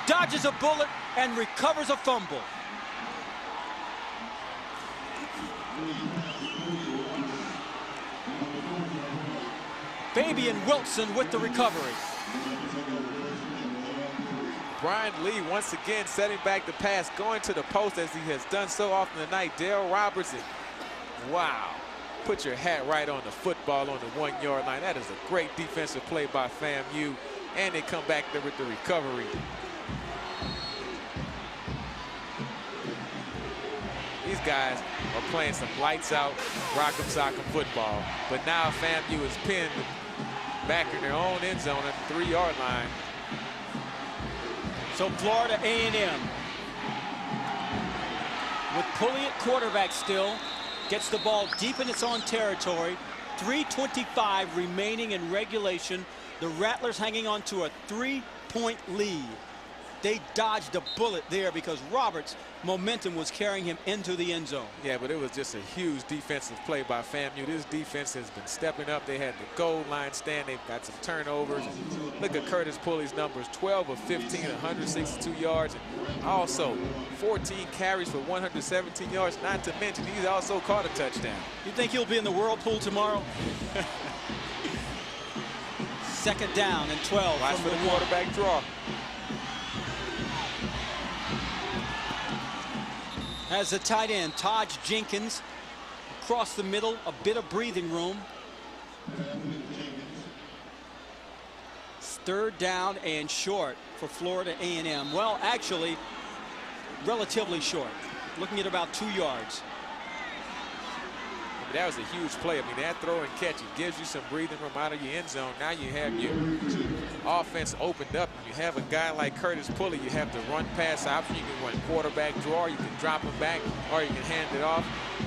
dodges a bullet and recovers a fumble. Fabian Wilson with the recovery. Brian Lee once again setting back the pass, going to the post as he has done so often tonight. Dale Robertson, wow. Put your hat right on the football on the 1-yard line. That is a great defensive play by FAMU. And they come back there with the recovery. These guys are playing some lights out, rock'em sock'em football. But now FAMU is pinned back in their own end zone at the 3-yard line. So Florida A&M with Pulley at quarterback still, gets the ball deep in its own territory. 3:25 remaining in regulation. The Rattlers hanging on to a 3-point lead. they dodged a bullet there because Roberts' momentum was carrying him into the end zone. Yeah, but it was just a huge defensive play by FAMU. This defense has been stepping up. They had the goal line stand. They've got some turnovers. Look at Curtis Pulley's numbers, 12 of 15, 162 yards. And also 14 carries for 117 yards, not to mention he's also caught a touchdown. You think he'll be in the whirlpool tomorrow? Second down and 12. Watch for the quarterback draw. As the tight end, Taj Jenkins, across the middle, a bit of breathing room. Third down and short for Florida A&M. Well, actually, relatively short, looking at about 2 yards. But that was a huge play. I mean, that throw and catch, it gives you some breathing room out of your end zone. Now you have your offense opened up. You have a guy like Curtis Pulley. You have the run pass option. You can run quarterback draw. You can drop him back, or you can hand it off.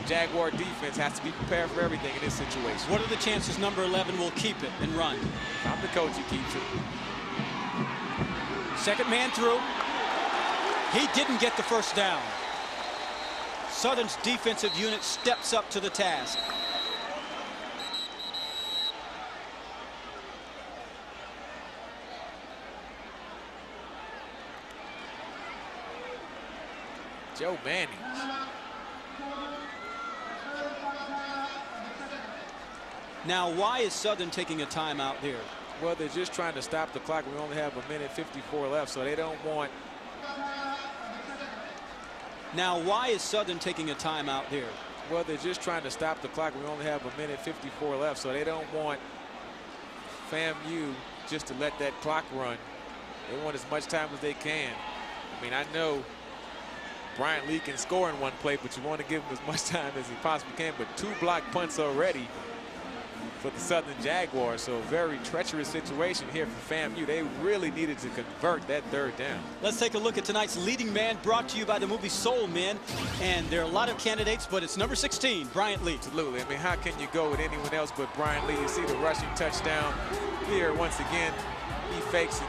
Jaguar defense has to be prepared for everything in this situation. What are the chances number 11 will keep it and run? If I'm the coach, he keeps it. Second man through. He didn't get the first down. Southern's defensive unit steps up to the task. Joe Manning. Now, why is Southern taking a timeout there? Well, they're just trying to stop the clock. We only have 1:54 left, so they don't want. Now, why is Southern taking a timeout there? Well, they're just trying to stop the clock. We only have 1:54 left, so they don't want FAMU just to let that clock run. They want as much time as they can. I mean, I know Bryant Lee can score in one play, but you want to give him as much time as he possibly can. But 2 block punts already for the Southern Jaguars, so a very treacherous situation here for FAMU. They really needed to convert that third down. Let's take a look at tonight's leading man, brought to you by the movie Soul Men. And there are a lot of candidates, but it's number 16, Bryant Lee. Absolutely. I mean, how can you go with anyone else but Bryant Lee? You see the rushing touchdown here once again. He fakes it,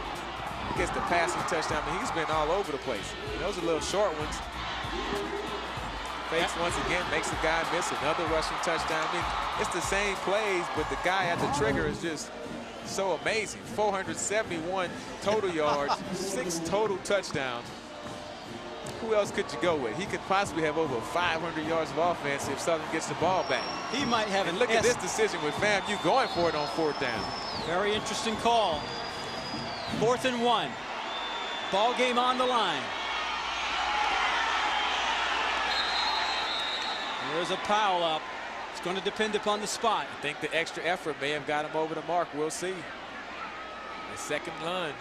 gets the passing touchdown. I mean, he's been all over the place. Those are little short ones. Fakes once again, makes the guy miss, another rushing touchdown. I mean, it's the same plays, but the guy at the trigger is just so amazing. 471 total yards, 6 total touchdowns. Who else could you go with? He could possibly have over 500 yards of offense if Southern gets the ball back. He might have and look at this decision with FAMU going for it on 4th down. Very interesting call. 4th and 1. Ball game on the line. There's a pile up. It's going to depend upon the spot. I think the extra effort may have got him over the mark. We'll see. The second lunge.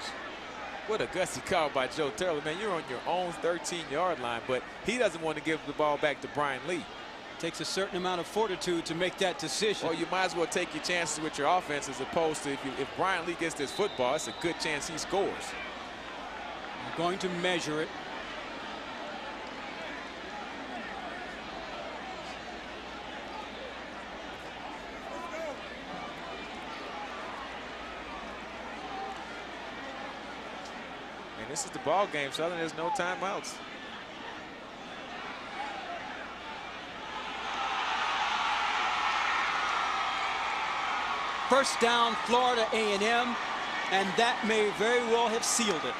What a gutsy call by Joe Taylor. Man, you're on your own 13-yard line, but he doesn't want to give the ball back to Bryant Lee. Takes a certain amount of fortitude to make that decision. Well, you might as well take your chances with your offense as opposed to if Bryant Lee gets this football, it's a good chance he scores. You're going to measure it. And this is the ball game, Southern. There's no timeouts. First down, Florida A&M, and that may very well have sealed it.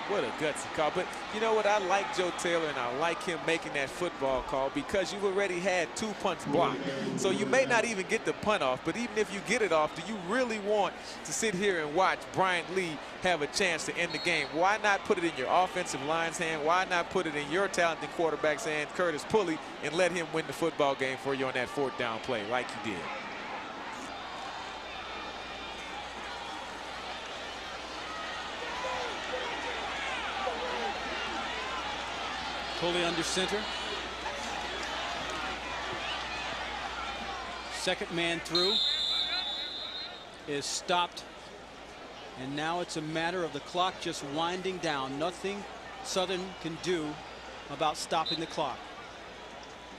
What a gutsy call. But you know what? I like Joe Taylor, and I like him making that football call because you've already had 2 punts blocked. So you may not even get the punt off, but even if you get it off, do you really want to sit here and watch Bryant Lee have a chance to end the game? Why not put it in your offensive line's hand? Why not put it in your talented quarterback's hand, Curtis Pulley, and let him win the football game for you on that 4th down play like you did? Pulley under center. Second man through is stopped. And now it's a matter of the clock just winding down. Nothing Southern can do about stopping the clock.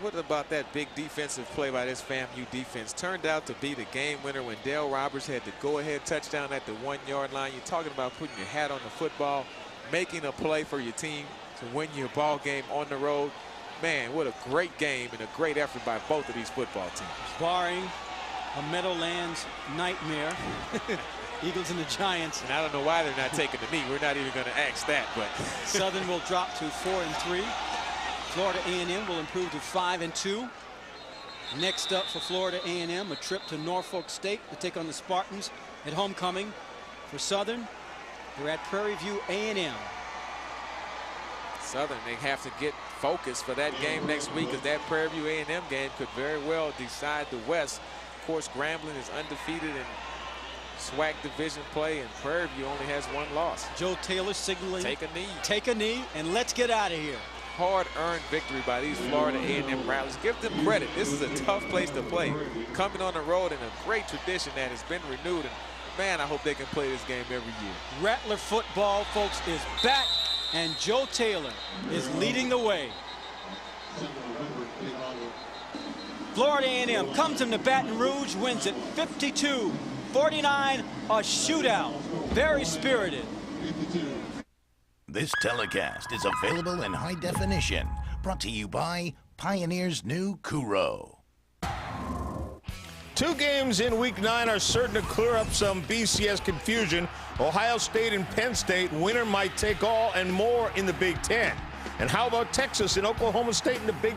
What about that big defensive play by this FAMU defense? Turned out to be the game winner when Dale Roberts had the go-ahead touchdown at the 1-yard line. You're talking about putting your hat on the football. making a play for your team to win your ball game on the road. Man, what a great game and a great effort by both of these football teams. Barring a Meadowlands nightmare, Eagles and the Giants. And I don't know why they're not taking the knee. We're not even going to ask that, but Southern will drop to 4-3. Florida A&M will improve to 5-2. Next up for Florida A&M, a trip to Norfolk State to take on the Spartans at homecoming. For Southern, they're at Prairie View A&M. Southern, they have to get focused for that game next week, because that Prairie View A&M game could very well decide the West. Of course, Grambling is undefeated in SWAC division play, and Prairie View only has one loss. Joe Taylor signaling, take a knee. Take a knee, and let's get out of here. Hard-earned victory by these Florida A&M Rattlers. Give them credit. This is a tough place to play. Coming on the road in a great tradition that has been renewed, and man, I hope they can play this game every year. Rattler football, folks, is back, and Joe Taylor is leading the way. Florida A&M comes into Baton Rouge, wins it 52-49, a shootout. Very spirited. This telecast is available in high definition. Brought to you by Pioneer's new Kuro. 2 games in Week 9 are certain to clear up some BCS confusion. Ohio State and Penn State, winner might take all and more in the Big Ten. And how about Texas and Oklahoma State in the Big